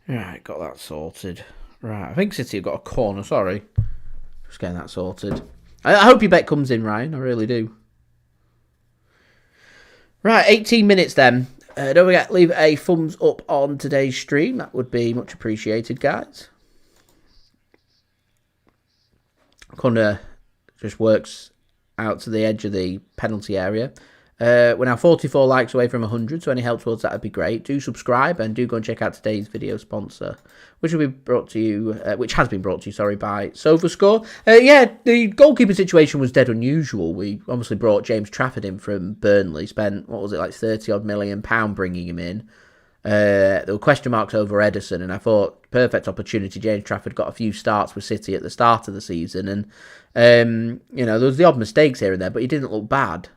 Right, got that sorted. Right, I think City have got a corner, sorry. Just getting that sorted. I hope your bet comes in, Ryan, I really do. Right, 18 minutes then. Don't forget, leave a thumbs up on today's stream. That would be much appreciated, guys. Connor just works out to the edge of the penalty area. We're now 44 likes away from 100, so any help towards that would be great. Do subscribe and do go and check out today's video sponsor, which will be brought to you, which has been brought to you, sorry, by SofaScore. Yeah, the goalkeeper situation was dead unusual. We obviously brought James Trafford in from Burnley, spent, what was it, like £30 million bringing him in. There were question marks over Ederson, and I thought perfect opportunity. James Trafford got a few starts with City at the start of the season, and there was the odd mistakes here and there, but he didn't look bad.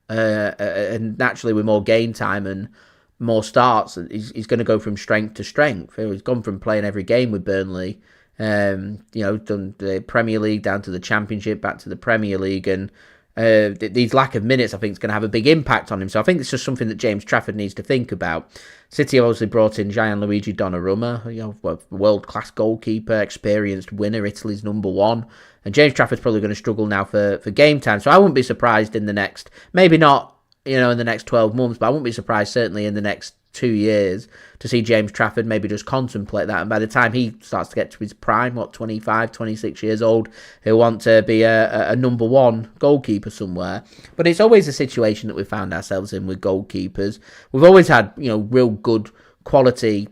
And naturally, with more game time and more starts, he's going to go from strength to strength. He's gone from playing every game with Burnley, done the Premier League down to the Championship, back to the Premier League, and these lack of minutes, I think, is going to have a big impact on him. So I think it's just something that James Trafford needs to think about. City obviously brought in Gianluigi Donnarumma, world-class goalkeeper, experienced winner, Italy's #1. And James Trafford's probably going to struggle now for game time. So I wouldn't be surprised in the next, maybe not, in the next 12 months, but I wouldn't be surprised certainly in the next 2 years to see James Trafford maybe just contemplate that. And by the time he starts to get to his prime, 25, 26 years old, he'll want to be a #1 goalkeeper somewhere. But it's always a situation that we've found ourselves in with goalkeepers. We've always had, real good quality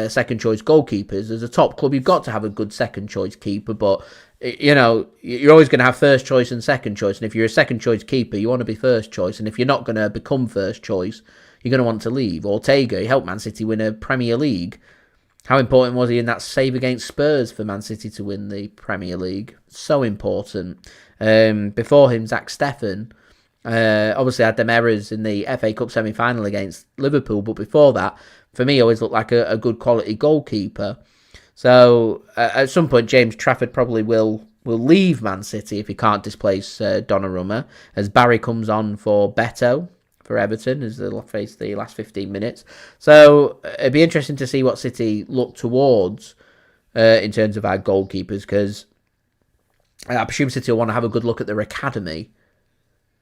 second choice goalkeepers. As a top club, you've got to have a good second choice keeper, but you're always going to have first choice and second choice. And if you're a second choice keeper, you want to be first choice. And if you're not going to become first choice, you're going to want to leave. Ortega, he helped Man City win a Premier League. How important was he in that save against Spurs for Man City to win the Premier League? So important. Before him, Zach Steffen, obviously had them errors in the FA Cup semi-final against Liverpool, but before that, for me, always looked like a good quality goalkeeper. So at some point, James Trafford probably will leave Man City if he can't displace Donnarumma, as Barry comes on for Beto for Everton as they'll face the last 15 minutes. So it'd be interesting to see what City look towards in terms of our goalkeepers, because I presume City will want to have a good look at their academy.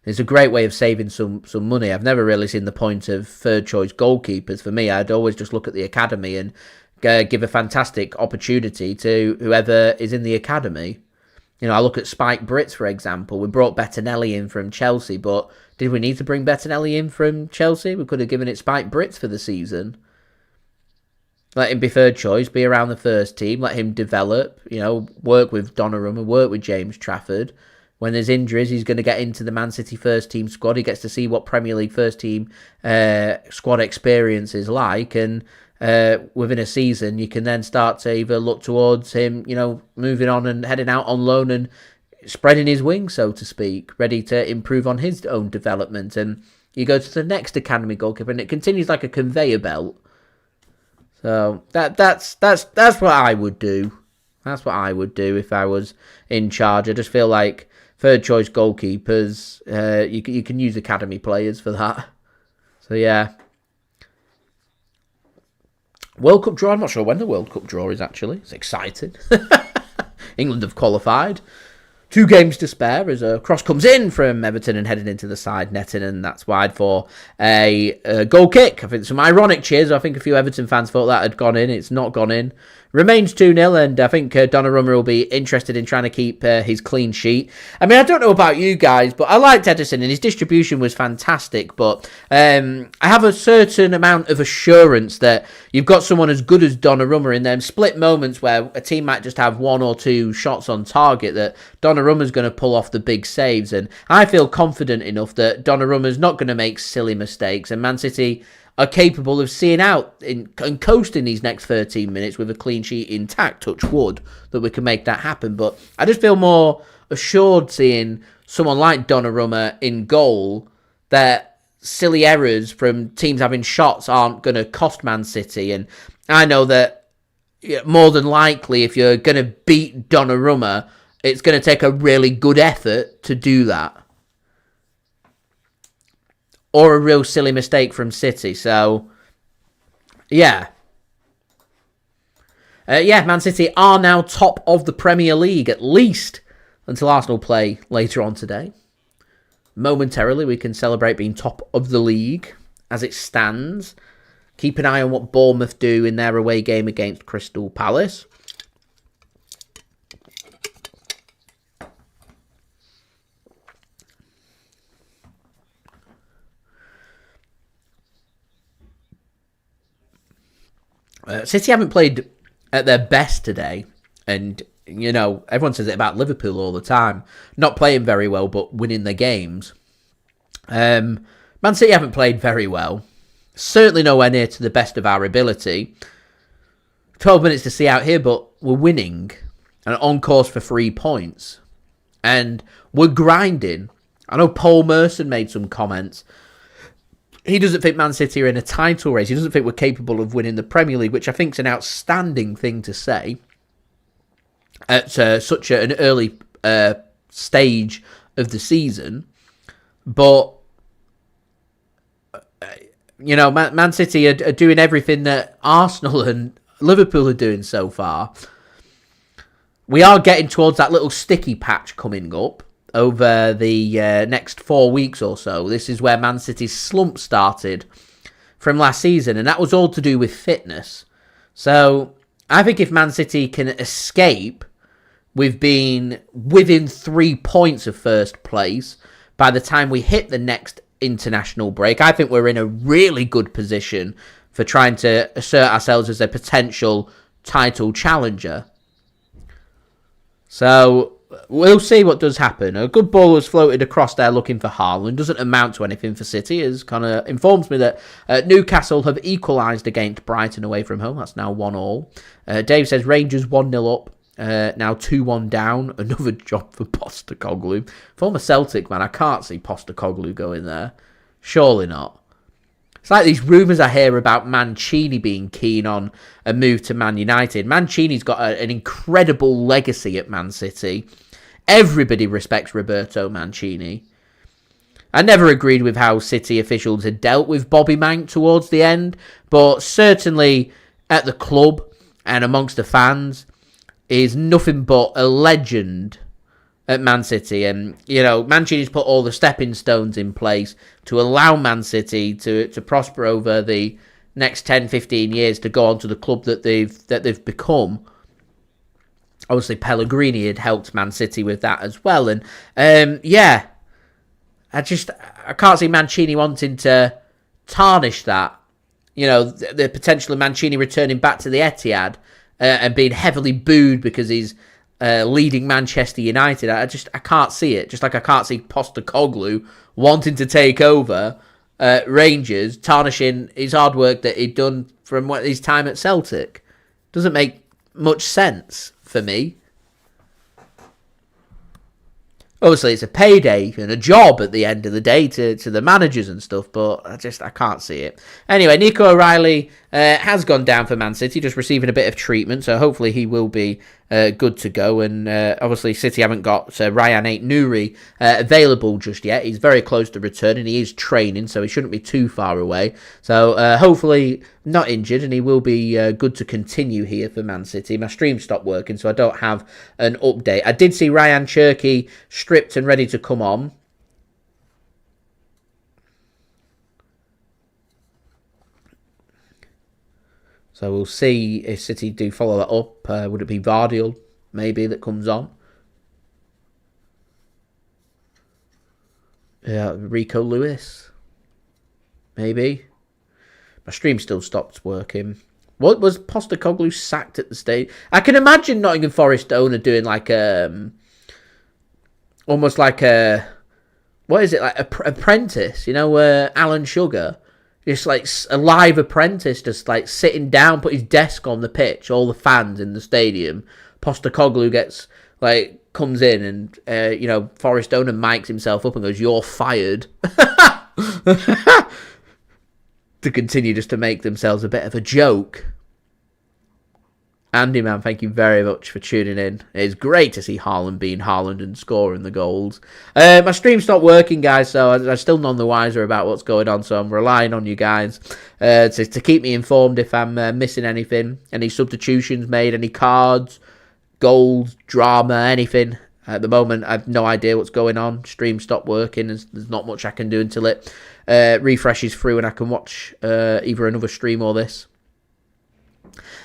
It's a great way of saving some money. I've never really seen the point of third choice goalkeepers. For me, I'd always just look at the academy and give a fantastic opportunity to whoever is in the academy. I look at Spike Brits, for example. We brought Bettinelli in from Chelsea, but did we need to bring Bettinelli in from Chelsea? We could have given it Spike Brits for the season. Let him be third choice, be around the first team, let him develop, work with Donnarumma, work with James Trafford. When there's injuries, he's going to get into the Man City first team squad. He gets to see what Premier League first team squad experience is like, and within a season, you can then start to either look towards him, moving on and heading out on loan and spreading his wings, so to speak, ready to improve on his own development. And You go to the next academy goalkeeper, and it continues like a conveyor belt. So that's what I would do. That's what I would do if I was in charge. I just feel like third choice goalkeepers, you can use academy players for that. So yeah. World Cup draw. I'm not sure when the World Cup draw is actually. It's exciting. England have qualified. 2 games to spare as a cross comes in from Everton and headed into the side netting, and that's wide for a goal kick. I think some ironic cheers. I think a few Everton fans thought that had gone in. It's not gone in. Remains 2-0, and I think Donnarumma will be interested in trying to keep his clean sheet. I mean, I don't know about you guys, but I liked Ederson, and his distribution was fantastic, but I have a certain amount of assurance that you've got someone as good as Donnarumma in them split moments where a team might just have 1 or 2 shots on target, that Donnarumma's going to pull off the big saves, and I feel confident enough that Donnarumma's not going to make silly mistakes, and Man City are capable of seeing out and coasting these next 13 minutes with a clean sheet intact, touch wood, that we can make that happen. But I just feel more assured seeing someone like Donnarumma in goal, that silly errors from teams having shots aren't going to cost Man City. And I know that more than likely, if you're going to beat Donnarumma, it's going to take a really good effort to do that. Or a real silly mistake from City. So, yeah. Man City are now top of the Premier League, at least until Arsenal play later on today. Momentarily, we can celebrate being top of the league as it stands. Keep an eye on what Bournemouth do in their away game against Crystal Palace. City haven't played at their best today, and, you know, everyone says it about Liverpool all the time. Not playing very well, but winning their games. Man City haven't played very well. Certainly nowhere near to the best of our ability. 12 minutes to see out here, but we're winning and on course for 3 points. And we're grinding. I know Paul Merson made some comments. He doesn't think Man City are in a title race. He doesn't think we're capable of winning the Premier League, which I think is an outstanding thing to say at such an early stage of the season. But, you know, Man City are doing everything that Arsenal and Liverpool are doing so far. We are getting towards that little sticky patch coming up over the next 4 weeks or so. This is where Man City's slump started from last season, and that was all to do with fitness. So I think if Man City can escape with being within 3 points of first place by the time we hit the next international break, I think we're in a really good position for trying to assert ourselves as a potential title challenger. So we'll see what does happen. A good ball was floated across there looking for Haaland. Doesn't amount to anything for City. As kind of informs me that Newcastle have equalised against Brighton away from home. That's now 1-1. Dave says Rangers 1-0 up. Now 2-1 down. Another job for Postecoglou. Former Celtic man. I can't see Postecoglou going there. Surely not. It's like these rumours I hear about Mancini being keen on a move to Man United. Mancini's got an incredible legacy at Man City. Everybody respects Roberto Mancini. I never agreed with how City officials had dealt with Bobby Mank towards the end, but certainly at the club and amongst the fans is nothing but a legend at Man City. And, you know, Mancini's put all the stepping stones in place to allow Man City to prosper over the next 10, 15 years, to go on to the club that they've become. Obviously, Pellegrini had helped Man City with that as well. And, I can't see Mancini wanting to tarnish that. You know, the potential of Mancini returning back to the Etihad and being heavily booed because he's leading Manchester United. I can't see it. Just like I can't see Postecoglou wanting to take over Rangers, tarnishing his hard work that he'd done from his time at Celtic. Doesn't make much sense for me. Obviously, it's a payday and a job at the end of the day to the managers and stuff, but I can't see it. Anyway, Nico O'Reilly has gone down for Man City, just receiving a bit of treatment, so hopefully he will be good to go. And obviously, City haven't got Rayan Ait-Nouri available just yet. He's very close to returning. He is training, so he shouldn't be too far away. So hopefully not injured, and he will be good to continue here for Man City. My stream stopped working, so I don't have an update. I did see Rayan Cherki stripped and ready to come on. So we'll see if City do follow that up. Would it be Gvardiol, maybe, that comes on? Yeah, Rico Lewis, maybe. My stream still stopped working. What was Postecoglou sacked at the stage? I can imagine Nottingham Forest owner doing like almost like a, what is it, like apprentice? You know, Alan Sugar, just like a live apprentice, just like sitting down, put his desk on the pitch, all the fans in the stadium. Postecoglou gets comes in and you know, Forest owner mics himself up and goes, "You're fired." To continue just to make themselves a bit of a joke. Andy, man, thank you very much for tuning in. It's great to see Haaland being Haaland and scoring the goals. My stream's not working, guys, so I'm still none the wiser about what's going on, so I'm relying on you guys to keep me informed if I'm missing anything, any substitutions made, any cards, goals, drama, anything. At the moment, I've no idea what's going on. Stream stopped working. There's not much I can do until it refreshes through and I can watch either another stream or this.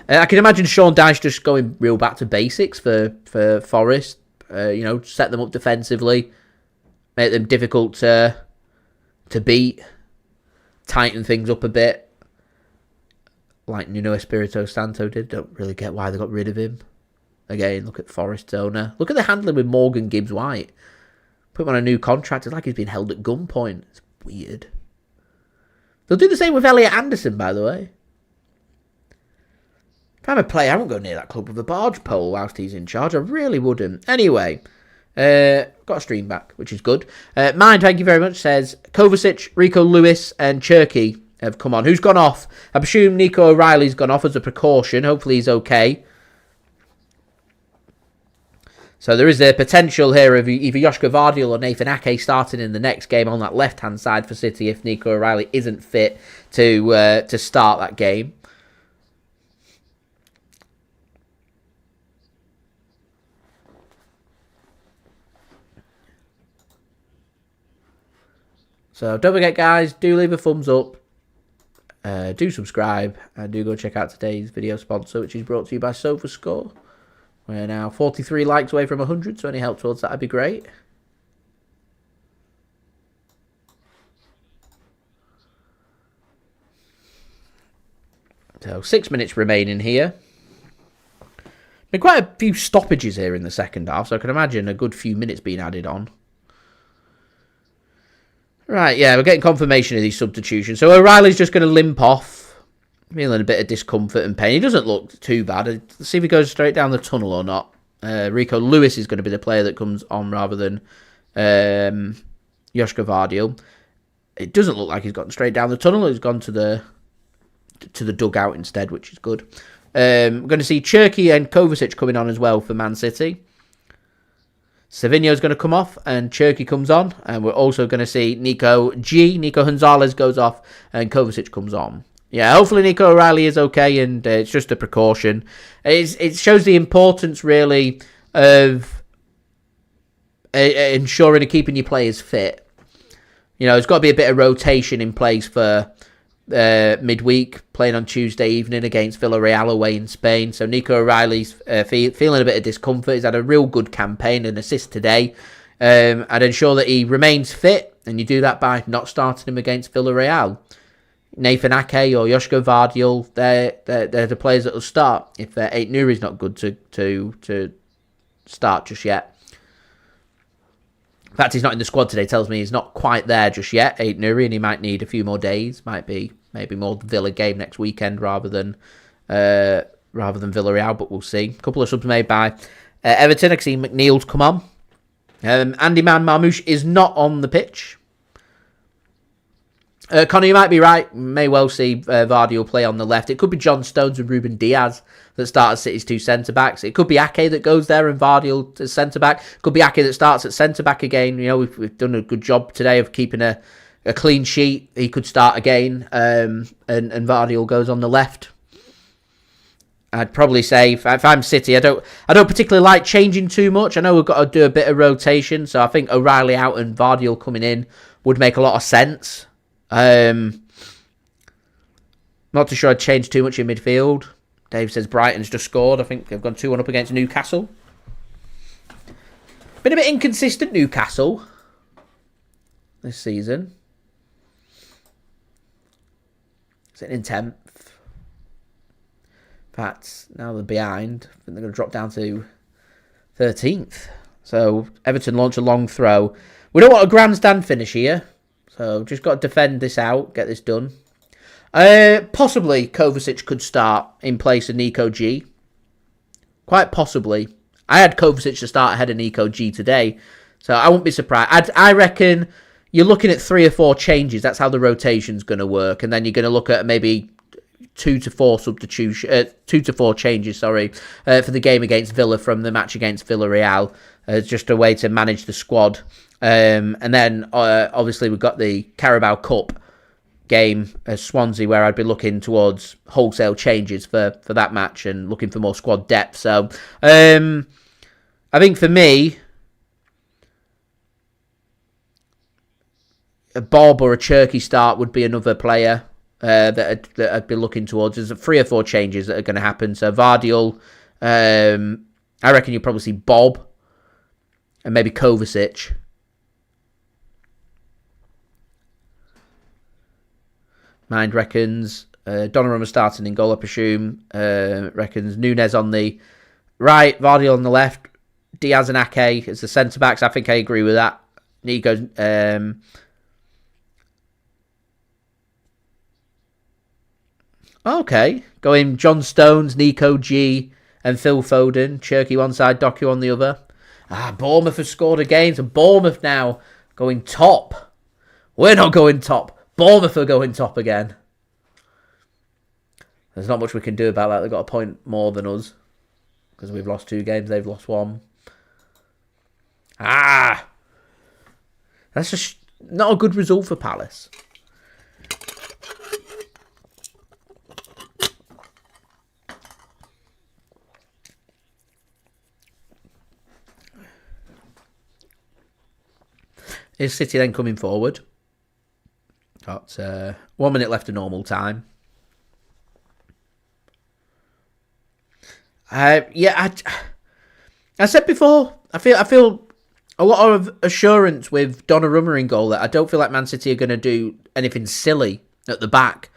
I can imagine Sean Dyche just going real back to basics for Forest. You know, set them up defensively, make them difficult to beat, tighten things up a bit, like Nuno Espirito Santo did. Don't really get why they got rid of him. Again, look at Forest's owner. Look at the handling with Morgan Gibbs-White. Put him on a new contract. It's like he's been held at gunpoint. It's weird. They'll do the same with Elliot Anderson, by the way. If I'm a player, I won't go near that club with a barge pole whilst he's in charge. I really wouldn't. Anyway, got a stream back, which is good. Mine, thank you very much, says Kovacic, Rico Lewis and Cherki have come on. Who's gone off? I presume Nico O'Reilly's gone off as a precaution. Hopefully he's okay. So there is a potential here of either Josko Gvardiol or Nathan Ake starting in the next game on that left-hand side for City if Nico O'Reilly isn't fit to start that game. So don't forget, guys, do leave a thumbs up, do subscribe, and do go check out today's video sponsor, which is brought to you by SofaScore. We're now 43 likes away from 100, so any help towards that would be great. So 6 minutes remaining here. Been quite a few stoppages here in the second half, so I can imagine a good few minutes being added on. Right, yeah, we're getting confirmation of these substitutions. So O'Reilly's just going to limp off. Feeling a bit of discomfort and pain. He doesn't look too bad. Let's see if he goes straight down the tunnel or not. Rico Lewis is going to be the player that comes on rather than Josko Gvardiol. It doesn't look like he's gotten straight down the tunnel. He's gone to the dugout instead, which is good. We're going to see Cherki and Kovacic coming on as well for Man City. Savinho's going to come off and Cherki comes on. And we're also going to see Nico Gonzalez goes off and Kovacic comes on. Yeah, hopefully Nico O'Reilly is okay and it's just a precaution. It shows the importance, really, of ensuring and keeping your players fit. You know, there's got to be a bit of rotation in place for midweek, playing on Tuesday evening against Villarreal away in Spain. So Nico O'Reilly's feeling a bit of discomfort. He's had a real good campaign and assist today. I'd ensure that he remains fit, and you do that by not starting him against Villarreal. Nathan Ake or Josko Gvardiol, they're the players that will start if Ait-Nouri is not good to start just yet. In fact, he's not in the squad today. Tells me he's not quite there just yet, Ait-Nouri, and he might need a few more days. Might be maybe more Villa game next weekend rather than Villarreal, but we'll see. A couple of subs made by Everton. I can see McNeil's come on. Andy Man Marmoush is not on the pitch. Connor, you might be right. May well see Gvardiol play on the left. It could be John Stones and Ruben Dias that start as City's two centre-backs. It could be Ake that goes there and Gvardiol as centre-back. It could be Ake that starts at centre-back again. You know, we've done a good job today of keeping a clean sheet. He could start again, and Gvardiol goes on the left. I'd probably say if I'm City, I don't particularly like changing too much. I know we've got to do a bit of rotation, so I think O'Reilly out and Gvardiol coming in would make a lot of sense. Not too sure I'd change too much in midfield. Dave says Brighton's just scored. I think they've gone 2-1 up against Newcastle. Been a bit inconsistent, Newcastle, this season. Sitting in 10th. In fact, now they're behind. I think they're going to drop down to 13th. So Everton launch a long throw. We don't want a grandstand finish here. So just got to defend this out, get this done. Possibly Kovacic could start in place of Nico G. Quite possibly. I had Kovacic to start ahead of Nico G today, so I wouldn't be surprised. I reckon you're looking at 3 or 4 changes. That's how the rotation's going to work, and then you're going to look at maybe 2 to 4 changes. For the game against Villa from the match against Villarreal, just a way to manage the squad. And then obviously we've got the Carabao Cup game as Swansea, where I'd be looking towards wholesale changes for that match and looking for more squad depth. So I think for me, a Bobb or a Cherki start would be another player that I'd be looking towards. There's 3 or 4 changes that are going to happen. So Gvardiol, I reckon you'll probably see Bobb and maybe Kovacic. Mind reckons Donnarumma starting in goal, I presume. Reckons Nunes on the right, Gvardiol on the left, Diaz and Ake as the centre-backs. I think I agree with that. Nico... Okay, going John Stones, Nico G and Phil Foden. Cherki one side, Doku on the other. Bournemouth have scored again. So Bournemouth now going top. We're not going top. Bournemouth are going top again. There's not much we can do about that. They've got a point more than us. Because we've lost 2 games, they've lost 1. That's just not a good result for Palace. Is City then coming forward? Got 1 minute left of normal time. I said before, I feel a lot of assurance with Donnarumma in goal that I don't feel like Man City are going to do anything silly at the back.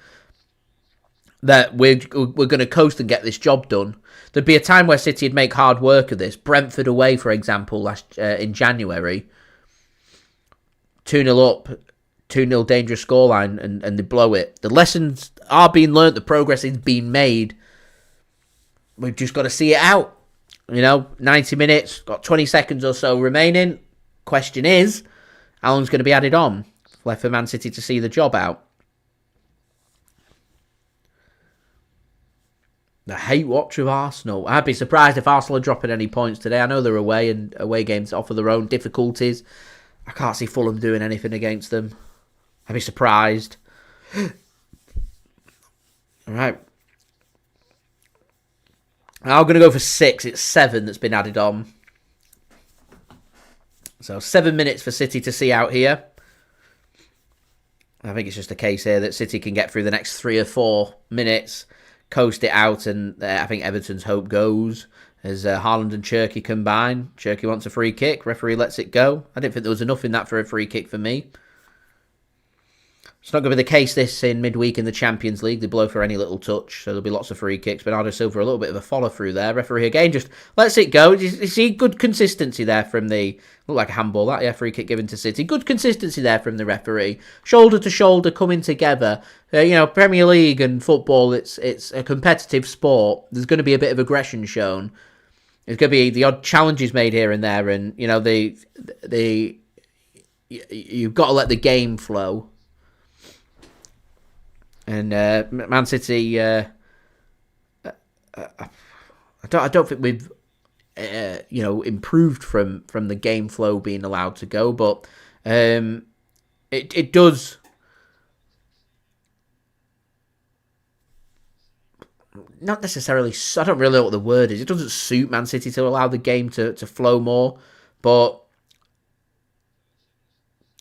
That we're going to coast and get this job done. There'd be a time where City would make hard work of this. Brentford away, for example, in January. 2-0 up, 2-0 dangerous scoreline, and they blow it. The lessons are being learnt, the progress is being made. We've just got to see it out. 90 minutes, got 20 seconds or so remaining. Question is, how long's going to be added on? Left for Man City to see the job out. The hate watch of Arsenal. I'd be surprised if Arsenal are dropping any points today. I know they're away, and away games offer their own difficulties. I can't see Fulham doing anything against them. I'd be surprised. All right. I'm going to go for 6. It's 7 that's been added on. So 7 minutes for City to see out here. I think it's just a case here that City can get through the next 3 or 4 minutes, coast it out, and I think Everton's hope goes as Haaland and Cherki combine. Cherki wants a free kick. Referee lets it go. I didn't think there was enough in that for a free kick for me. It's not going to be the case this in midweek in the Champions League. They blow for any little touch, so there'll be lots of free kicks. Bernardo Silva, a little bit of a follow-through there. Referee again just lets it go. You see good consistency there from the... Look like a handball, that, yeah, free kick given to City. Good consistency there from the referee. Shoulder to shoulder coming together. Premier League and football, it's a competitive sport. There's going to be a bit of aggression shown. There's going to be the odd challenges made here and there, and you know you've got to let the game flow. And Man City, I don't think we've improved from the game flow being allowed to go, but it does. Not necessarily, I don't really know what the word is. It doesn't suit Man City to allow the game to flow more, but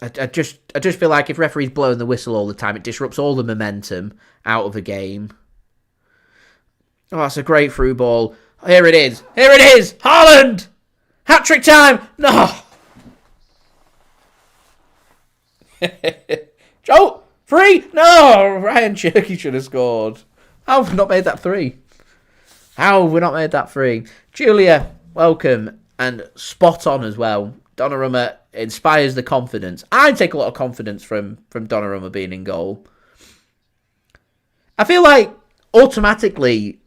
I just feel like if referees blowing the whistle all the time, it disrupts all the momentum out of the game. Oh, that's a great through ball. Here it is. Here it is. Haaland! Hat-trick time! No! Joe! 3! No! Rayan Cherki should have scored. How have we not made that 3? How have we not made that 3? Julia, welcome. And spot on as well. Donnarumma inspires the confidence. I take a lot of confidence from Donnarumma being in goal. I feel like automatically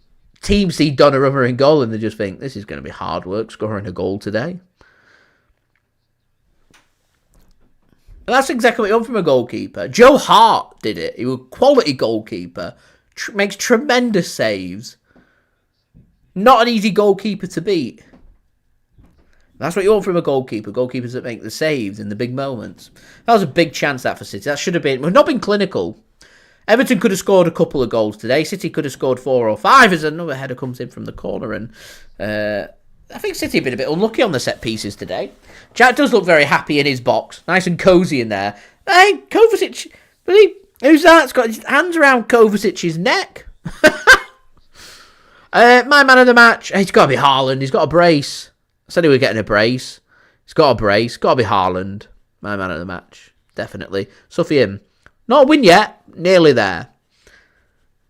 teams see Donnarumma in goal and they just think, this is going to be hard work scoring a goal today. And that's exactly what you want from a goalkeeper. Joe Hart did it. He was a quality goalkeeper. Makes tremendous saves. Not an easy goalkeeper to beat. That's what you want from a goalkeeper. Goalkeepers that make the saves in the big moments. That was a big chance that for City. That should have been... We've not been clinical. Everton could have scored a couple of goals today. City could have scored 4 or 5 as another header comes in from the corner. And I think City have been a bit unlucky on the set pieces today. Jack does look very happy in his box. Nice and cosy in there. Hey, Kovacic... Who's that? He's got his hands around Kovacic's neck. My man of the match. He's got to be Haaland. He's got a brace. I said he was getting a brace. He's got a brace. Got to be Haaland. My man of the match. Definitely. So for him. Not a win yet. Nearly there.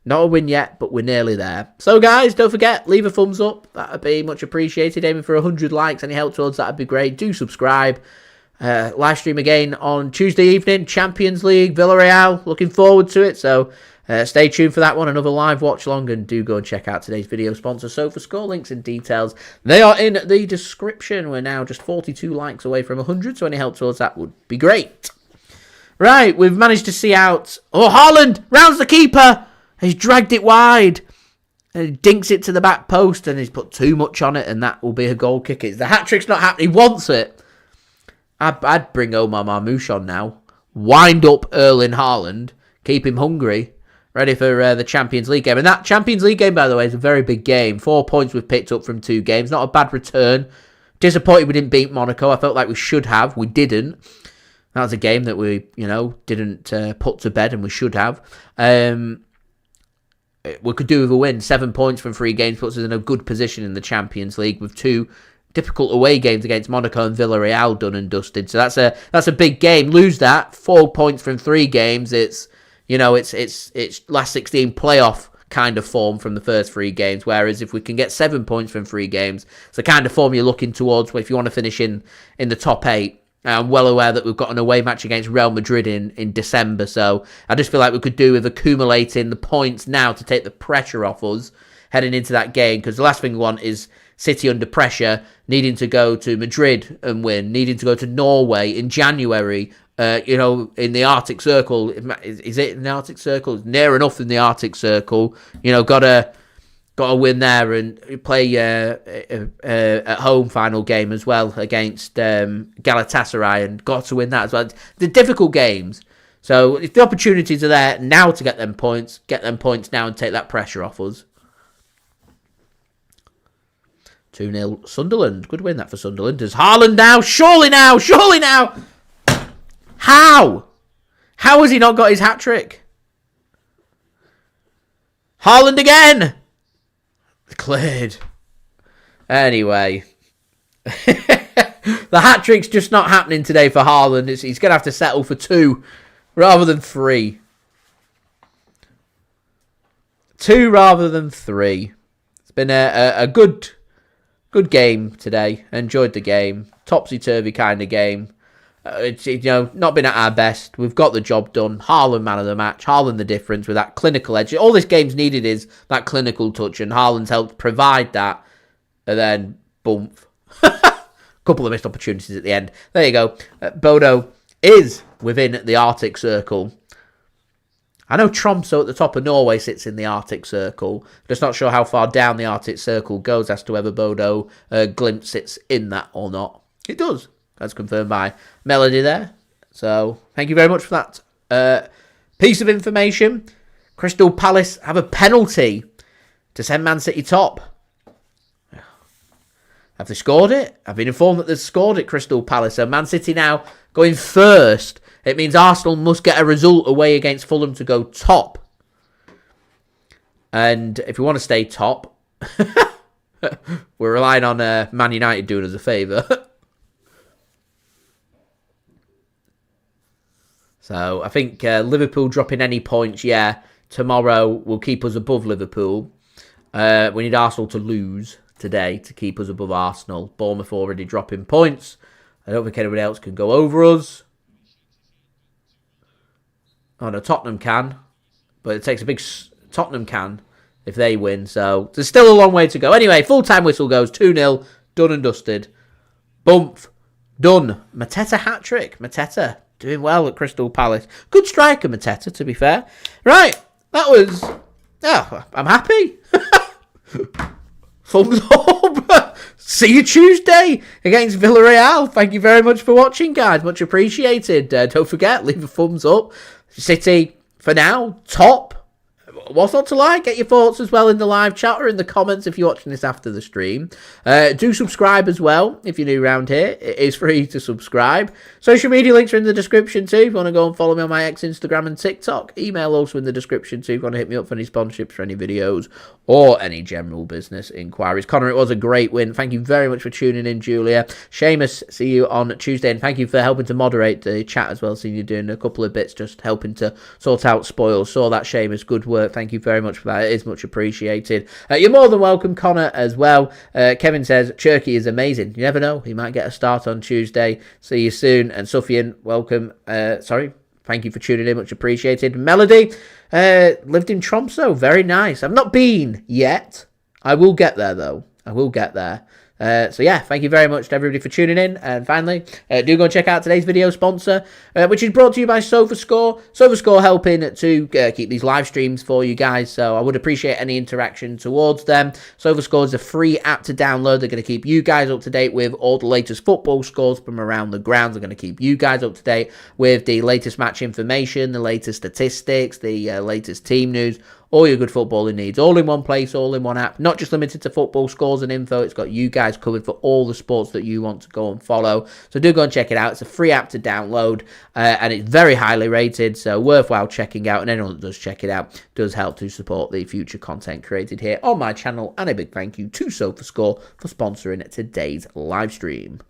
Not a win yet, but we're nearly there. So guys, don't forget, leave a thumbs up. That would be much appreciated. Aiming for 100 likes. Any help towards that would be great. Do subscribe. Live stream again on Tuesday evening. Champions League, Villarreal. Looking forward to it. So stay tuned for that one. Another live watch along. And do go and check out today's video sponsor. So for score links and details, they are in the description. We're now just 42 likes away from 100. So any help towards that would be great. Right. We've managed to see out. Oh, Haaland rounds the keeper. He's dragged it wide. And he dinks it to the back post. And he's put too much on it. And that will be a goal kick. The hat-trick's not happening. He wants it. I'd bring Omar Marmoush on now. Wind up Erling Haaland. Keep him hungry. Ready for the Champions League game. And that Champions League game, by the way, is a very big game. 4 points we've picked up from 2 games. Not a bad return. Disappointed we didn't beat Monaco. I felt like we should have. We didn't. That was a game that we, didn't put to bed and we should have. We could do with a win. 7 points from 3 games puts us in a good position in the Champions League with 2 difficult away games against Monaco and Villarreal done and dusted. So that's a big game. Lose that 4 points from 3 games. It's last 16 playoff kind of form from the first 3 games. Whereas if we can get 7 points from 3 games, it's the kind of form you're looking towards if you want to finish in the top 8. I'm well aware that we've got an away match against Real Madrid in December. So I just feel like we could do with accumulating the points now to take the pressure off us heading into that game. Because the last thing we want is City under pressure, needing to go to Madrid and win, needing to go to Norway in January, in the Arctic Circle. Is it in the Arctic Circle? It's near enough in the Arctic Circle. Got to win there and play at home final game as well against Galatasaray and got to win that as well. The difficult games. So if the opportunities are there now to get them points now and take that pressure off us. 2-0 Sunderland. Good win that for Sunderland. Does Haaland now? Surely now! How? How has he not got his hat-trick? Haaland again! Cleared. Anyway. The hat-trick's just not happening today for Haaland. He's going to have to settle for 2 rather than 3. 2 rather than 3. It's been a good game today. Enjoyed the game. Topsy-turvy kind of game. It's not been at our best. We've got the job done. Haaland man of the match. Haaland the difference with that clinical edge. All this game's needed is that clinical touch, and Haaland's helped provide that. And then Bump. Couple of missed opportunities at the end. There you go. Bodo is within the Arctic Circle. I know Tromsø at the top of Norway sits in the Arctic Circle. Just not sure how far down the Arctic Circle goes as to whether Bodo Glimt sits in that or not. It does. That's confirmed by Melody there. So, thank you very much for that piece of information. Crystal Palace have a penalty to send Man City top. Have they scored it? I've been informed that they've scored it, Crystal Palace. So Man City now going first. It means Arsenal must get a result away against Fulham to go top. And if we want to stay top, we're relying on Man United doing us a favour. So I think Liverpool dropping any points, tomorrow will keep us above Liverpool. We need Arsenal to lose today to keep us above Arsenal. Bournemouth already dropping points. I don't think anybody else can go over us. Oh no, Tottenham can. But it takes a big... Tottenham can if they win. So there's still a long way to go. Anyway, full-time whistle goes 2-0. Done and dusted. Bump. Done. Mateta hat-trick. Mateta doing well at Crystal Palace. Good striker, Mateta, to be fair. Right. That was... Oh, I'm happy. Thumbs up. See you Tuesday against Villarreal. Thank you very much for watching, guys. Much appreciated. Don't forget, leave a thumbs up. City, for now, top. What's not to like? Get your thoughts as well in the live chat or in the comments if you're watching this after the stream. Do subscribe as well if you're new around here. It is free to subscribe. Social media links are in the description too if you want to go and follow me on my X, Instagram and TikTok. Email also in the description too if you want to hit me up for any sponsorships for any videos or any general business inquiries. Connor, it was a great win. Thank you very much for tuning in, Julia. Seamus, see you on Tuesday and thank you for helping to moderate the chat as well. Seeing you doing a couple of bits just helping to sort out spoils. Saw that, Seamus. Good work. Thank you very much for that. It is much appreciated. You're more than welcome, Connor, as well. Kevin says, Cherki is amazing. You never know. He might get a start on Tuesday. See you soon. And Sufyan, welcome. Thank you for tuning in. Much appreciated. Melody, lived in Tromsø. Very nice. I've not been yet. I will get there, though. I will get there. So yeah, thank you very much to everybody for tuning in. And finally, do go and check out today's video sponsor, which is brought to you by SofaScore. SofaScore helping to keep these live streams for you guys. So I would appreciate any interaction towards them. SofaScore is a free app to download. They're going to keep you guys up to date with all the latest football scores from around the ground. They're going to keep you guys up to date with the latest match information, the latest statistics, the latest team news. All your good footballing needs, all in one place, all in one app. Not just limited to football scores and info. It's got you guys covered for all the sports that you want to go and follow. So do go and check it out. It's a free app to download, and it's very highly rated, so worthwhile checking out. And anyone that does check it out does help to support the future content created here on my channel. And a big thank you to SofaScore for sponsoring today's live stream.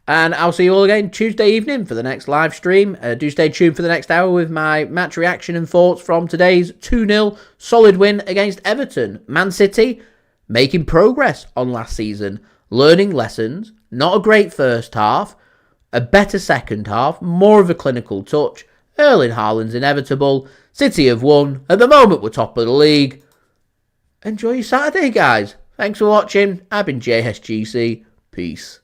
And I'll see you all again Tuesday evening for the next live stream. Do stay tuned for the next hour with my match reaction and thoughts from today's 2-0 solid win against Everton. Man City making progress on last season, learning lessons, not a great first half, a better second half, more of a clinical touch. Erling Haaland's inevitable. City have won. At the moment, we're top of the league. Enjoy your Saturday, guys. Thanks for watching. I've been JSGC. Peace.